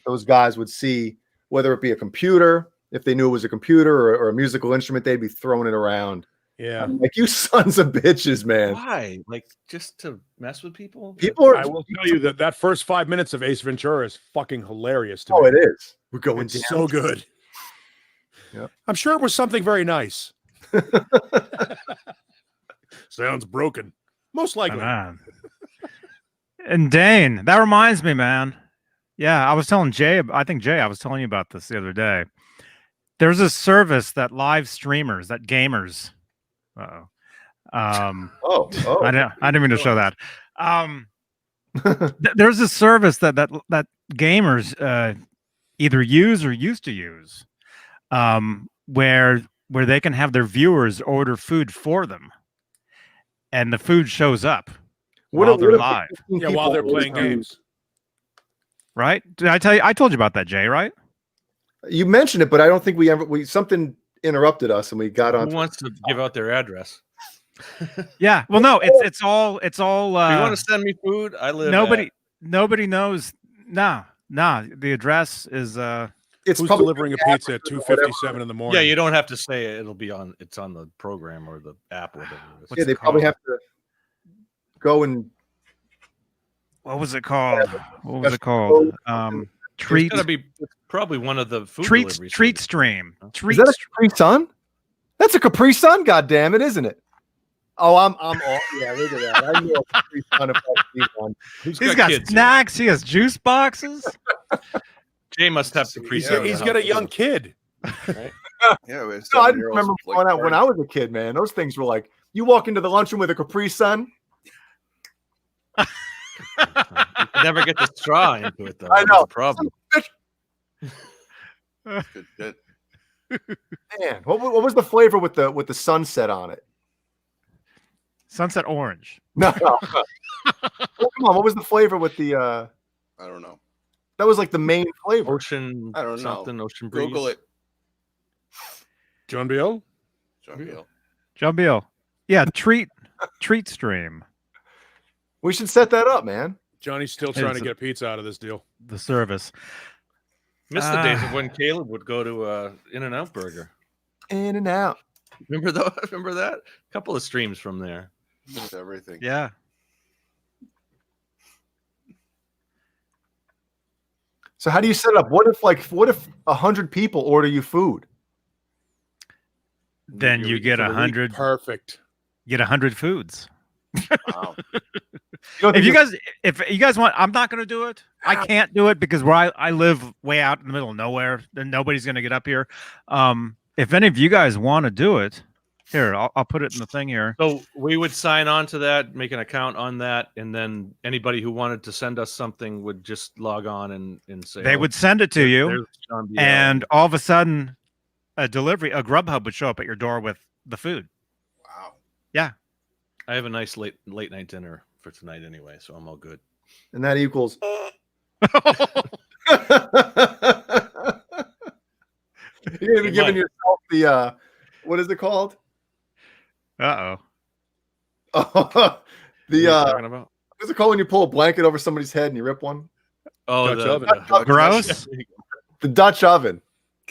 those guys would see whether it be a computer, if they knew it was a computer or a musical instrument, they'd be throwing it around. Yeah. I'm like, you sons of bitches, man. Why? Like, just to mess with people? I will tell you that first 5 minutes of Ace Ventura is fucking hilarious to me. Oh, it is. We're going so good. Yep. I'm sure it was something very nice. Sounds broken. Most likely. And Dane, that reminds me, man. Yeah, I was telling Jay, I was telling you about this the other day. There's a service that live streamers, that gamers. I didn't mean to show that. There's a service that gamers either use or used to use, where they can have their viewers order food for them, and the food shows up while they're live. Yeah, while they're playing games. Right? Did I tell you? I told you about that, Jay, right? You mentioned it, but I don't think we something interrupted us and we got on. Who wants to give out their address? Yeah. Well, no, it's all. You want to send me food? I live. Nobody knows. No. The address is. It's probably delivering a pizza at 2:57 in the morning. Yeah, you don't have to say it. It'll be on. It's on the program or the app or whatever. Yeah, they probably have to go and. What was it called? What was it called? Treat It's probably one of the food Treat delivery TreatStream. Is that a Capri Sun? That's a Capri Sun, goddamn it, isn't it? Oh, I'm all yeah. Look at that. I knew a Capri Sun if I see one. Who's He's got kids here? snacks. He has juice boxes. Jay must have Capri He's, Sun. he's got a young kid. Right? Yeah, we have No, I just 7-year-olds remember like going out when I was a kid, man. Those things were like, you walk into the lunchroom with a Capri Sun. You could never get the straw into it, though. I That's know. the problem. Good shit. Man, what was the flavor with the sunset on it? Sunset orange. No. Oh, come on, what was the flavor with the? I don't know. That was like the main flavor. Ocean, I don't know. something, ocean breeze. Google it. John Beal? John Beal. John Beal. Yeah, TreatStream. We should set that up, man. Johnny's still trying to It's- get pizza out of this deal. The service. Miss the days of when Caleb would go to In-N-Out Burger. In and out. Remember though? Remember that? A couple of streams from there. It's everything. Yeah. So how do you set it up? What if 100 people order you food? Then you get For the week. 100. Perfect. Get 100 foods. Wow. If you guys want, I'm not going to do it. I can't do it because where I live way out in the middle of nowhere, then nobody's going to get up here. If any of you guys want to do it, here, I'll put it in the thing here. So we would sign on to that, make an account on that, and then anybody who wanted to send us something would just log on and say They would send it to you, there's John Beal. and all of a sudden, a Grubhub would show up at your door with the food. Wow. I have a nice late night dinner for tonight anyway, so I'm all good. And that equals. You're even giving yourself the what is it called? Uh-oh. The What are you talking about? what's it called when you pull a blanket over somebody's head and you rip one? Oh, Dutch oven. Gross. The Dutch oven.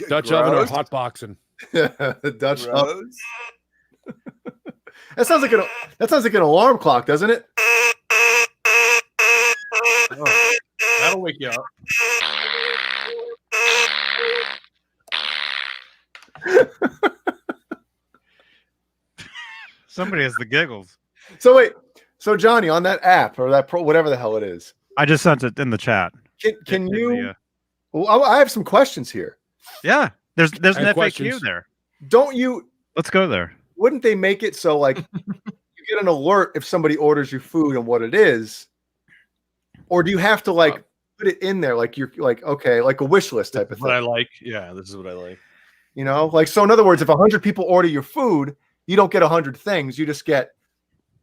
Dutch oven or Gross. hot boxing. The Dutch oven. Gross. That sounds like an alarm clock, doesn't it? That'll wake you up. Somebody has the giggles. So wait, Johnny, on that app or that whatever the hell it is, I just sent it in the chat. can In you? the, Well, I have some questions here. yeah, there's an I have FAQ questions. there. Don't you? Let's go there. Wouldn't they make it so like you get an alert if somebody orders you food and what it is, or do you have to like put it in there like you're like okay, like a wish list type of What I thing? like. Yeah, this is what I like. You know, like so. In other words, if 100 people order your food, you don't get 100 things. You just get,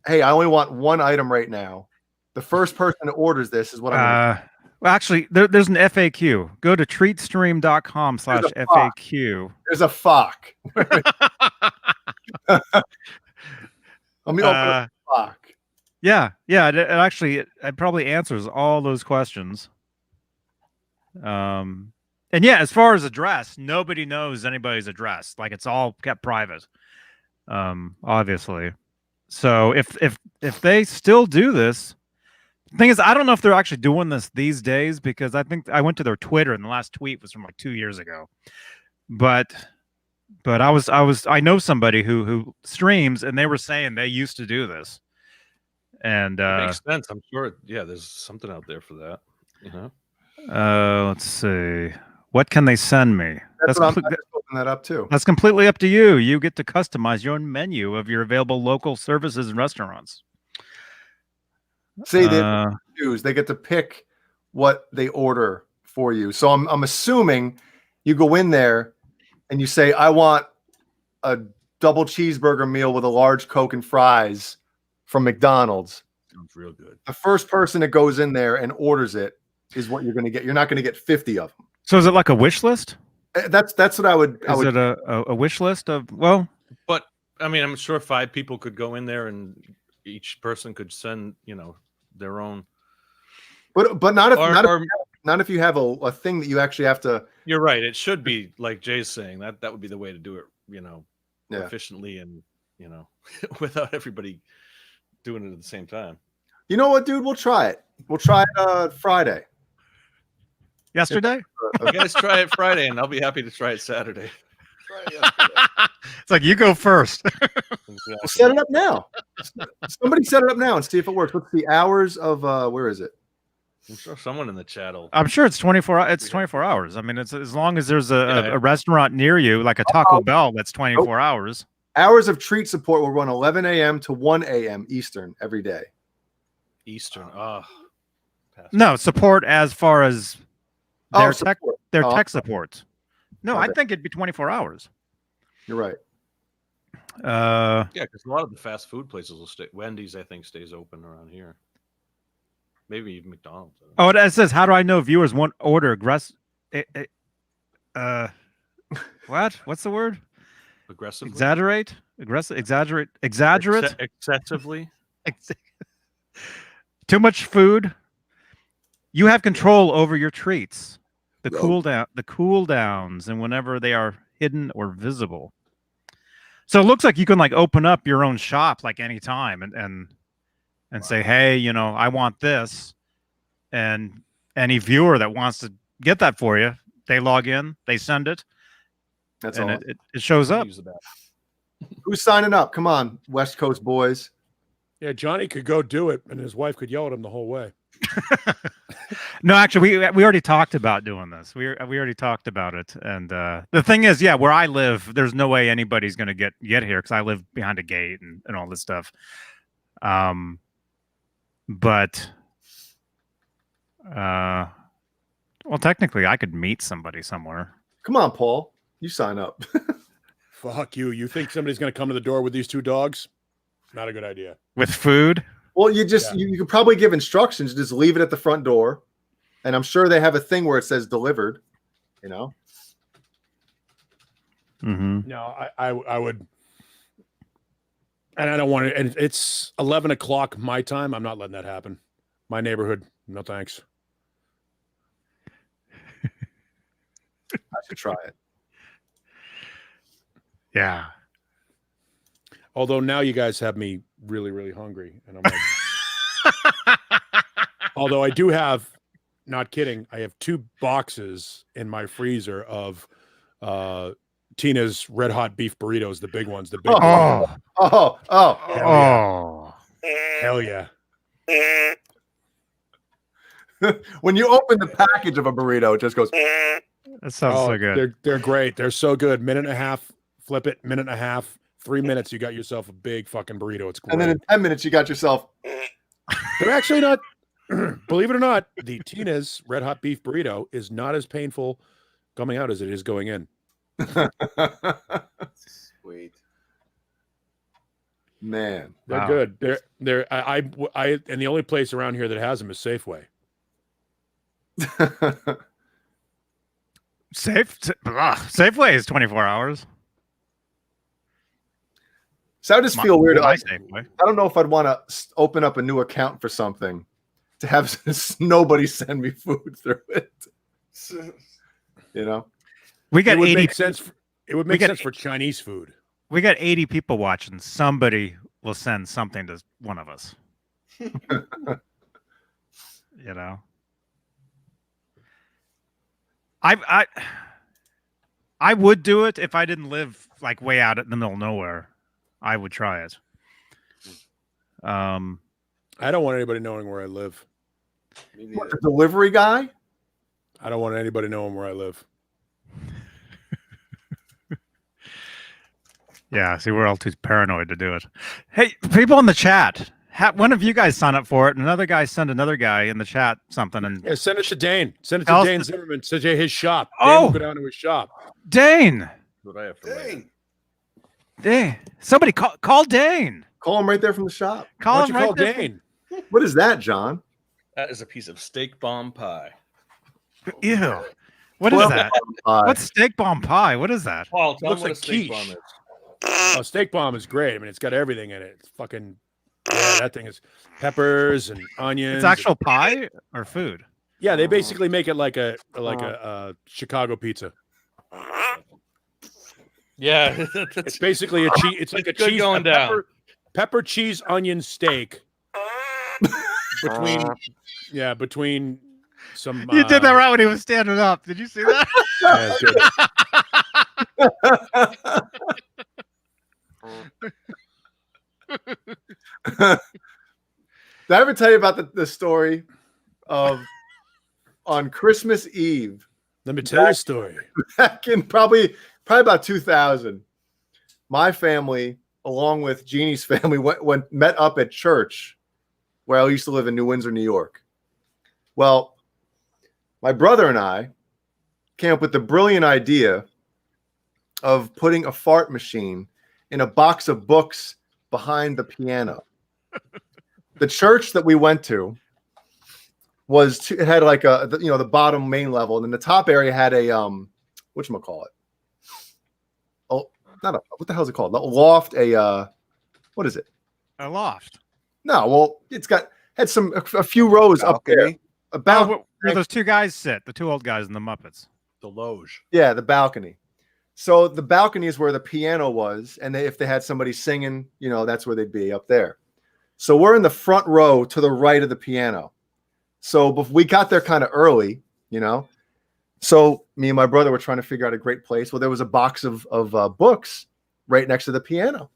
hey, I only want one item right now. The first person that orders this is what I'm. Gonna Well, actually, there's an FAQ. Go to treatstream.com/FAQ. There's a fuck. Let me open up the fuck. Yeah, it probably answers all those questions. And yeah, as far as address, nobody knows anybody's address. Like it's all kept private. Obviously. So if they still do this, the thing is, I don't know if they're actually doing this these days because I think I went to their Twitter and the last tweet was from like 2 years ago. But I know somebody who streams and they were saying they used to do this. And It makes sense. I'm sure. Yeah, there's something out there for that. You know. let's see. What can they send me? That's what I'm just opening that up too. That's completely up to you. You get to customize your own menu of your available local services and restaurants. See, they choose. They get to pick what they order for you. So I'm assuming you go in there and you say, I want a double cheeseburger meal with a large Coke and fries from McDonald's. Sounds real good. The first person that goes in there and orders it is what you're going to get. You're not going to get 50 of them. So is it like a wish list? That's what I would. Is it a wish list of But I mean, I'm sure 5 people could go in there and each person could send, their own. But not if Or- not if you have a thing that you actually have to. You're right. It should be like Jay's saying that would be the way to do it, Yeah. efficiently and without everybody doing it at the same time. You know what, dude? We'll try it. We'll try it Friday. Yesterday? You guys try it Friday, and I'll be happy to try it Saturday. Try it yesterday. It's like you go first. Well, set it up now. Somebody set it up now and see if it works. What's the hours of where is it? I'm sure someone in the chat will. I'm sure it's 24. It's 24 hours. I mean, it's as long as there's Yeah. a restaurant near you, like a Taco Bell, that's 24 hours. Hours of treat support will run 11 a.m. to 1 a.m. Eastern every day. Eastern. Oh, No support as far as their tech, support. their Oh. tech support. No, I Okay. think it'd be 24 hours. You're right. yeah, because a lot of the fast food places will stay. Wendy's, I think, stays open around here. Maybe even McDonald's. I don't know. Oh, it says, how do I know viewers won't order aggressive? What? What's the word? Aggressively. Exaggerate? Exaggerate? Excessively. Too much food. You have control over your treats, the cool downs, and whenever they are hidden or visible. So it looks like you can like open up your own shop like anytime and say, hey, you know, I want this. And any viewer that wants to get that for you, they log in, they send it. That's and all. it shows up. Use the bathroom. Who's signing up? Come on, West Coast boys. Yeah, Johnny could go do it, and his wife could yell at him the whole way. No, actually, we already talked about doing this. We already talked about it. And the thing is, yeah, where I live, there's no way anybody's going to get here because I live behind a gate and all this stuff. But well, technically, I could meet somebody somewhere. Come on, Paul. You sign up. Fuck you. You think somebody's going to come to the door with these two dogs? Not a good idea. With food? Well, you could probably give instructions. Just leave it at the front door, and I'm sure they have a thing where it says delivered. You know. Mm-hmm. No, I would, and I don't want to. And it's 11 o'clock my time. I'm not letting that happen. My neighborhood, no thanks. I should try it. Yeah. Although now you guys have me really, really hungry, and I'm like, although I do have, not kidding, I have 2 boxes in my freezer of Tina's Red Hot Beef Burritos, the big ones, the big. Hell yeah! When you open the package of a burrito, it just goes. That sounds so good. They're great. They're so good. Minute and a half, flip it. Minute and a half, 3 minutes, you got yourself a big fucking burrito. It's great. And then in 10 minutes, you got yourself. They're actually not. Believe it or not, the Tina's Red Hot Beef Burrito is not as painful coming out as it is going in. Sweet. Man, They're Wow. good. I and the only place around here that has them is Safeway. Safeway is 24 hours. So I just feel weird. My I Safeway. don't know if I'd want to open up a new account for something to have nobody send me food through it. You know, We It got would 80. make sense. It would make get- sense for Chinese food. We got 80 people watching. Somebody will send something to one of us. You know. I would do it if I didn't live like way out in the middle of nowhere. I would try it. I don't want anybody knowing where I live. Me what, neither. the delivery guy. I don't want anybody knowing where I live. Yeah, see, we're all too paranoid to do it. Hey, people in the chat, one of you guys sign up for it, and another guy send another guy in the chat something. And Yeah, send it to Dane. Send it to Else- Dane Zimmerman. Send it to his shop. Oh! Dane will go down to his shop. Dane, What I have to wait. Dang. somebody call Dane. Call him right there from the shop. Why Call don't him you right call there. Dane? What is that, John? That is a piece of steak bomb pie. Ew. What is that? Pie. What's steak bomb pie? What is that? Paul, tell Looks him what like a steak quiche. bomb is. Oh, steak bomb is great. I mean, it's got everything in it. It's fucking that thing is peppers and onions. It's actual pie or food? Yeah, they basically make it like a Chicago pizza. Yeah, It's basically a cheese. It's like a good cheese going a down. pepper cheese onion steak between some. You did that right when he was standing up. Did you see that? Yeah, it's good. Did I ever tell you about the story of on Christmas Eve? Let me tell you a story. Back in probably about 2000, my family, along with Jeannie's family, met up at church where I used to live in New Windsor, New York. Well, my brother and I came up with the brilliant idea of putting a fart machine in a box of books behind the piano. The church that we went to it had like the bottom main level, and then the top area had a whatchamacallit? Oh, not a, what the hell is it called? A loft, what is it? A loft. No, well, had a few rows Balcony? up there. About where those two guys sit, the two old guys in the Muppets. The loge. Yeah, the balcony. So the balcony is where the piano was, and if they had somebody singing, that's where they'd be, up there. So we're in the front row to the right of the piano. So we got there kind of early, So me and my brother were trying to figure out a great place. Well, there was a box of books right next to the piano.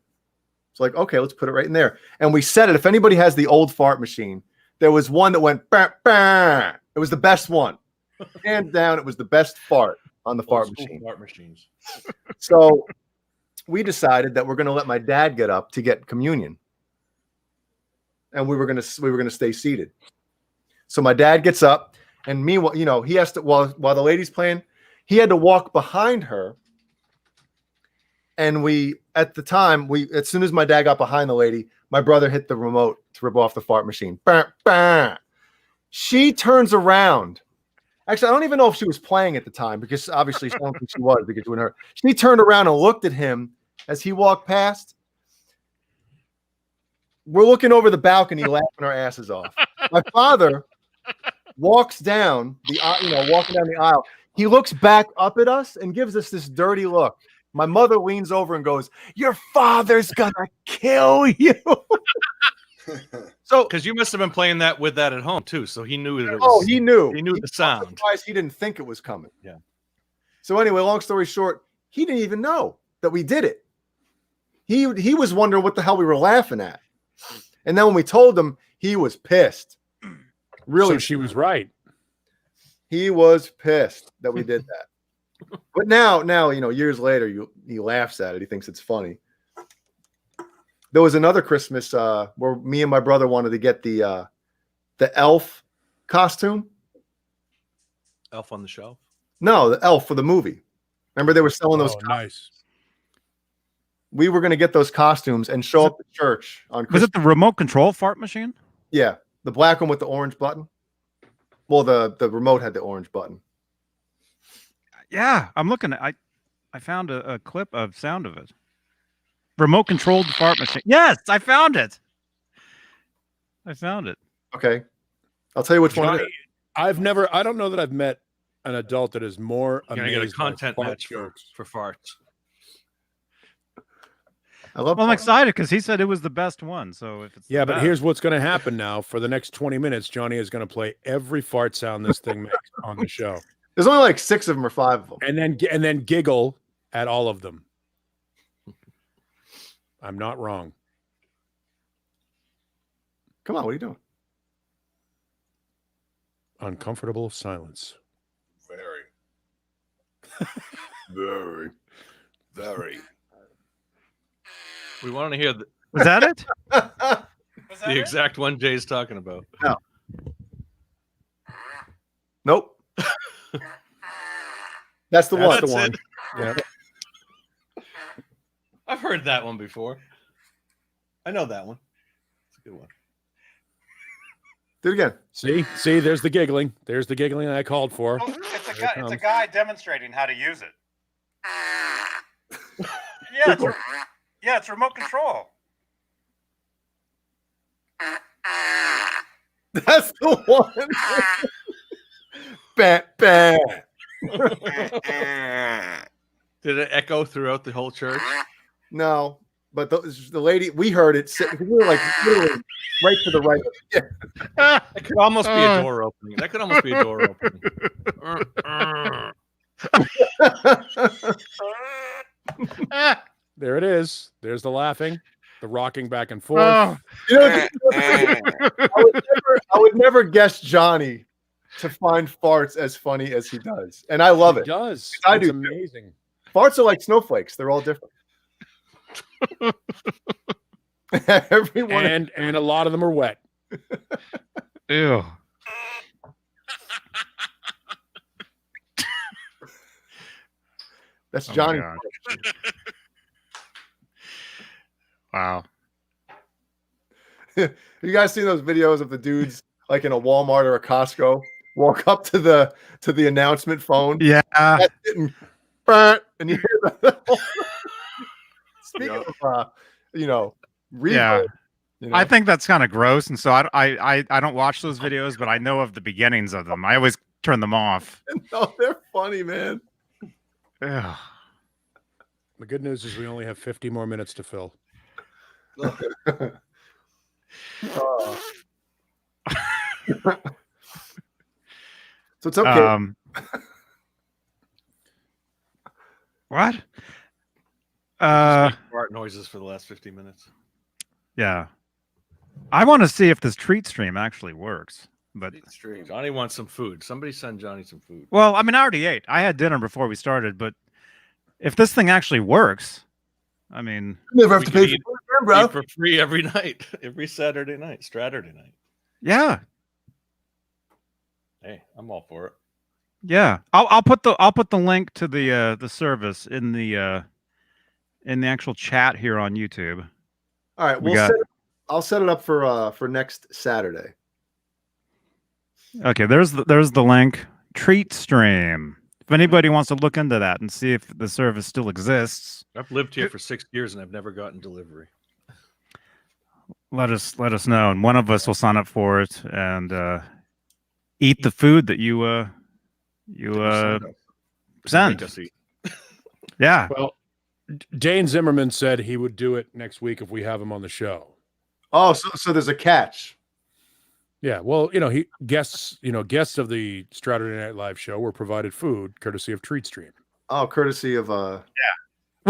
It's like, okay, let's put it right in there. And we said it. If anybody has the old fart machine, there was one that went, bah, bah. It was the best one. Hands down, it was the best fart on the fart machine. Fart machines. So we decided that we're going to let my dad get up to get communion. And we were going to stay seated. So my dad gets up, and meanwhile, he has to, while the lady's playing, he had to walk behind her. And as soon as my dad got behind the lady, my brother hit the remote to rip off the fart machine. Bah, bah. She turns around. Actually, I don't even know if she was playing at the time, because obviously I don't think she was, because she turned around and looked at him as he walked past. We're looking over the balcony, laughing our asses off. My father walks down walking down the aisle. He looks back up at us and gives us this dirty look. My mother leans over and goes, "Your father's gonna kill you." So, because you must have been playing that with that at home too, so he knew that. He knew. He knew the sound. Surprised he didn't think it was coming. Yeah. So anyway, long story short, he didn't even know that we did it. He was wondering what the hell we were laughing at, and then when we told him, he was pissed. Really, So she was right. He was pissed that we did that. But now, years later, he laughs at it. He thinks it's funny. There was another Christmas where me and my brother wanted to get the elf costume. Elf on the Shelf. No, the elf for the movie. Remember they were selling those. Nice. We were going to get those costumes and show up at church on Christmas. Was it the remote control fart machine? Yeah, the black one with the orange button. Well, the remote had the orange button. Yeah, I'm looking. I found a clip of sound of it. Remote controlled fart machine. Yes, I found it. Okay, I'll tell you which one. It is. I don't know that I've met an adult that is more You're gonna get a amazed by content fart match jokes. for farts. I love. Well, I'm farts. excited because he said it was the best one. So if it's Yeah, the but best- here's what's going to happen now. For the next 20 minutes, Johnny is going to play every fart sound this thing makes on the show, There's only like 6 of them or 5 of them. and then giggle at all of them. I'm not wrong. Come on, what are you doing? Uncomfortable silence. Very. Very. We want to hear was that it? the exact one Jay's talking about. Nope. That's the one. That's The one. it. Yeah. I've heard that one before. I know that one. It's a good one. Do it again. See, there's the giggling. There's the giggling I called for. It's a guy demonstrating how to use it. Yeah, it's remote control. That's the one. Bah, bah. Did it echo throughout the whole church? No, but the lady, we heard it. We were like literally right to the right. Yeah. That could almost be a door opening. That could almost be a door opening. There it is. There's the laughing, the rocking back and forth. Oh. You know, I would never guess Johnny to find farts as funny as he does, and I love It it. does. I It's do. amazing. Farts are like snowflakes; they're all different. Everyone, And a lot of them are wet. Ew. that's Oh my Johnny. God. Wow. You guys seen those videos of the dudes like in a Walmart or a Costco walk up to the announcement phone? Yeah. That's hitting, and you hear the speaking of reverb, Yeah. you know, I think that's kind of gross, and so I don't watch those videos, but I know of the beginnings of them. I always turn them off. no, they're funny, man. Ugh. The good news is we only have 50 more minutes to fill. So it's okay. What? Fart noises for the last 50 minutes. Yeah. I want to see if this TreatStream actually works. But Stream. Johnny wants some food. Somebody send Johnny some food. well, I mean, I already ate. I had dinner before we started, but if this thing actually works, I mean, You never have we to can pay for eat- food, man, bro. Eat for free every night, every Saturday night, Straturday night. yeah, Hey, I'm all for it. yeah. I'll put the link to the service in the actual chat here on YouTube. All right, We got- I'll set it up for next Saturday. Okay, there's the link. TreatStream. If anybody wants to look into that and see if the service still exists, I've lived here for 6 years and I've never gotten delivery. let us know, and one of us will sign up for it and eat the food that you send. Make us eat. Yeah. Well, Dane Zimmerman said he would do it next week if we have him on the show. Oh, so there's a catch. Yeah, well, he guests of the Straturday Night Live show were provided food courtesy of TreatStream. Oh, courtesy of Well,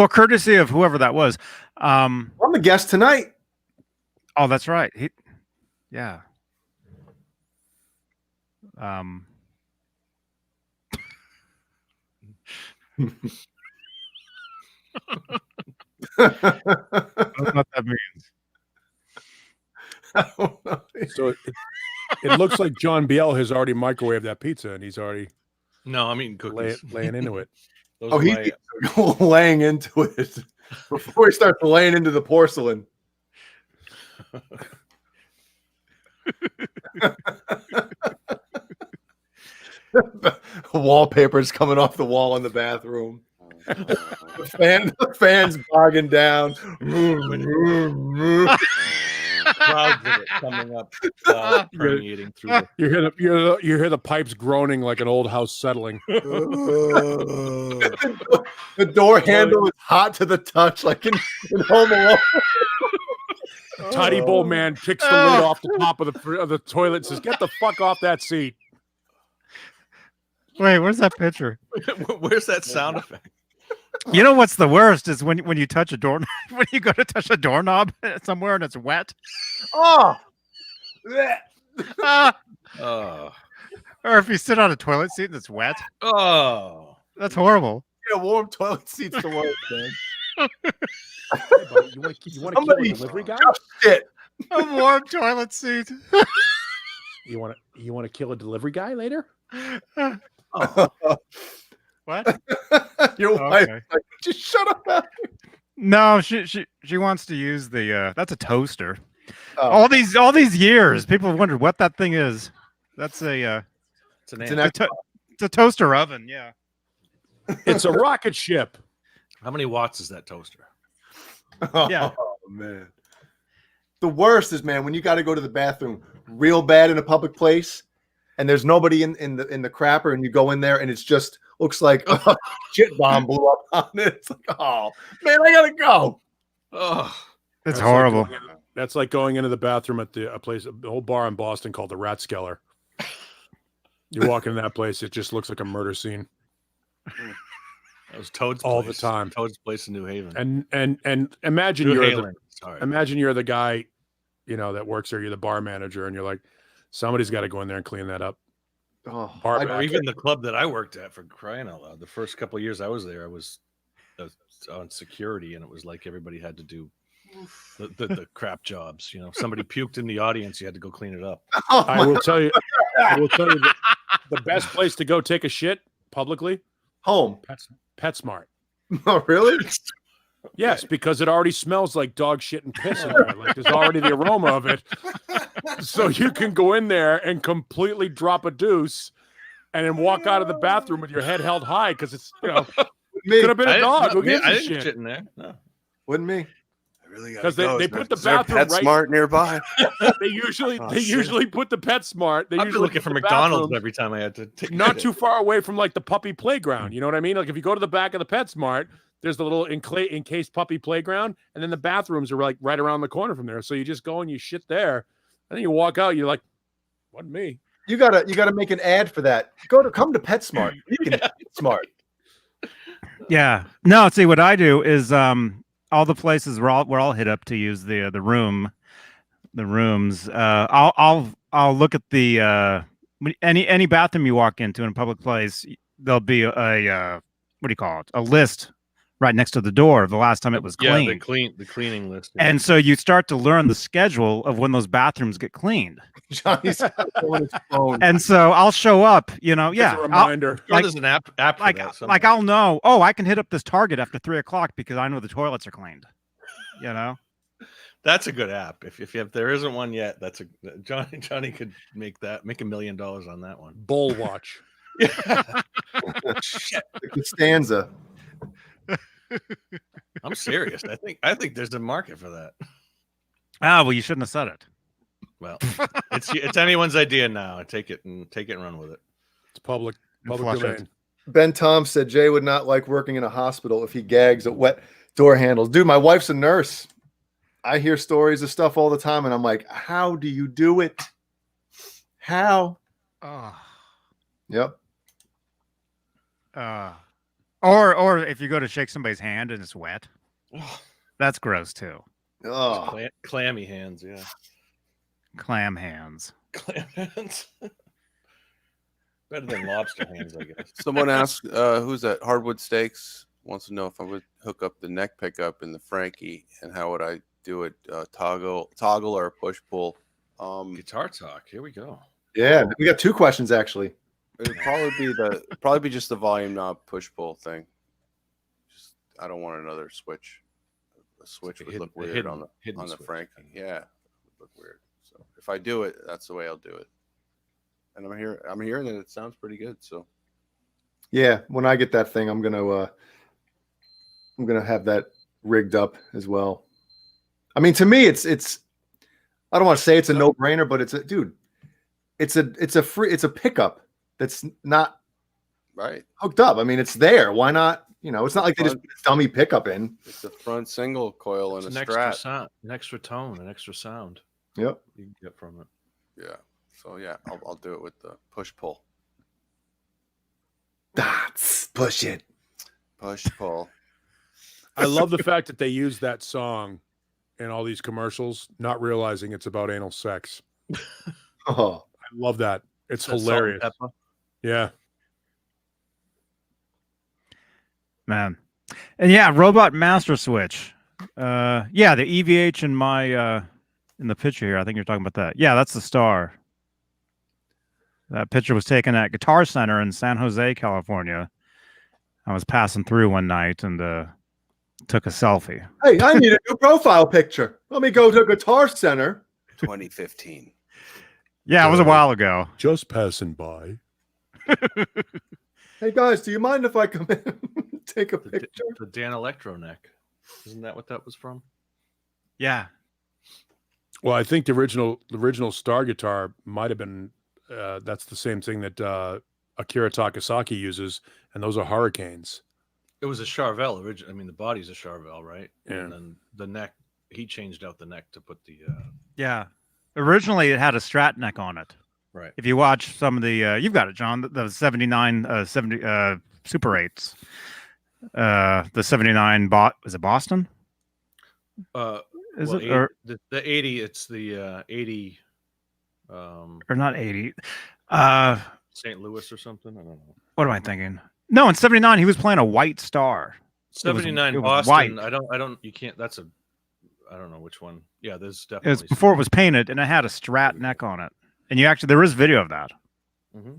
courtesy of whoever that was. I'm the guest tonight. Oh, that's right. Yeah. I don't know what that means. So it looks like John Biel has already microwaved that pizza and he's already No, I'm eating cookies. laying into it. Those Oh, are he's my- laying into it before he starts laying into the porcelain. Wallpaper's coming off the wall in the bathroom. The fan's bogging down. clouds of it coming up, permeating through the. You hear the pipes groaning like an old house settling. The door handle is hot to the touch, like in Home Alone. Tidy Bowl man kicks the lid off the top of the toilet and says, "Get the fuck off that seat." Wait, where's that picture? Where's that sound effect? You know what's the worst is when you touch a door when you go to touch a doorknob somewhere and it's wet. Oh, Oh, Or if you sit on a toilet seat and it's wet. oh, That's horrible. yeah, warm toilet seats to work, man. Hey, buddy, you want to kill a Somebody delivery guy? Shit. A warm toilet seat. You want to kill a delivery guy later? What? Your wife, Okay. like, just shut up. No, she wants to use the that's a toaster. Oh. All these years, people have wondered what that thing is. That's a it's an It's ant. an it's a toaster oven. Yeah. It's a rocket ship. How many watts is that toaster? Yeah. Oh, man. The worst is, man, when you got to go to the bathroom real bad in a public place and there's nobody in the crapper and you go in there and it's just looks like a shit bomb blew up on it. It's like, oh, man, I got to go. Oh, It's horrible. That's like going into the bathroom at the old bar in Boston called the Ratskeller. You walk into that place, it just looks like a murder scene. That was Toad's all place. the time. Toad's place in New Haven. And imagine New you're Halen. imagine you're the guy, that works there. You're the bar manager, and you're like, somebody's got to go in there and clean that up. Oh, or even the club that I worked at, for crying out loud. The first couple of years I was there, I was on security, and it was like everybody had to do the crap jobs. Somebody puked in the audience, you had to go clean it up. I will tell you the best place to go take a shit publicly, home. PetSmart. Oh, really? Yes, because it already smells like dog shit and piss in there. Like there's already the aroma of it. So you can go in there and completely drop a deuce and then walk out of the bathroom with your head held high because it's, could have been a dog. Who gives I a didn't shit? In there. No. Wouldn't me. Because they put the bathroom right. PetSmart nearby. They usually put the PetSmart. They I'd be usually looking for McDonald's every time I had to take not too far away from like the puppy playground. You know what I mean? Like if you go to the back of the PetSmart, there's the little encased puppy playground, and then the bathrooms are like right around the corner from there. So you just go and you shit there, and then you walk out. You're like, "Wasn't me." You gotta make an ad for that. Come to PetSmart. You can PetSmart. Yeah. No. See, what I do is all the places we're all hit up to use the rooms. I'll look at the any bathroom you walk into in a public place. There'll be a what do you call it? A list right next to the door of the last time it was cleaned. Yeah, the cleaning list. Yeah. And so you start to learn the schedule of when those bathrooms get cleaned. Johnny's on his phone. And so I'll show up, As a reminder. There's an app for that like I'll know, I can hit up this Target after 3:00 because I know the toilets are cleaned. That's a good app. If there isn't one yet, that's Johnny could make $1 million on that one. Bowl watch. Shit. Costanza. I'm serious. I think there's a market for that. Well, you shouldn't have said it. Well, it's anyone's idea now. Take it and run with it. It's public Flush domain. it. Ben Tom said Jay would not like working in a hospital if he gags at wet door handles. Dude, my wife's a nurse. I hear stories of stuff all the time, and I'm like, how do you do it? How? Yep. Or if you go to shake somebody's hand and it's wet, that's gross too. Oh, Clammy hands, yeah. Clam hands. Clam hands. Better than lobster hands, I guess. Someone asked, who's that? Hardwood Steaks wants to know if I would hook up the neck pickup in the Frankie and how would I do it? Toggle or push pull? Guitar talk. Here we go. yeah. We got two questions actually. It'd probably be just the volume knob push pull thing. Just I don't want another switch. A switch would look weird on the switch. Frankie. Yeah, it would look weird. So if I do it, that's the way I'll do it. And I'm hearing that it sounds pretty good. So Yeah, when I get that thing, I'm gonna have that rigged up as well. I mean, to me, it's I don't want to say it's a no-brainer, but it's a pickup that's not right. hooked up. I mean, it's there. Why not? It's not like they just put a dummy pickup in. It's a front single coil and It's a an Strat. extra sound, an extra tone, an extra sound. Yep. You can get from it. Yeah. So yeah, I'll do it with the push pull. Push it. Push pull. I love the fact that they use that song in all these commercials, not realizing it's about anal sex. Oh, I love that. It's That salt and hilarious. pepper. Yeah. Man. And yeah, Robot Master Switch. The EVH in my in the picture here. I think you're talking about that. Yeah, that's the star. That picture was taken at Guitar Center in San Jose, California. I was passing through one night and took a selfie. hey, I need a new profile picture. Let me go to Guitar Center. 2015. Yeah, it was a while ago. Just passing by. Hey guys, do you mind if I come in and take a picture? The Dan Electro neck. Isn't that what that was from? Yeah. Well, I think the original Star guitar might have been that's the same thing that Akira Takasaki uses, and those are Hurricanes. It was a Charvel original. I mean, the body's a Charvel, right? Yeah. And then the neck he changed out the neck to put the Yeah. Originally, it had a Strat neck on it. right. If you watch some of the, you've got it, John, the 79, 70 Super 8s. The 79 was it Boston? Is well, it 80, or the 80? It's the 80. or not 80? St. Louis or something. I don't know. What am I thinking? No, in 79 he was playing a white star. 79 it was Boston. white. I don't. You can't. That's a. I don't know which one. Yeah, there's It was definitely before it was painted, and it had a Strat neck on it. And there is video of that. Mm-hmm.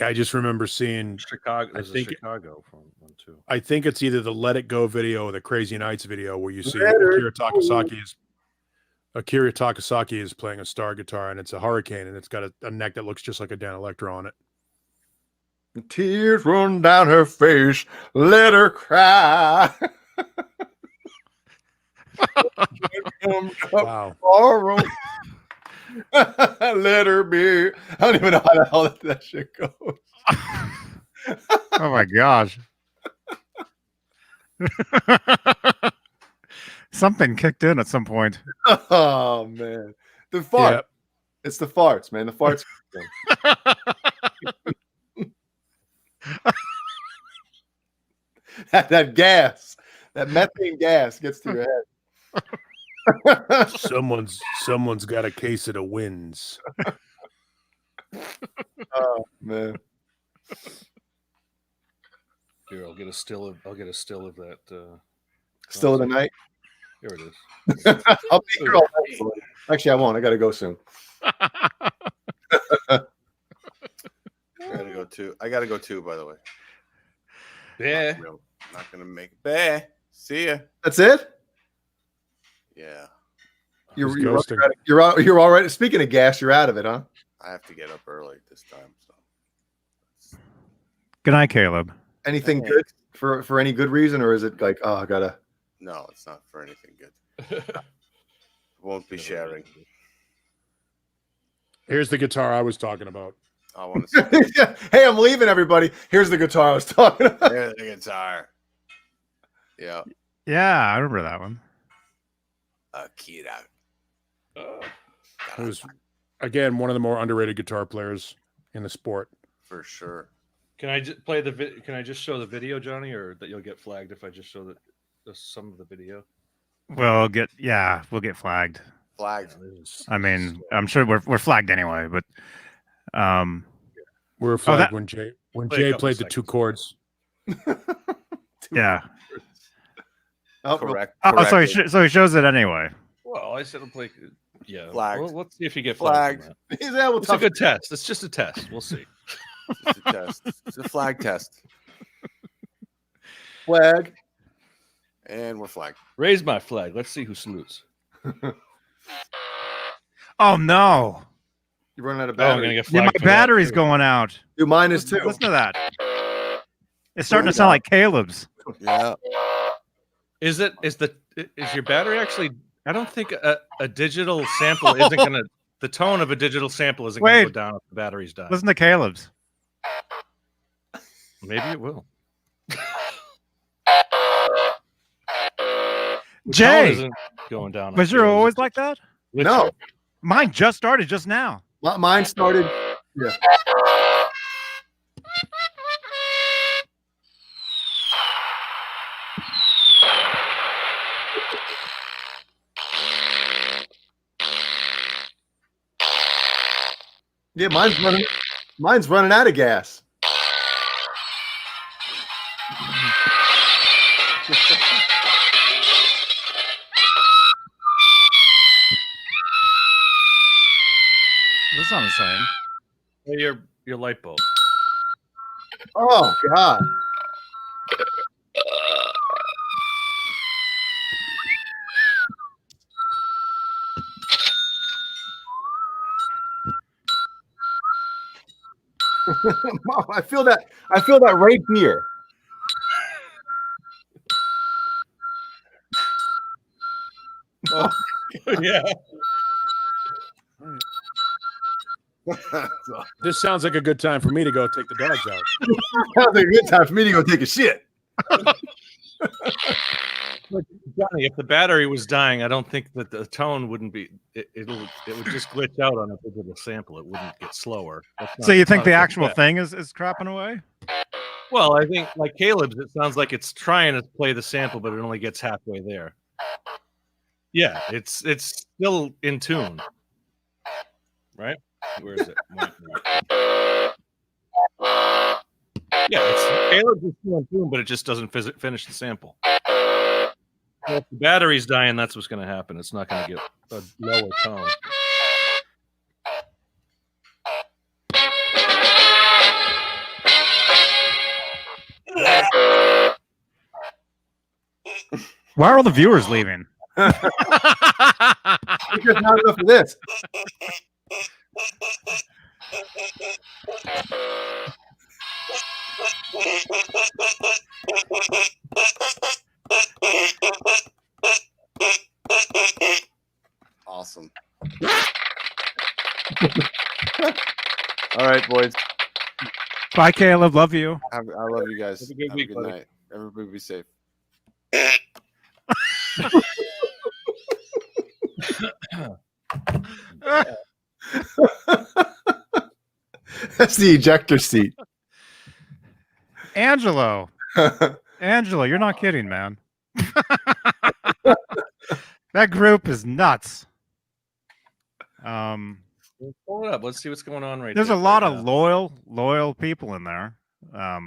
I just remember seeing Chicago. I There's a think- Chicago one too. I think it's either the Let It Go video or the Crazy Nights video where you see Let It Akira Takasaki is playing a star guitar, and it's a Hurricane, and it's got a neck that looks just like a Dan Electro on it. Tears run down her face. Let her cry. Wow. Tomorrow. Let her be. I don't even know how the hell that shit goes. Oh my gosh. Something kicked in at some point. Oh man, the fart. Yeah. It's the farts, man. The farts. that gas, that methane gas, gets to your head. Someone's got a case of the winds. Oh man. Here, I'll get a still of that. Still of the night. Here it is. I'll be here all night. Buddy. Actually, I won't. I gotta go soon. I gotta go too, by the way. Yeah. Not gonna make it. Bah. See ya. That's it. Yeah. You're ghosting. you're all right. Speaking of gas, you're out of it, huh? I have to get up early this time. So Good night, Caleb. Anything good for any good reason, or is it like, oh, I gotta? no, it's not for anything good. Won't be sharing. Here's the guitar I was talking about. I want to see Hey, I'm leaving, everybody. Here's the guitar I was talking about. there's the guitar. Yeah. Yeah, I remember that one. Akira. It was, again, one of the more underrated guitar players in the sport. For sure. Can I just play the? Can I just show the video, Johnny, or that you'll get flagged if I just show some of the video? We'll get flagged. Flagged. I mean, I'm sure we're flagged anyway, but We were flagged that- when Jay Play a couple played the two seconds. chords. yeah. Oh, Correct. Oh, so corrected. he shows it anyway. Well, I said I'll play. Yeah. Flagged. Well, let's see if you get Flagged. flagged. He's that It's a good test. It's just a test. We'll see. It's a test. It's a flag test. flag. And we're flagged. Raise my flag. Let's see who salutes. Oh no! You're running out of Oh, I'm battery. gonna get Yeah, flagged. my for that, battery's too. going out. Dude, mine is too. Listen to that. It's starting to sound like Caleb's. Yeah. Is your battery actually? I don't think a digital sample isn't gonna. The tone of a digital sample isn't gonna go Wait. down if the battery's dying. Listen to Caleb's. Maybe it will. The tone Jay, isn't going down. was yours always like that? No, Mine just started just now. mine started. Yeah. Yeah, mine's running out of gas. That's not the same. Hey, your light bulb. Oh God. Mom, I feel that right here. Yeah. This sounds like a good time for me to go take the dogs out. Sounds like a good time for me to go take a shit. But Johnny, if the battery was dying, I don't think that the tone wouldn't be. It would just glitch out on a digital sample. It wouldn't get slower. So you think the not a actual bad- thing is crapping away? Well, I think like Caleb's, it sounds like it's trying to play the sample, but it only gets halfway there. Yeah, it's still in tune, right? Where is it? Yeah, Caleb's is still in tune, but it just doesn't finish the sample. So if the battery's dying, that's what's going to happen. It's not going to get a lower tone. Why are all the viewers leaving? It's just not enough of this. Awesome. All right, boys. Bye, Caleb. Love you. I love you guys. Have a good Have week, a good buddy. night. Everybody be safe. That's the ejector seat. Angelo, you're not kidding, man. That group is nuts. Pull it up. Let's see what's going on right There's there. a lot right of now. loyal people in there. A lot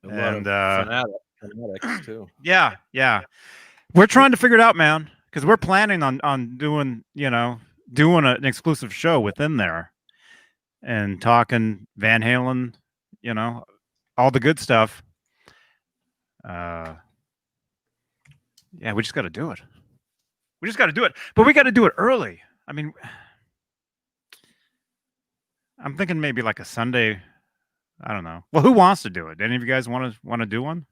and, of fanatics too. Yeah. We're trying to figure it out, man, because we're planning on doing an exclusive show within there and talking Van Halen, all the good stuff. Yeah, we just got to do it. But we got to do it early. I mean, I'm thinking maybe like a Sunday. I don't know. Well, who wants to do it? Any of you guys want to do one?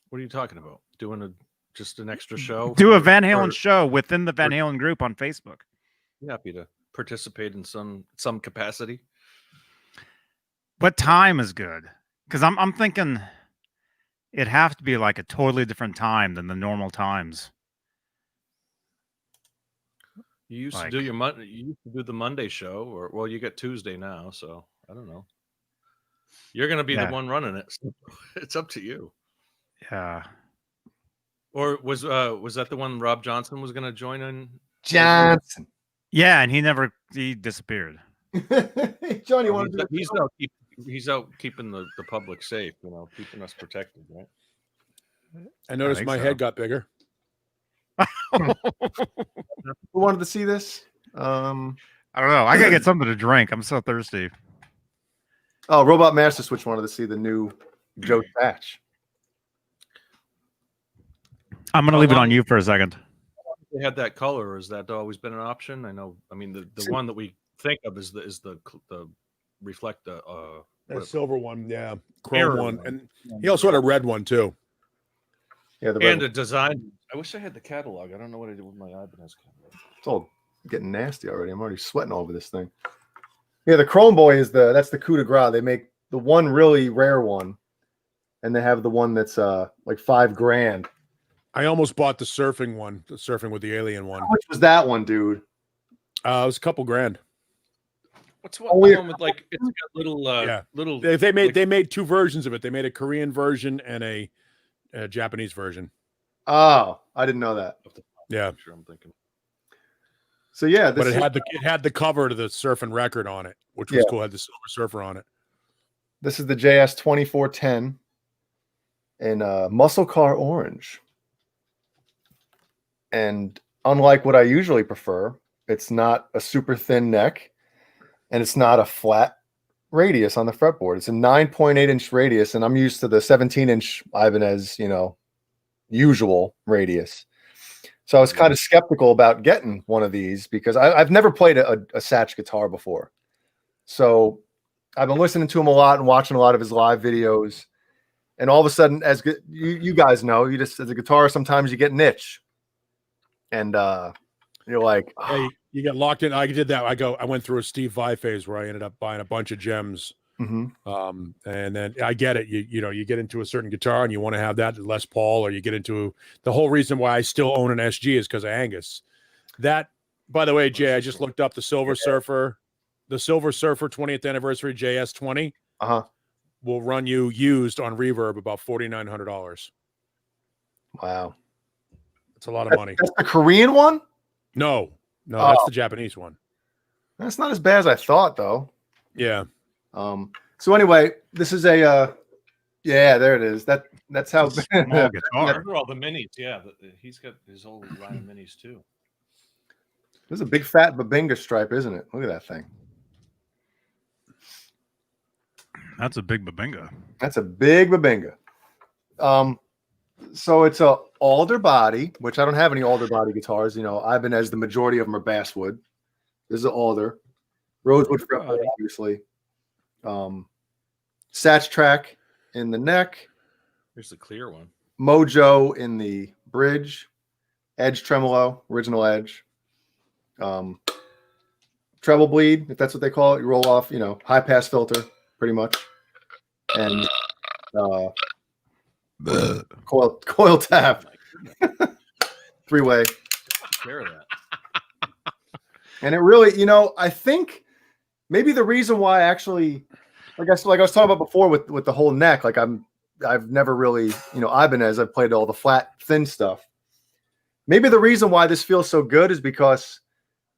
What are you talking about? Doing just an extra show? Do a Van Halen show within the Van Halen group on Facebook. Happy to participate in some capacity. What time is good? Because I'm thinking it'd have to be like a totally different time than the normal times. You used Like- to do you used to do the Monday show, or well, you get Tuesday now, so I don't know. You're gonna be Yeah. the one running it. So it's up to you. Yeah. Or was that the one Rob Johnson was gonna join in? Johnson. Yeah, and he disappeared. Johnny, Oh, want to do he's out keeping the public safe, keeping us protected, right? I noticed think my so. head got bigger. Who wanted to see this? I don't know. I gotta get something to drink. I'm so thirsty. Oh, Robot Master Switch wanted to see the new Joe Thatch. I'm gonna How leave it on long- you for a second. They had that color, or has that always been an option? I know. I mean, the one that we think of is the reflect That what- silver one, yeah, Mirror chrome one, one. and he also had a red one too. Yeah, the and red, a design. I wish I had the catalog. I don't know what I did with my Ibanez catalog. it's all getting nasty already. I'm already sweating over this thing. Yeah, the Chrome Boy that's the coup de grace. They make the one really rare one, and they have the one that's like $5,000. I almost bought the surfing one, the surfing with the alien one. How much was that one, dude? It was a couple grand. What's Oh, the yeah. one with like it's got little Yeah. little They made two versions of it. They made a Korean version and a Japanese version. Oh, I didn't know that. Yeah, Sure, I'm thinking. So yeah, but this it had the cover to the surfing record on it, which was Yeah. cool. It had the Silver Surfer on it. this is the JS 2410 in muscle car orange. And unlike what I usually prefer, it's not a super thin neck and it's not a flat radius on the fretboard. It's a 9.8-inch radius, and I'm used to the 17-inch Ibanez, usual radius. So I was kind of skeptical about getting one of these because I've never played a Satch guitar before. So I've been listening to him a lot and watching a lot of his live videos. And all of a sudden, as you guys know, you just as a guitarist, sometimes you get an itch. And you're like, Hey, you get locked in. I did that. I went through a Steve Vai phase where I ended up buying a bunch of gems And then I get it. You get into a certain guitar and you want to have that Les Paul, or you get into the whole reason why I still own an SG is because of Angus. That, by the way, Jay, I just looked up the Silver Surfer 20th anniversary JS20 will run you used on Reverb about $4,900. Wow. That's a lot of money. That's the Korean one? No, that's the Japanese one. That's not as bad as I thought, though. Yeah. So anyway, this is a yeah, there it is. That's how Small guitar. Those are all the minis. Yeah, he's got his whole line of minis too. This is a big fat Babinga stripe, isn't it? Look at that thing. That's a big Babinga. That's a big Babinga. So it's a alder body, which I don't have any alder body guitars. Ibanez, the majority of them are basswood. This is an alder. Rosewood fretboard, obviously. Satch track in the neck. Here's the clear one. Mojo in the bridge. Edge tremolo, original edge. Treble bleed, if that's what they call it. You roll off, high pass filter, pretty much. And coil tap. 3-way. Share that. And it really, I think maybe the reason why actually, like I was talking about before with the whole neck, like I've never really, Ibanez, I've played all the flat, thin stuff. Maybe the reason why this feels so good is because,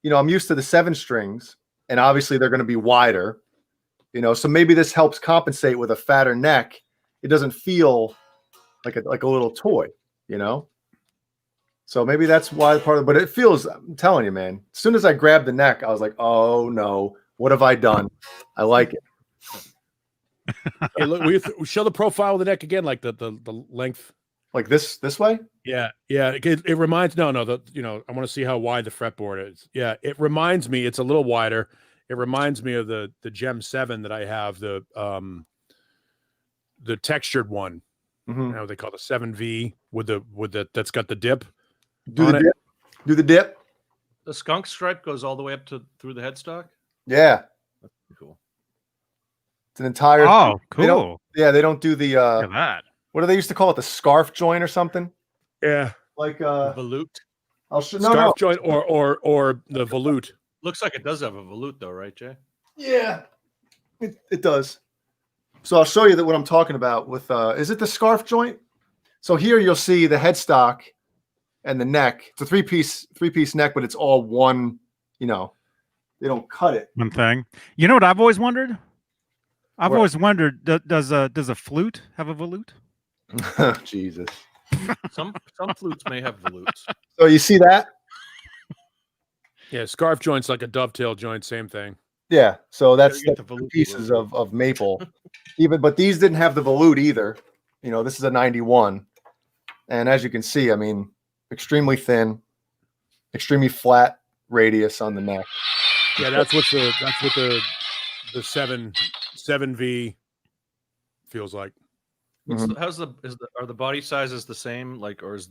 I'm used to the 7 strings, and obviously they're going to be wider, so maybe this helps compensate with a fatter neck. It doesn't feel like a little toy, So maybe that's why but it feels, I'm telling you, man, as soon as I grabbed the neck, I was like, oh no, what have I done? I like it. Hey, look, we show the profile of the neck again, like the length. Like this way? Yeah. It reminds I want to see how wide the fretboard is. Yeah, it reminds me. It's a little wider. It reminds me of the Gem 7 that I have, the textured one. They call it the 7V with the that's got the dip. Do the dip. The skunk stripe goes all the way up through the headstock. Yeah, that's cool. It's an entire. Oh, cool. They don't do the. Look at that. What do they used to call it? The scarf joint or something? Yeah, like volute. Scarf joint or the volute. Looks like it does have a volute though, right, Jay? Yeah, it does. So I'll show you what I'm talking about with. Is it the scarf joint? So here you'll see the headstock and the neck. It's a three piece neck, but it's all one. They don't cut it. One thing. You know what I've always wondered? I've always wondered, does a flute have a volute? Jesus. Some flutes may have volutes. So you see that? Yeah, scarf joint's like a dovetail joint, same thing. Yeah, so that's the the pieces of maple. But these didn't have the volute either. This is a 91. And as you can see, I mean, extremely thin, extremely flat radius on the neck. Yeah, that's what the 7V feels like. Are the body sizes the same? Or is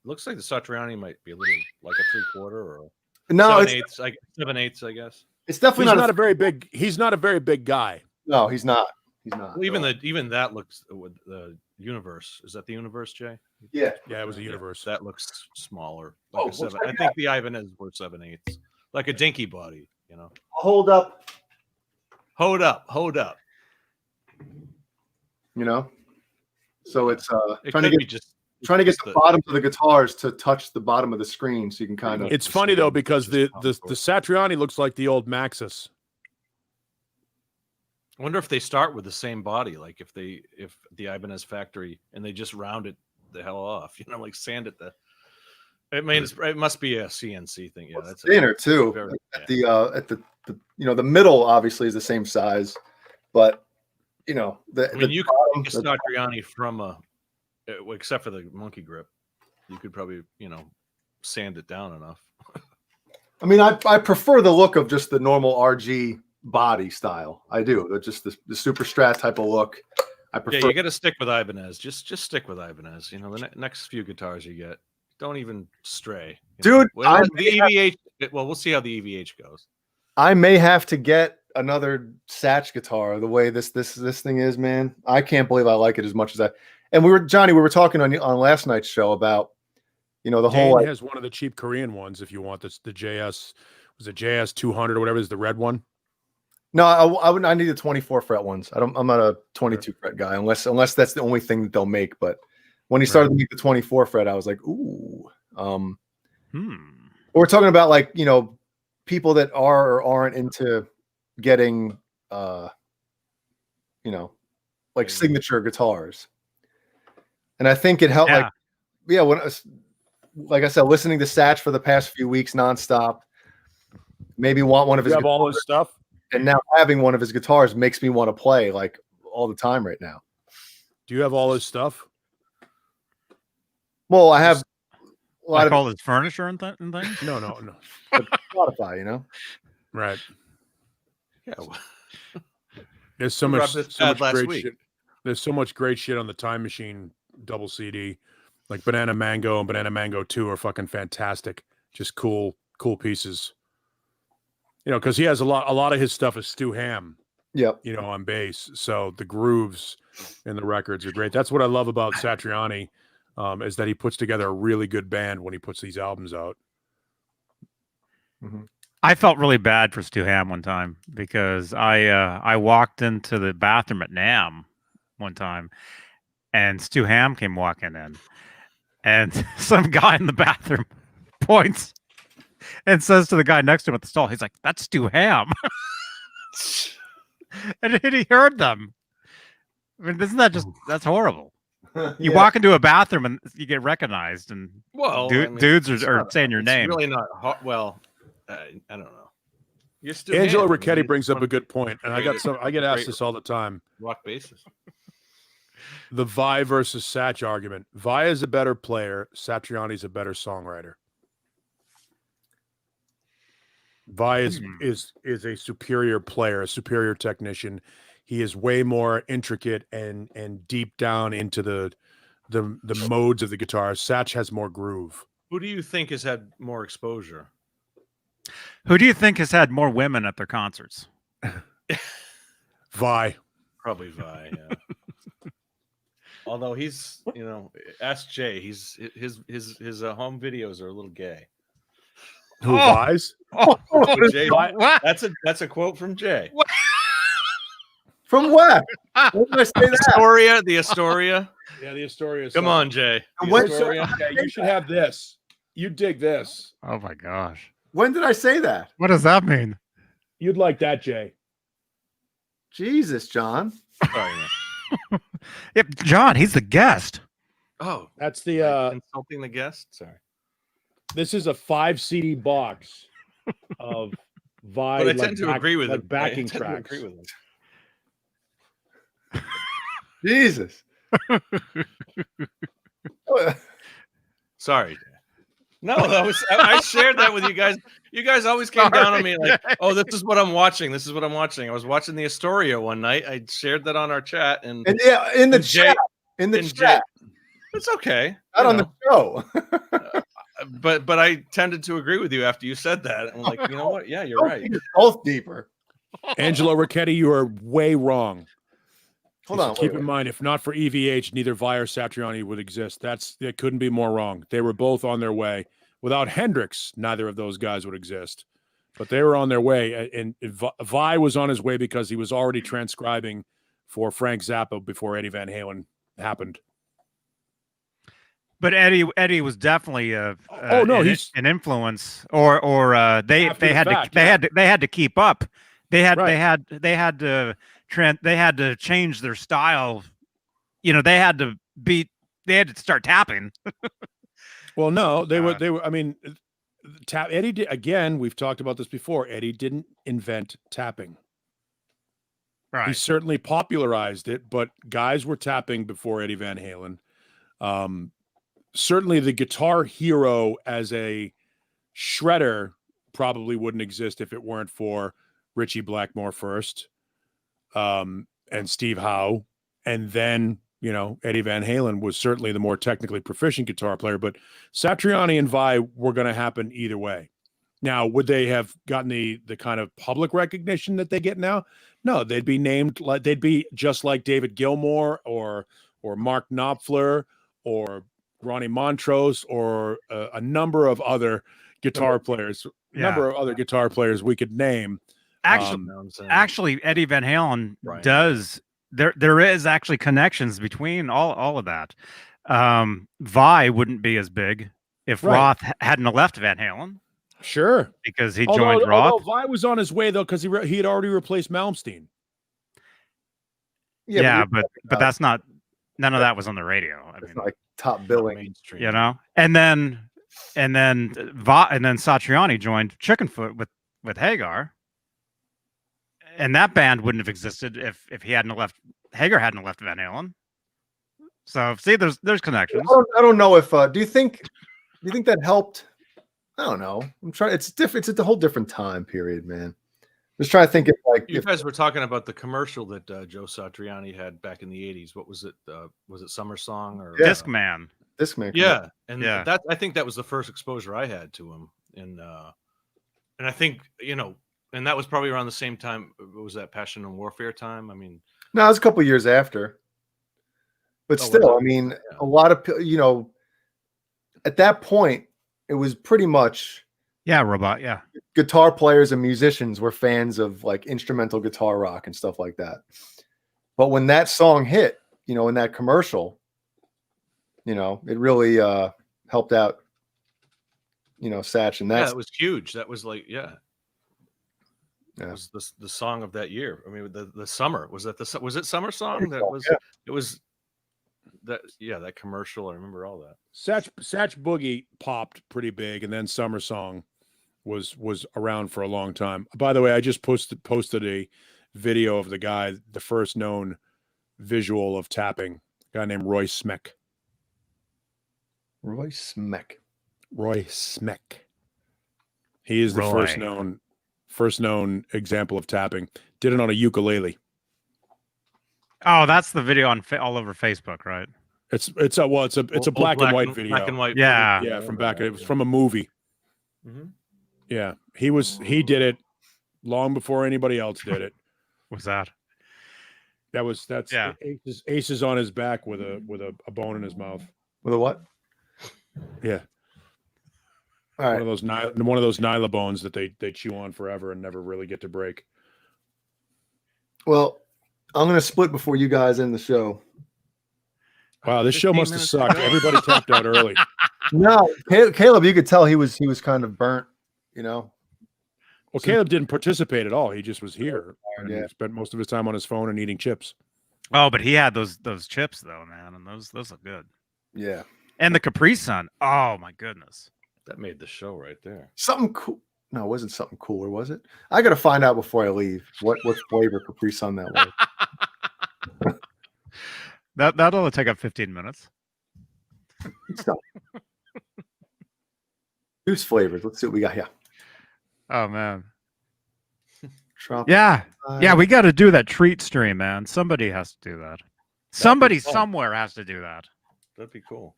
looks like the Satriani might be a little like a 3/4 or no, 7/8, I guess. It's definitely not a very big. He's not a very big guy. No, he's not. He's not. Well, even that looks with the Universe. Is that the Universe, Jay? Yeah, it was a Universe. That looks smaller. Like a 7. I think the Ibanez were 7/8, like a dinky body. Hold up. So it's trying to get the bottoms of the guitars to touch the bottom of the screen, so you can kind of. It's funny though because the Satriani looks like the old Maxus. I wonder if they start with the same body, like if the Ibanez factory and they just round it the hell off, like sand it. It must be a CNC thing. Yeah, that's thinner too. At the middle obviously is the same size, but you can make a Satriani from except for the monkey grip, you could probably sand it down enough. I mean, I prefer the look of just the normal RG body style. I do. Just the super strat type of look. I prefer. Yeah, you got to stick with Ibanez. Just stick with Ibanez. The next few guitars you get, don't even stray, dude. The EVH. Well, we'll see how the EVH goes. I may have to get another Satch guitar. The way this thing is, man, I can't believe I like it as much as I. And we were talking on last night's show about, the Dane whole. has one of the cheap Korean ones. If you want this, the JS was it JS 200 or whatever is the red one. No, I wouldn't. I need the 24 fret ones. I'm not a 22 fret guy unless that's the only thing that they'll make. But when he started to make the 24 fret, I was like, ooh. We're talking about like people that are or aren't into getting like signature guitars, and I think it helped. When like I said, listening to Satch for the past few weeks nonstop, maybe want one of his. You have all his stuff. And now having one of his guitars makes me want to play like all the time right now. Do you have all his stuff? Well, I have a lot like of all his furniture and things. No. Spotify, Right. Yeah. Well, There's so We much rubbed this ad last great week. shit. There's so much great shit on the Time Machine double CD. Like Banana Mango and Banana Mango 2 are fucking fantastic. Just cool pieces. Because he has a lot of his stuff is Stu Ham, Yep. on bass. So the grooves in the records are great. That's what I love about Satriani, is that he puts together a really good band when he puts these albums out. Mm-hmm. I felt really bad for Stu Ham one time because I walked into the bathroom at NAMM one time, and Stu Ham came walking in, and some guy in the bathroom points and says to the guy next to him at the stall, he's like, "That's Stu Ham," and he heard them. I mean, isn't that that's horrible? You walk into a bathroom and you get recognized, and dudes are saying your name. It's really not hot. Well, I don't know. You're still Angelo Ricchetti brings up a good point, and I get asked great this all the time. rock basis. The Vai versus Satch argument. Vai is a better player. Satriani's a better songwriter. Vai is a superior player, a superior technician. He is way more intricate and deep down into the modes of the guitar. Satch has more groove. Who do you think has had more exposure? Who do you think has had more women at their concerts? Vai. Probably Vi. Yeah. Although he's, ask Jay. His home videos are a little gay. Who Vai's? Jay, What? That's a quote from Jay. From what? When did I say that? The Astoria. Yeah, the Astoria. Come on, Jay. And when- You should have this. You dig this. Oh my gosh. When did I say that? What does that mean? You'd like that, Jay. Jesus, John. Sorry, man. Yep, John, he's the guest. Oh, That's the insulting the guest. Sorry, this is a 5 CD box of Vai. but I tend to agree with like him. backing I tend to tracks. agree with him. Jesus. Sorry. No, I shared that with you guys. You guys always came down on me like, "Oh, this is what I'm watching. This is what I'm watching." I was watching the Astoria one night. I shared that on our chat, and yeah, in the Jay- chat. In the and chat. it's okay. Not on the show. But I tended to agree with you after you said that. I'm like, you know what? Yeah, you're right. Both deeper. Angelo Ricchetti, you are way wrong. Hold on. Keep in mind, if not for EVH, neither Vi or Satriani would exist. It couldn't be more wrong. They were both on their way. Without Hendrix, neither of those guys would exist. But they were on their way, and Vi was on his way because he was already transcribing for Frank Zappa before Eddie Van Halen happened. But Eddie was definitely he's an influence, or they had to keep up. They had to change their style. They had to start tapping. Well, no, they were. I mean, Eddie did, again. We've talked about this before. Eddie didn't invent tapping. Right. He certainly popularized it, but guys were tapping before Eddie Van Halen. Certainly the Guitar Hero as a shredder probably wouldn't exist if it weren't for Ritchie Blackmore first, and Steve Howe. And then, Eddie Van Halen was certainly the more technically proficient guitar player, but Satriani and Vi were going to happen either way. Now, would they have gotten the kind of public recognition that they get now? No, they'd be named like they'd be just like David Gilmour or Mark Knopfler or Ronnie Montrose or a number of other guitar players. Number of other guitar players we could name. Actually, Eddie Van Halen Brian. does. There is actually connections between all of that. Vi wouldn't be as big if Roth hadn't left Van Halen. Sure, because he joined Roth. Although Vi was on his way though, because he had already replaced Malmsteen. Yeah, but that's not. None of that was on the radio. I mean, like top billing, mainstream. you know. And then Satriani joined Chickenfoot with Hagar, and that band wouldn't have existed if he hadn't left. Hagar hadn't left Van Halen. So see, there's connections. I don't know if do you think that helped? I don't know. I'm trying. It's different. It's a whole different time period, man. Just trying to think you guys were talking about the commercial that Joe Satriani had back in the '80s. What was it? Was it Summer Song or Discman? Discman. Yeah, and that I think that was the first exposure I had to him, and I think and that was probably around the same time. Was that Passion and Warfare time? I mean, no, it was a couple years after, but still, I mean, a lot of at that point. It was pretty much Robot, guitar players and musicians were fans of like instrumental guitar rock and stuff like that. But when that song hit, in that commercial, it really helped out, Satch, and it was huge. That was like, it was the song of that year. I mean, the summer was it Summer Song? It was that commercial. I remember all that. Satch Boogie popped pretty big, and then Summer Song was around for a long time. By the way, I just posted a video of the first known visual of tapping, a guy named Roy Smeck. Roy Smeck. He is the first known example of tapping. Did it on a ukulele. Oh, that's the video on all over Facebook, right? It's a black and white video. Black and white. Yeah, from back. It was from a movie. Mm-hmm. Yeah, he did it long before anybody else did it. What's that? That's Aces on his back with a bone in his mouth. With a what? Yeah. All right. One of those Nyla bones that they chew on forever and never really get to break. Well, I'm going to split before you guys end the show. Wow, this show must have sucked. Everybody tapped out early. No, Caleb, you could tell he was kind of burnt, Well, Caleb didn't participate at all. He just was here and he spent most of his time on his phone and eating chips. Oh, but he had those chips though, man, and those look good. Yeah. And the Capri Sun. Oh my goodness. That made the show right there. Something cool. No, it wasn't something cooler, was it? I got to find out before I leave what flavor Capri Sun that was. That'll only take up 15 minutes. Juice flavors. Let's see what we got here. Oh man. Tropical. Yeah, we got to do that TreatStream, man. Somebody has to do that. Somebody somewhere has to do that. That'd be cool.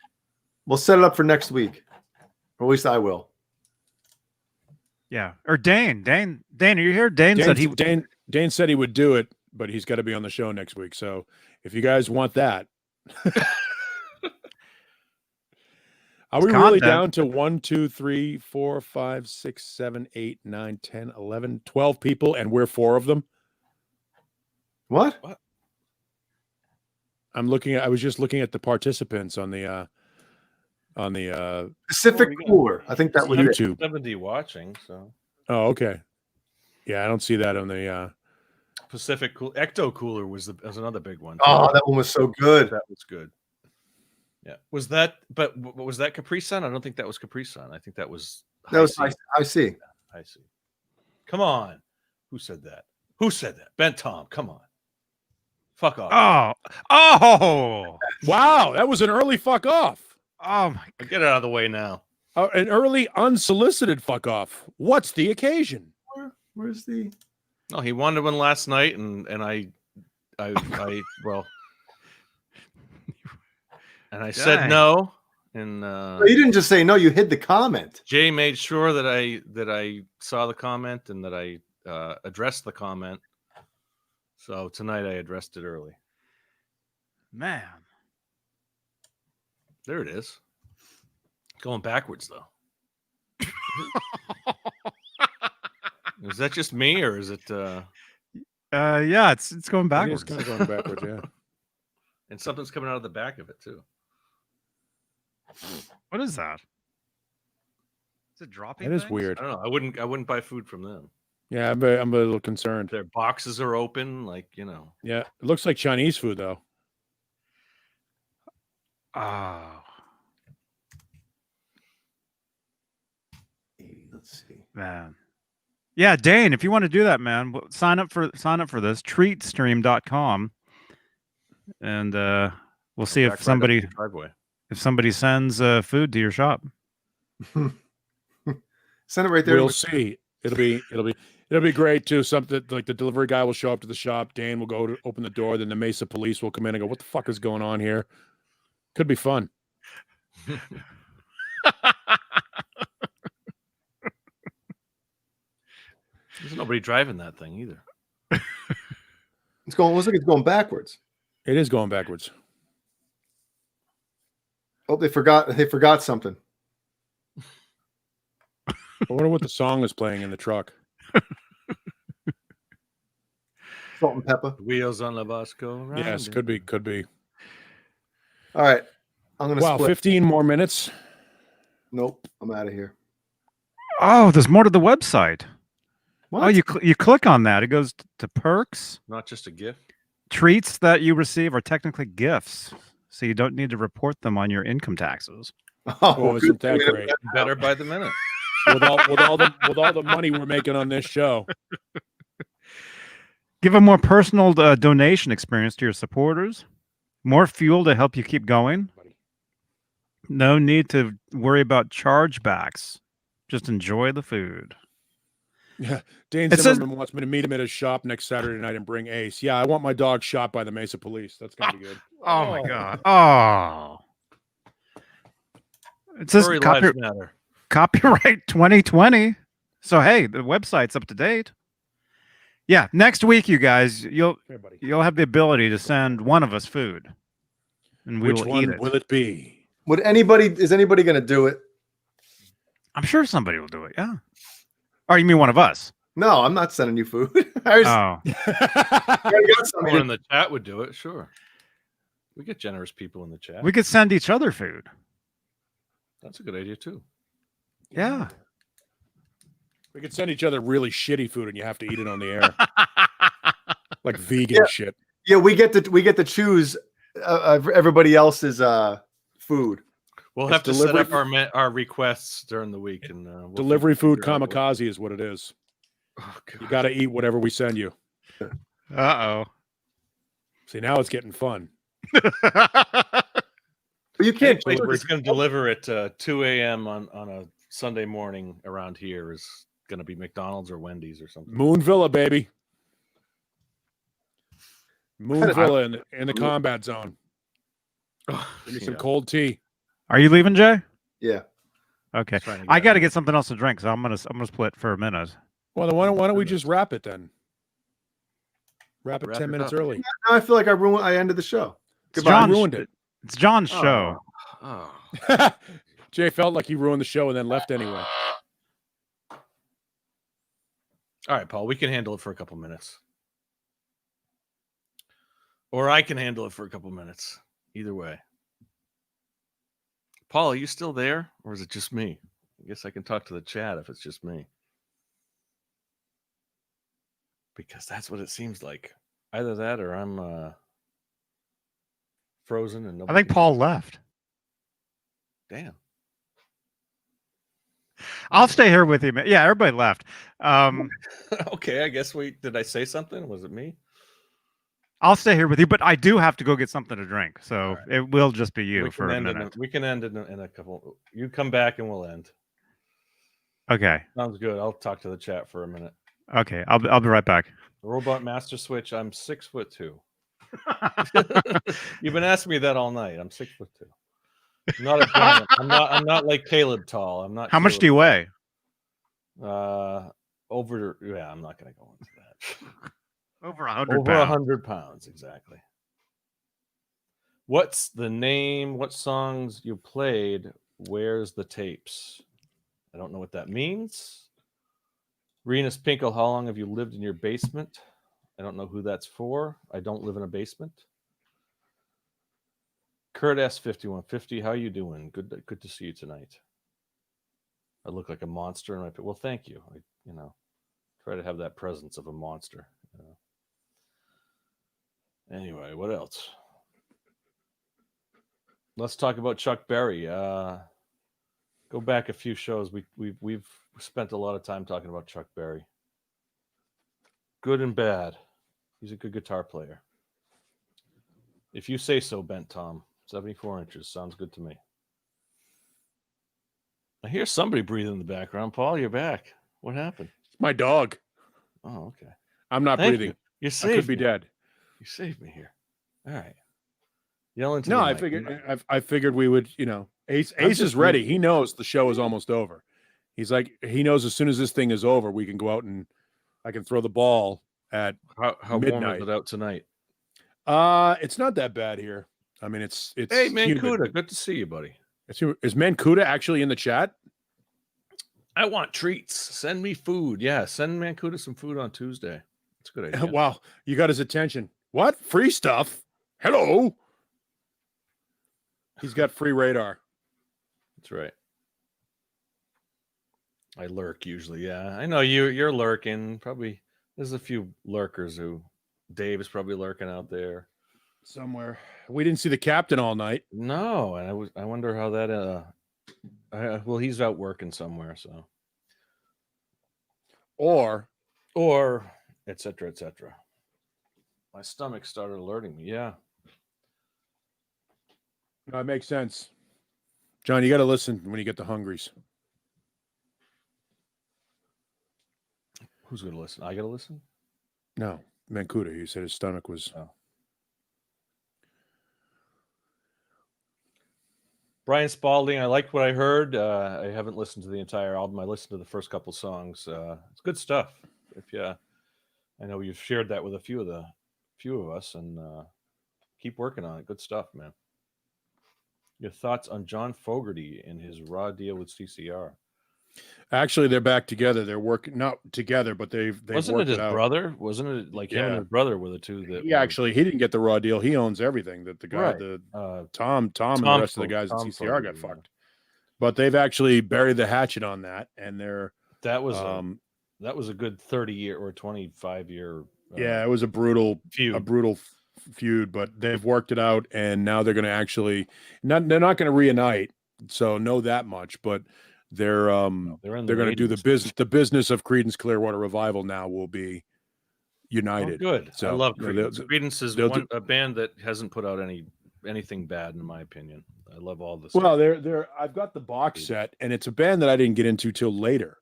We'll set it up for next week. Or at least I will. Yeah. Or Dane, are you here? Dane said he would do it, but he's got to be on the show next week. So if you guys want that, are we really down to 1, 2, 3, 4, 5, 6, 7, 8, 9, 10, 11, 12 people, and we're 4 of them? What? I was just looking at the participants on the Pacific Cooler. I think that was YouTube. 70 watching. So. Oh, okay. Yeah, I don't see that on the Pacific Cool. Ecto Cooler was another big one. Oh, that one was so good. That was good. Yeah. Was that? But was that Capri Sun? I don't think that was Capri Sun. I think that was. I see. Yeah, I see. Come on. Who said that? Ben Tom. Come on. Fuck off. Oh. Wow, that was an early fuck off. Oh my God. Get it out of the way now. An early unsolicited fuck off. What's the occasion? Where's the? No, he wanted one last night, and I said no, And No, you didn't just say no. You hid the comment. Jay made sure that I saw the comment and that I addressed the comment. So tonight I addressed it early. Man. There it is. Going backwards though. Is that just me or is it? Yeah, it's going It backwards. is kind of going backwards, yeah. And something's coming out of the back of it too. What is that? Is it dropping? It is things? weird. I don't know. I wouldn't buy food from them. Yeah, I'm a little concerned. Their boxes are open, like Yeah, it looks like Chinese food though. Oh, Let's see. man. Yeah, Dane, if you want to do that, man, sign up for this TreatStream.com, and we'll see Back if right up to the driveway. somebody sends food to your shop. Send it right there. We'll see. It'll be great too. Something like the delivery guy will show up to the shop. Dane will go to open the door. Then the Mesa police will come in and go, "What the fuck is going on here?" Could be fun. There's nobody driving that thing either. It's going. Looks like it's going backwards. It is going backwards. Oh, they forgot something. I wonder what the song is playing in the truck. Salt and pepper. Wheels on the bus go round. Yes, could be. All right, I'm gonna Wow, split. 15 more minutes. Nope, I'm out of here. Oh, there's more to the website. What? Oh, you click on that. It goes to perks. Not just a gift. Treats that you receive are technically gifts, so you don't need to report them on your income taxes. Oh, isn't that good. great? Better by the minute. With all the money we're making on this show. Give a more personal donation experience to your supporters. More fuel to help you keep going. No need to worry about chargebacks. Just enjoy the food. Yeah, Dane It says- Zimmerman wants me to meet him at his shop next Saturday night and bring Ace. Yeah, I want my dog shot by the Mesa police. That's gonna be good. Oh my god. Oh. It says Furry lives matter. copyright 2020. So hey, the website's up to date. Yeah, next week, you guys, you'll Here, buddy. have the ability to send one of us food, and we Which will one eat it. will it be? Is anybody going to do it? I'm sure somebody will do it. Yeah. Oh, you mean one of us? No, I'm not sending you food. I Oh, already got some Someone here. in the chat would do it, sure. We get generous people in the chat. we could send each other food. That's a good idea too. Yeah. We could send each other really shitty food, and you have to eat it on the air, like vegan shit. Yeah, we get to choose everybody else's food. We'll It's have to set delivery- up our requests during the week and we'll Delivery food figure out what- kamikaze is what it is. Oh, God. You got to eat whatever we send you. Uh-oh. See, now it's getting fun. But you can't. Place that's going to deliver at 2 a.m. on a Sunday morning around here is going to be McDonald's or Wendy's or something. Moon Villa, baby. Moon Villa in the combat zone. Give me some Yeah. cold tea. Are you leaving, Jay? Yeah. Okay. Trying to I get got to out. get something else to drink, so I'm gonna split for a minute. Well, then why don't we just wrap it then? Wrap it Wrap 10 it minutes up. early. Now I feel like I ended the show. It's Goodbye. John's, ruined it. It's John's show. Oh. Jay felt like he ruined the show and then left anyway. All right, Paul, we can handle it for a couple minutes. Or I can handle it for a couple minutes. Either way. Paul, are you still there? Or is it just me? I guess I can talk to the chat if it's just me. Because that's what it seems like. Either that or I'm frozen and I nobody think can- Paul left. Damn. I'll stay here with you, man. Yeah, everybody left. Okay, I guess did I say something? Was it me? I'll stay here with you, but I do have to go get something to drink, so All right. it will just be you We for can a end minute. we can end in a couple. You come back and we'll end. Okay. Sounds good. I'll talk to the chat for a minute. Okay. I'll be right back. Robot Master Switch. I'm 6'2". You've been asking me that all night. I'm 6'2". I'm not a giant. I'm not like Caleb tall. I'm not. How much Caleb do you tall. weigh? Yeah, I'm not going to go into that. Over 100 Over pounds. 100 pounds, exactly. What's the name? What songs you played? Where's the tapes? I don't know what that means. Renus Pinkle, how long have you lived in your basement? I don't know who that's for. I don't live in a basement. Kurt S 5150, how you doing? Good to see you tonight. I look like a monster in my well, thank you. I try to have that presence of a monster. Anyway, what else? Let's talk about Chuck Berry. Go back a few shows. We've spent a lot of time talking about Chuck Berry. Good and bad. He's a good guitar player. If you say so, Bent Tom. 74 inches. Sounds good to me. I hear somebody breathing in the background. Paul, you're back. What happened? It's my dog. Oh, okay. I'm not Thank breathing. You I saved could be me. dead. You saved me here. All right. Yell into No, the I mic. figured. I figured we would. Ace I'm is just ready. He knows the show is almost over. He's like, he knows as soon as this thing is over, we can go out and I can throw the ball at How warm midnight. is it out tonight? It's not that bad here. I mean, it's Hey, humid. Mancuda, good to see you, buddy. Is Mancuda actually in the chat? I want treats. Send me food. Yeah, send Mancuda some food on Tuesday. That's a good idea. Wow, you got his attention. What? Free stuff? Hello. He's got free radar. That's right. I lurk usually. Yeah, I know you're lurking. Probably there's a few lurkers who Dave is probably lurking out there Somewhere. We didn't see the captain all night. No, and I wonder how that. Well, he's out working somewhere, so Or etc. etc. My stomach started alerting me. Yeah. No, it makes sense. John, you got to listen when you get the hungries. Who's going to listen? I got to listen? No, Mancuda. You said his stomach was. Oh. Brian Spalding, I liked what I heard. I haven't listened to the entire album. I listened to the first couple songs. It's good stuff. I know you've shared that with a few of us, and keep working on it. Good stuff, man. Your thoughts on John Fogerty and his raw deal with CCR? Actually, they're back together. They're working not together, but they've Wasn't worked it his out. brother? Wasn't it like him and his brother were the two that? He didn't get the raw deal. He owns everything. That the guy, Right. Tom, and the rest of the guys at CCR got fucked. But they've actually buried the hatchet on that, and that was a good 30-year or 25-year. It was a brutal feud, but they've worked it out, and now they're going to actually they're not going to reunite. So know that much, but they're going to do the business of Creedence Clearwater Revival. Now will be united. Oh, good. So I love Creedence. Creedence is a band that hasn't put out anything bad, in my opinion. I love all this. Well, I've got the box set, and it's a band that I didn't get into till later,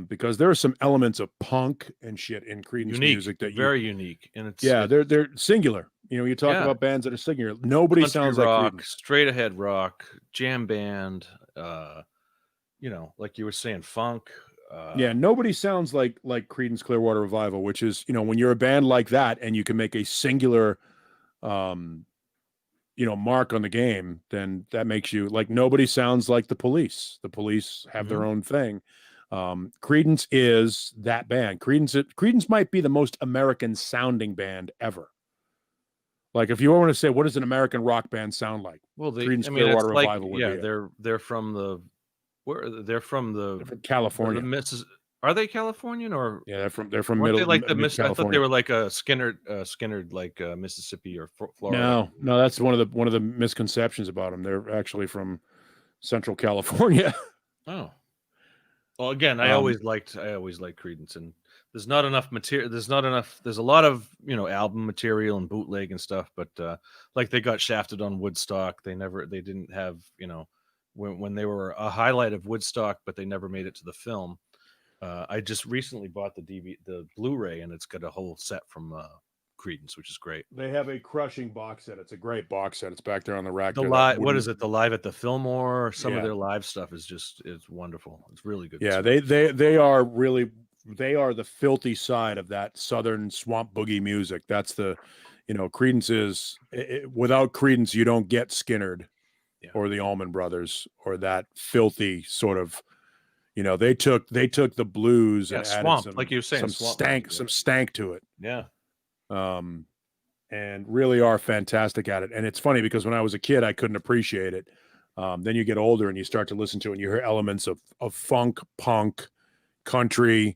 because there are some elements of punk and shit in Creedence music that very unique, and they're singular. You talk about bands that are singular. Nobody country sounds rock, like Creedence. Straight ahead rock, jam band. Like you were saying, funk. Nobody sounds like Creedence Clearwater Revival, which is when you're a band like that and you can make a singular mark on the game, then that makes you like nobody sounds like the Police. The Police have their own thing. Creedence is that band. Creedence might be the most American sounding band ever. Like if you want to say what does an American rock band sound like? Well, Creedence Clearwater Revival would be they're from California. Are they Californian or? Yeah, they're from middle. They like the mid I thought they were like a Skinner like Mississippi or Florida. No, that's one of the misconceptions about them. They're actually from Central California. Oh, well, again, I always liked Creedence, and there's not enough material. There's a lot of album material and bootleg and stuff, but like they got shafted on Woodstock. They didn't have when they were a highlight of Woodstock, but they never made it to the film. I just recently bought the Blu-ray, and it's got a whole set from Creedence, which is great. They have a crushing box set. It's a great box set. It's back there on the rack. The there, live, that what wooden- is it? The live at the Fillmore. Some of Yeah. their live stuff is just it's wonderful. It's really good. Yeah, stuff. they are really they are the filthy side of that southern swamp boogie music. That's the, Creedence is without Creedence you don't get Skinnerd, or the Allman Brothers, or that filthy sort of. They took the blues and added swamp, some, like you were saying, some stank to it. Yeah. And really are fantastic at it. And it's funny because when I was a kid, I couldn't appreciate it. Then you get older and you start to listen to it and you hear elements of funk, punk, country,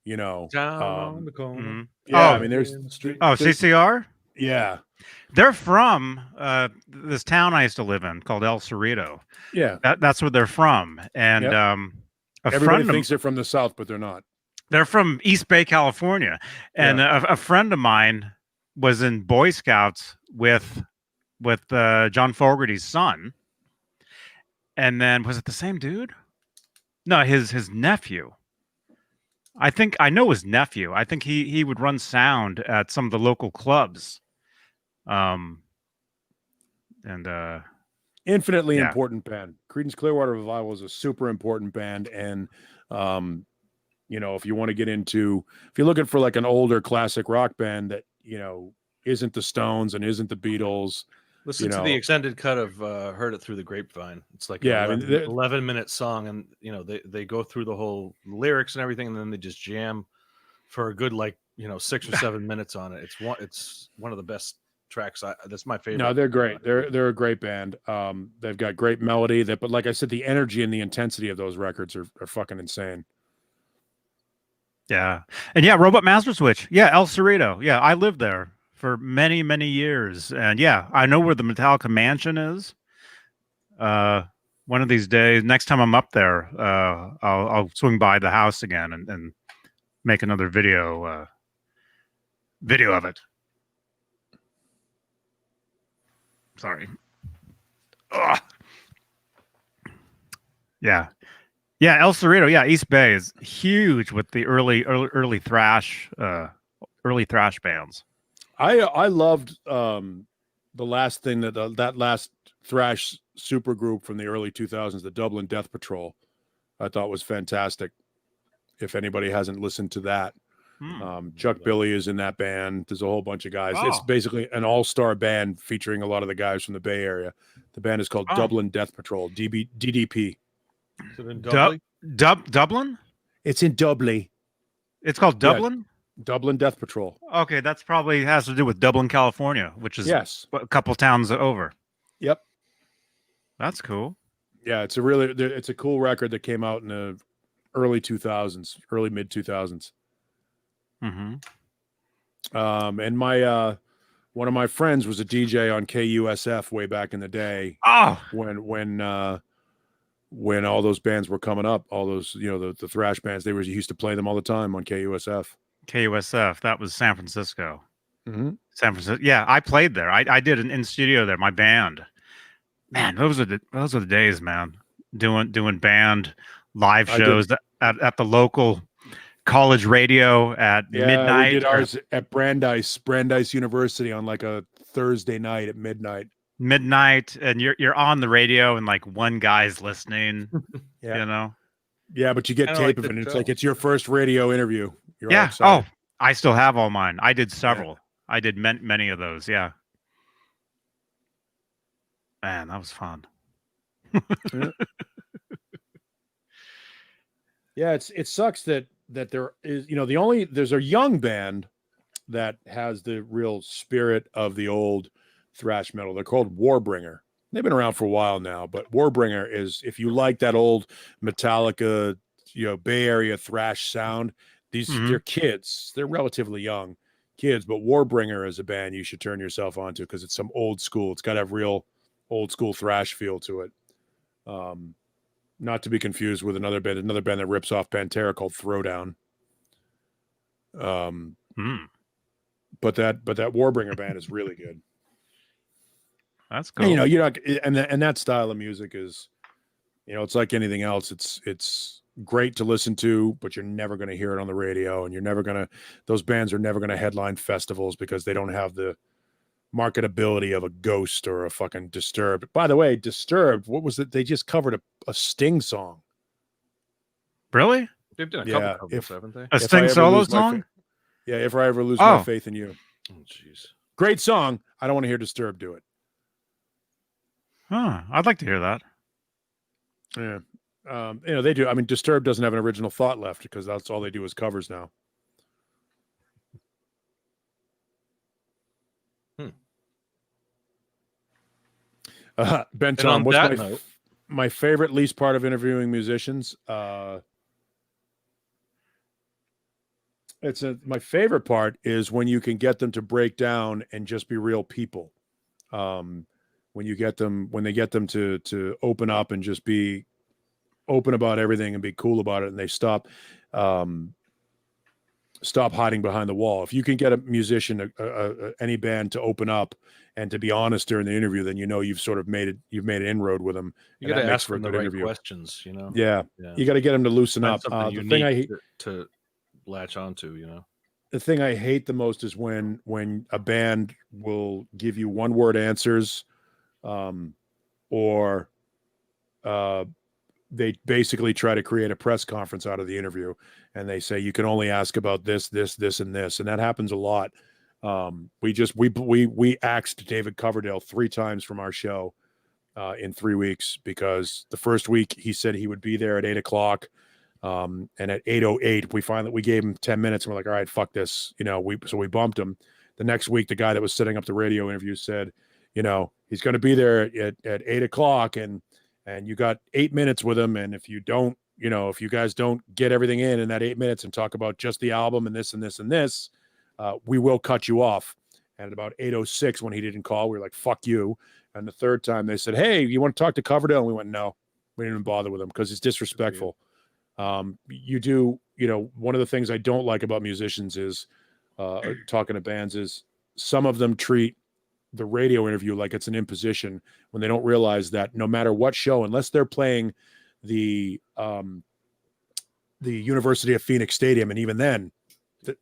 Down on the corner. mhm. Yeah, Oh, I mean, there's CCR. yeah, They're from this town I used to live in called El Cerrito. yeah. That's where they're from, and Yep. Everybody thinks they're from the South, but they're not. they're from East Bay, California, and a friend of mine was in Boy Scouts with John Fogerty's son, and then was it the same dude? No, his nephew. I know his nephew. I think he would run sound at some of the local clubs. Infinitely Yeah. important band. Creedence Clearwater Revival is a super important band, and if you want to get into, if you're looking for like an older classic rock band that isn't the Stones and isn't the Beatles. Listen to the extended cut of "Heard It Through the Grapevine." It's like an 11-minute song, and they go through the whole lyrics and everything, and then they just jam for a good 6 or 7 minutes on it. It's one of the best tracks. That's my favorite. No, they're great. They're a great band. They've got great melody. But like I said, the energy and the intensity of those records are fucking insane. Yeah, and yeah, Robot Master Switch. Yeah, El Cerrito. Yeah, I lived there for many, many years, and yeah, I know where the Metallica mansion is. One of these days, next time I'm up there, I'll swing by the house again and make another video of it. Sorry. Ugh. Yeah. Yeah, El Cerrito. Yeah, East Bay is huge with the early thrash bands. I loved the last thing that last thrash super group from the early 2000s, the Dublin Death Patrol. I thought was fantastic. If anybody hasn't listened to that, Chuck Billy is in that band. There's a whole bunch of guys. It's basically an all-star band featuring a lot of the guys from the Bay Area. The band is called Dublin Death Patrol, DDP. Is it in Dublin? Dublin? It's in Dublin. It's called Dublin? Yeah, Dublin Death Patrol. Okay, that's probably has to do with Dublin, California, which is a couple towns over. Yep. That's cool. Yeah, it's a cool record that came out in the early 2000s, early mid 2000s. Mm-hmm. And my one of my friends was a DJ on KUSF way back in the day. Oh, when all those bands were coming up, all those the thrash bands, he used to play them all the time on KUSF. KUSF, that was San Francisco. Mm-hmm. San Francisco. Yeah, I played there. I did an in studio there. My band. Man, those are the days, man. Doing band live shows at the local college radio at midnight. We did ours at Brandeis University on like a Thursday night at midnight. And you're on the radio and like one guy's listening. Yeah, but you get tape of it, and it's like it's your first radio interview. You're yeah. Oh, I still have all mine. I did several. Yeah. I did many of those. Yeah. Man, that was fun. Yeah, it sucks that there is there's a young band that has the real spirit of the old thrash metal. They're called Warbringer. They've been around for a while now, but Warbringer is, if you like that old Metallica, Bay Area thrash sound, they're kids. They're relatively young kids, but Warbringer is a band you should turn yourself onto because it's some old school. It's got to have real old school thrash feel to it. Not to be confused with another band that rips off Pantera called Throwdown. But that Warbringer band is really good. That's cool. And you're not, and that style of music is, it's like anything else. It's great to listen to, but you're never going to hear it on the radio, and those bands are never going to headline festivals because they don't have the marketability of a Ghost or a fucking Disturbed. By the way, Disturbed, what was it? They just covered a Sting song. Really? They've done a Yeah, couple covers, haven't they? A Sting solo song? Yeah, If I Ever Lose My Oh. Faith in You. Oh, jeez. Great song. I don't want to hear Disturbed do it. Huh. I'd like to hear that. Yeah. They do. I mean, Disturbed doesn't have an original thought left because that's all they do is covers now. Ben And Tom, on what's that note, my favorite least part of interviewing musicians? My favorite part is when you can get them to break down and just be real people. When they get them to open up and just be open about everything and be cool about it, and they stop hiding behind the wall. If you can get a musician, any band, to open up and to be honest during the interview, then you've made an inroad with them. you got to ask them the right questions. Yeah, you got to get them to loosen Find up. something The thing I hate to latch onto, the thing I hate the most is when a band will give you one word answers, or they basically try to create a press conference out of the interview, and they say you can only ask about this, and this, and that happens a lot. We axed David Coverdale 3 times from our show in 3 weeks because the first week he said he would be there at 8:00. And at 8:08, we gave him 10 minutes and we're like, all right, fuck this. So we bumped him. The next week, the guy that was setting up the radio interview said, he's going to be there at 8:00 and you got 8 minutes with him. And if you guys don't get everything in that 8 minutes and talk about just the album and this and this and this, we will cut you off. And at about 8:06, when he didn't call, we were like, fuck you. And the third time they said, hey, you want to talk to Coverdale? And we went, no, we didn't even bother with him because it's disrespectful. One of the things I don't like about musicians is talking to bands is some of them treat the radio interview like it's an imposition when they don't realize that no matter what show, unless they're playing the University of Phoenix Stadium, and even then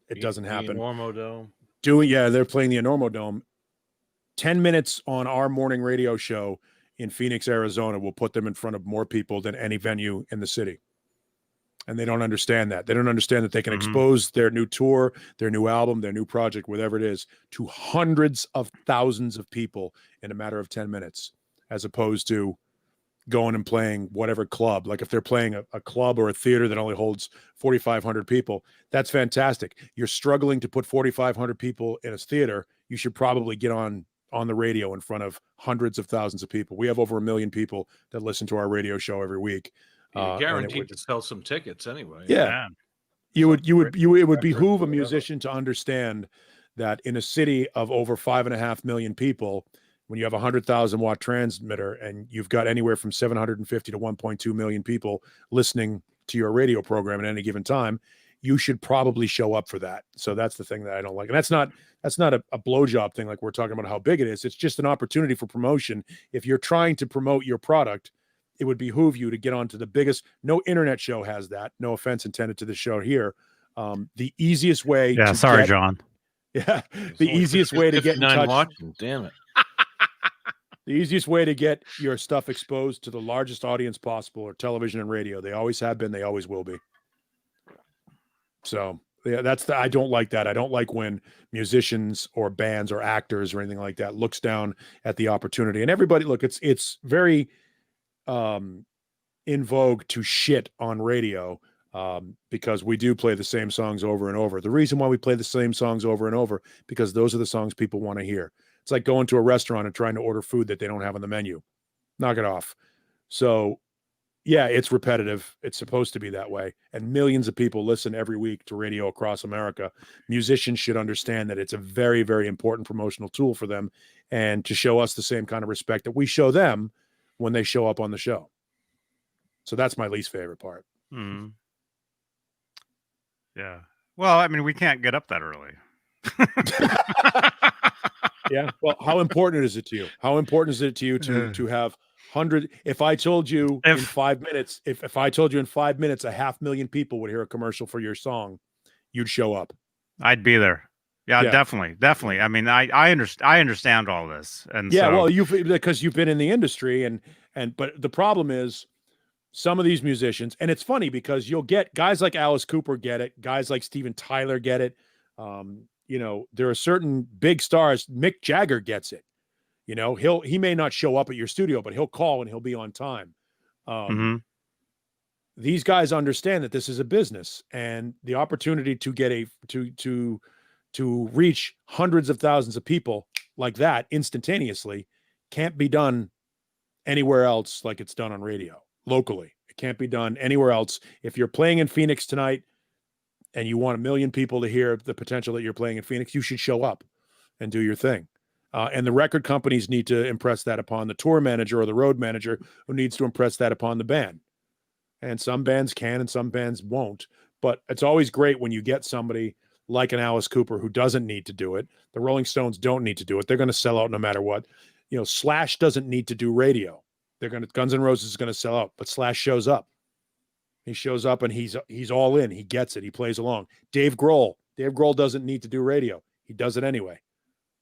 it doesn't happen. They're playing the Enormo Dome. 10 minutes on our morning radio show in Phoenix, Arizona will put them in front of more people than any venue in the city. And they don't understand that. They don't understand that they can expose their new tour, their new album, their new project, whatever it is, to hundreds of thousands of people in a matter of 10 minutes, as opposed to going and playing whatever club. Like if they're playing a club or a theater that only holds 4,500 people, that's fantastic. You're struggling to put 4,500 people in a theater. You should probably get on the radio in front of hundreds of thousands of people. We have over 1 million people that listen to our radio show every week. Guaranteed to sell some tickets anyway. Yeah. It would behoove a musician to understand that in a city of over 5.5 million people, when you have a 100,000 watt transmitter and you've got anywhere from 750 to 1.2 million people listening to your radio program at any given time, you should probably show up for that. So that's the thing that I don't like. And that's not a blowjob thing. Like we're talking about how big it is. It's just an opportunity for promotion. If you're trying to promote your product, it would behoove you to get onto the biggest. No internet show has that. No offense intended to the show here. The easiest way. Yeah, sorry, John. Yeah, the easiest way to get in touch. Watching. Damn it. The easiest way to get your stuff exposed to the largest audience possible are television and radio. They always have been. They always will be. So yeah, I don't like that. I don't like when musicians or bands or actors or anything like that looks down at the opportunity. And everybody, look, it's very in vogue to shit on radio because we do play the same songs over and over. The reason why we play the same songs over and over, because those are the songs people want to hear. It's like going to a restaurant and trying to order food that they don't have on the menu. Knock it off. So yeah, it's repetitive. It's supposed to be that way. And millions of people listen every week to radio across America. Musicians should understand that it's a very, very important promotional tool for them and to show us the same kind of respect that we show them when they show up on the show. So that's my least favorite part. Mm-hmm. Yeah. Well, I mean, we can't get up that early. Yeah. Well, how important is it to you? How important is it to you to have If I told you in If- 5 minutes, if I told you in 5 minutes, 500,000 people would hear a commercial for your song, you'd show up. I'd be there. Yeah, Yeah. definitely. I mean, I understand all this, and Yeah, so, well, because you've been in the industry, but the problem is some of these musicians, and it's funny because you'll get guys like Alice Cooper get it, guys like Steven Tyler get it. There are certain big stars. Mick Jagger gets it. He may not show up at your studio, but he'll call and he'll be on time. mhm. These guys understand that this is a business, and the opportunity to get to reach hundreds of thousands of people like that instantaneously can't be done anywhere else like it's done on radio locally. It can't be done anywhere else. If you're playing in Phoenix tonight and you want 1 million people to hear the potential that you're playing in Phoenix, you should show up and do your thing. And the record companies need to impress that upon the tour manager or the road manager, who needs to impress that upon the band. And some bands can and some bands won't. But it's always great when you get somebody like an Alice Cooper who doesn't need to do it. The Rolling Stones don't need to do it. They're going to sell out no matter what. Slash doesn't need to do radio. Guns N' Roses is going to sell out, but Slash shows up. He shows up and he's all in. He gets it. He plays along. Dave Grohl doesn't need to do radio. He does it anyway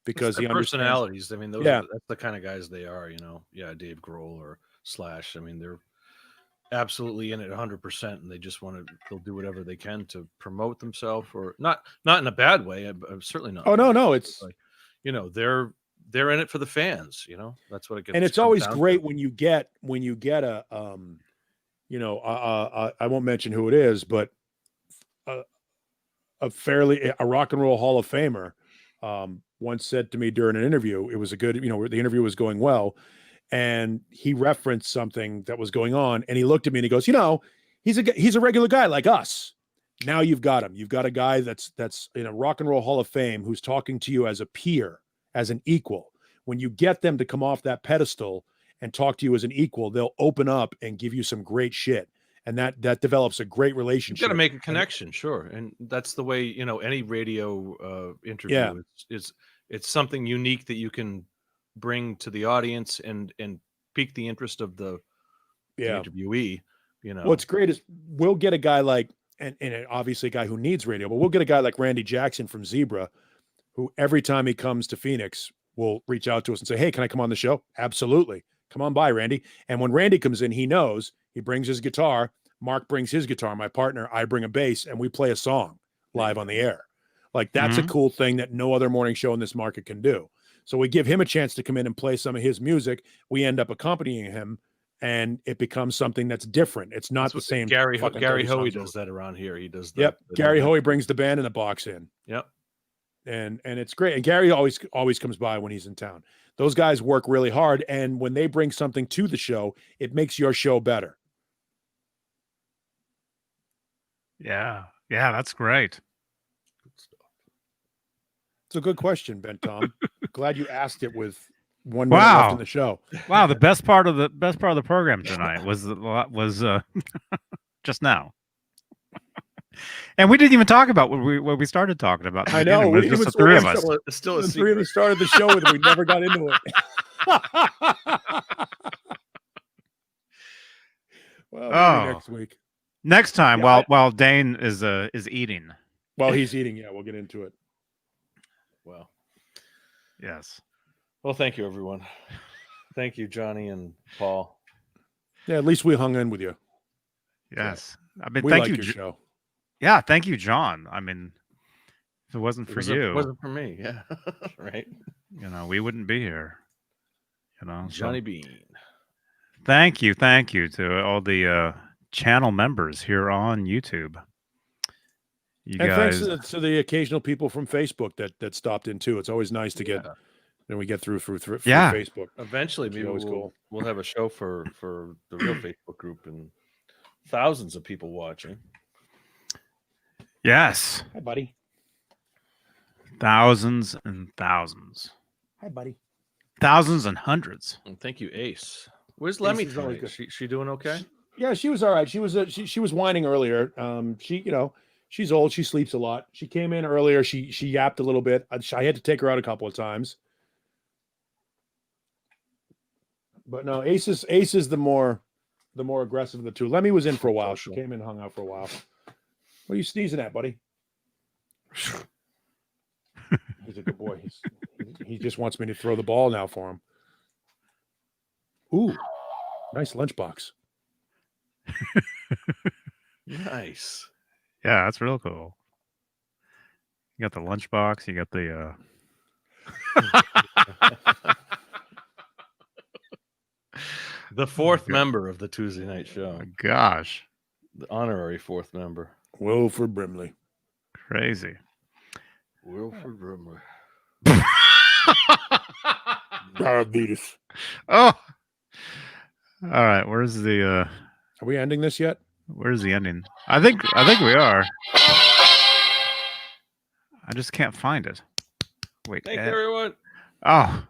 because he understands. Personalities. I mean, Yeah. that's the kind of guys they are. Yeah, Dave Grohl or Slash. I mean, they're absolutely in it 100%, and they just they'll do whatever they can to promote themselves, or not in a bad way. Certainly not. Oh no, it's like, they're in it for the fans. That's what it gets. And it's always great when you get a I won't mention who it is, but a rock and roll Hall of Famer once said to me during an interview, it was a good, the interview was going well, and he referenced something that was going on, and he looked at me and he goes, he's a regular guy like us. Now you've got him. You've got a guy that's in a rock and roll Hall of Fame who's talking to you as a peer, as an equal. When you get them to come off that pedestal and talk to you as an equal, they'll open up and give you some great shit. And that develops a great relationship. You've got to make a connection, sure. And that's the way, any radio interview is it's something unique that you can bring to the audience and pique the interest of the interviewee. What's great is we'll get a guy like, and obviously a guy who needs radio, but we'll get a guy like Randy Jackson from Zebra, who every time he comes to Phoenix will reach out to us and say, hey, can I come on the show? Absolutely. Come on by, Randy. And when Randy comes in, he knows, he brings his guitar. Mark brings his guitar, my partner, I bring a bass, and we play a song live on the air. Like, that's a cool thing that no other morning show in this market can do. So we give him a chance to come in and play some of his music. We end up accompanying him, and it becomes something that's different. It's not the same. Gary Hoey does that around here. He does that. Yep. Gary Hoey brings the band in the box in. Yep. And it's great. And Gary always comes by when he's in town. Those guys work really hard, and when they bring something to the show, it makes your show better. Yeah, that's great. It's a good question, Ben Tom. Glad you asked it with 1 minute left in the show. Wow, the best part of the program tonight was just now. And we didn't even talk about what we started talking about. I know. It was just the three of us. It's still a The secret. three of us started the show and we never got into it. Well, maybe next week. Next time, while Dane is eating. While he's eating, yeah, we'll get into it. Well, yes. Well, thank you, everyone. Thank you, Johnny and Paul. Yeah, at least we hung in with you. Yes. I mean, We thank like you. your show. Yeah, thank you, John. I mean, if it wasn't for you, it wasn't for me. Yeah, right. We wouldn't be here. Johnny Beane. Thank you to all the channel members here on YouTube. You And guys, thanks to the occasional people from Facebook that stopped in too. It's always nice to get. Then we get through Facebook. Eventually, maybe always cool. we'll have a show for the real Facebook group and thousands of people watching. yes, Hi, buddy. thousands and thousands, Hi, buddy. thousands and hundreds. And thank you, Ace. Where's Lemmy is always tonight? good. She doing okay? Yeah, she was all right. She was whining earlier. She's old. She sleeps a lot. She came in earlier. She yapped a little bit. I had to take her out a couple of times. But no, Ace is the more aggressive of the two. Lemmy was in for a while. She Social. came in and hung out for a while. What are you sneezing at, buddy? He's a good boy. He just wants me to throw the ball now for him. Ooh, nice lunchbox. Nice. Yeah, that's real cool. You got the lunchbox. You got the. The fourth member of the Tuesday night show. Gosh, The honorary fourth member. Wilford Brimley. crazy. Wilford Brimley. Diabetes. Oh. All right. Where's the? Are we ending this yet? Where's the ending? I think we are. I just can't find it. Wait. Thank you, everyone. Oh,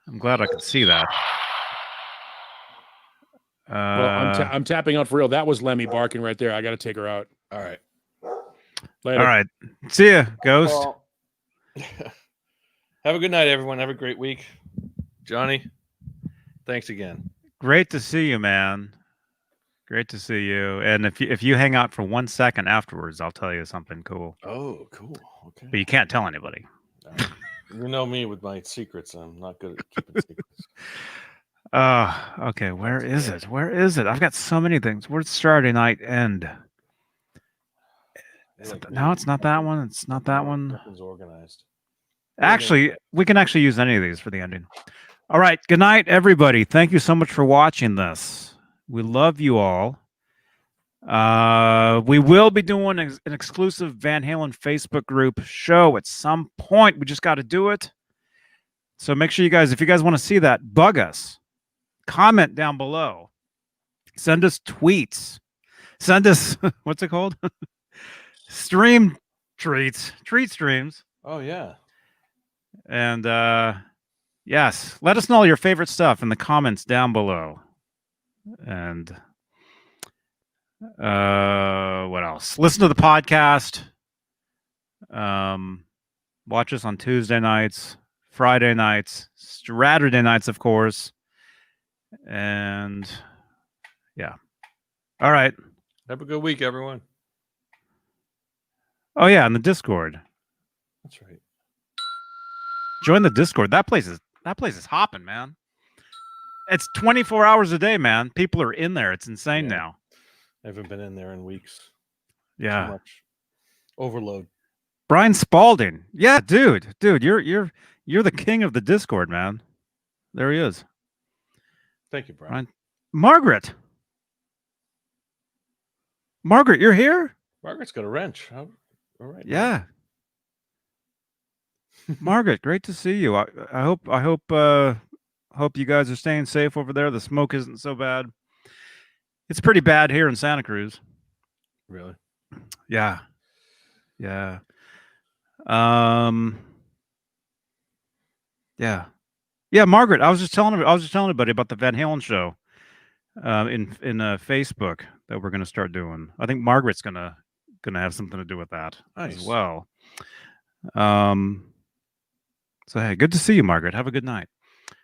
I'm glad I could see that. Well, I'm tapping out for real. That was Lemmy barking right there. I got to take her out. All right. Later. All right. See ya, Ghost. Well, have a good night, everyone. Have a great week. Johnny, thanks again. Great to see you, man. Great to see you. And if you hang out for 1 second afterwards, I'll tell you something cool. Oh, cool. But Okay. you can't tell anybody. All right. You know me with my secrets. I'm not good at keeping secrets. Okay. Where is it? Where is it? I've got so many things. Where's Saturday night end? No, it's not that one. It's not that one. Nothing's organized. Actually, we can actually use any of these for the ending. All right. Good night, everybody. Thank you so much for watching this. We love you all. We will be doing an exclusive Van Halen Facebook group show at some point. We just got to do it. So make sure you guys, if you guys want to see that, bug us. Comment down below. Send us tweets. Send us, what's it called? Stream treats. Treat streams. Oh, yeah. And yes, let us know all your favorite stuff in the comments down below. And what else? Listen to the podcast. Watch us on Tuesday nights, Friday nights, Straturday nights, of course. And yeah. All right. Have a good week, everyone. Oh yeah, and the Discord. That's right. Join the Discord. That place is hopping, man. It's 24 hours a day, man. People are in there. It's insane Yeah. now. I haven't been in there in weeks. Yeah. Too much overload. Brian Spalding. Yeah, dude, you're the king of the Discord, man. There he is. Thank you, Brian. Brian. Margaret, you're here? Margaret's got a wrench. All right. Yeah. Margaret, great to see you. I hope you guys are staying safe over there. The smoke isn't so bad. It's pretty bad here in Santa Cruz. Really? Yeah. Yeah. Yeah, Margaret, I was just telling everybody about the Van Halen show in Facebook that we're going to start doing. I think Margaret's going to have something to do with that as Nice. well. So hey, good to see you, Margaret. Have a good night.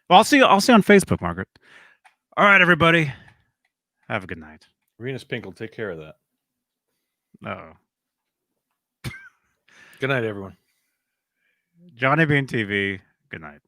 Well, I'll see you on Facebook, Margaret. All right, everybody. Have a good night. Renus Pink will take care of that. Oh. Good night, everyone. Johnny Bean TV. Good night.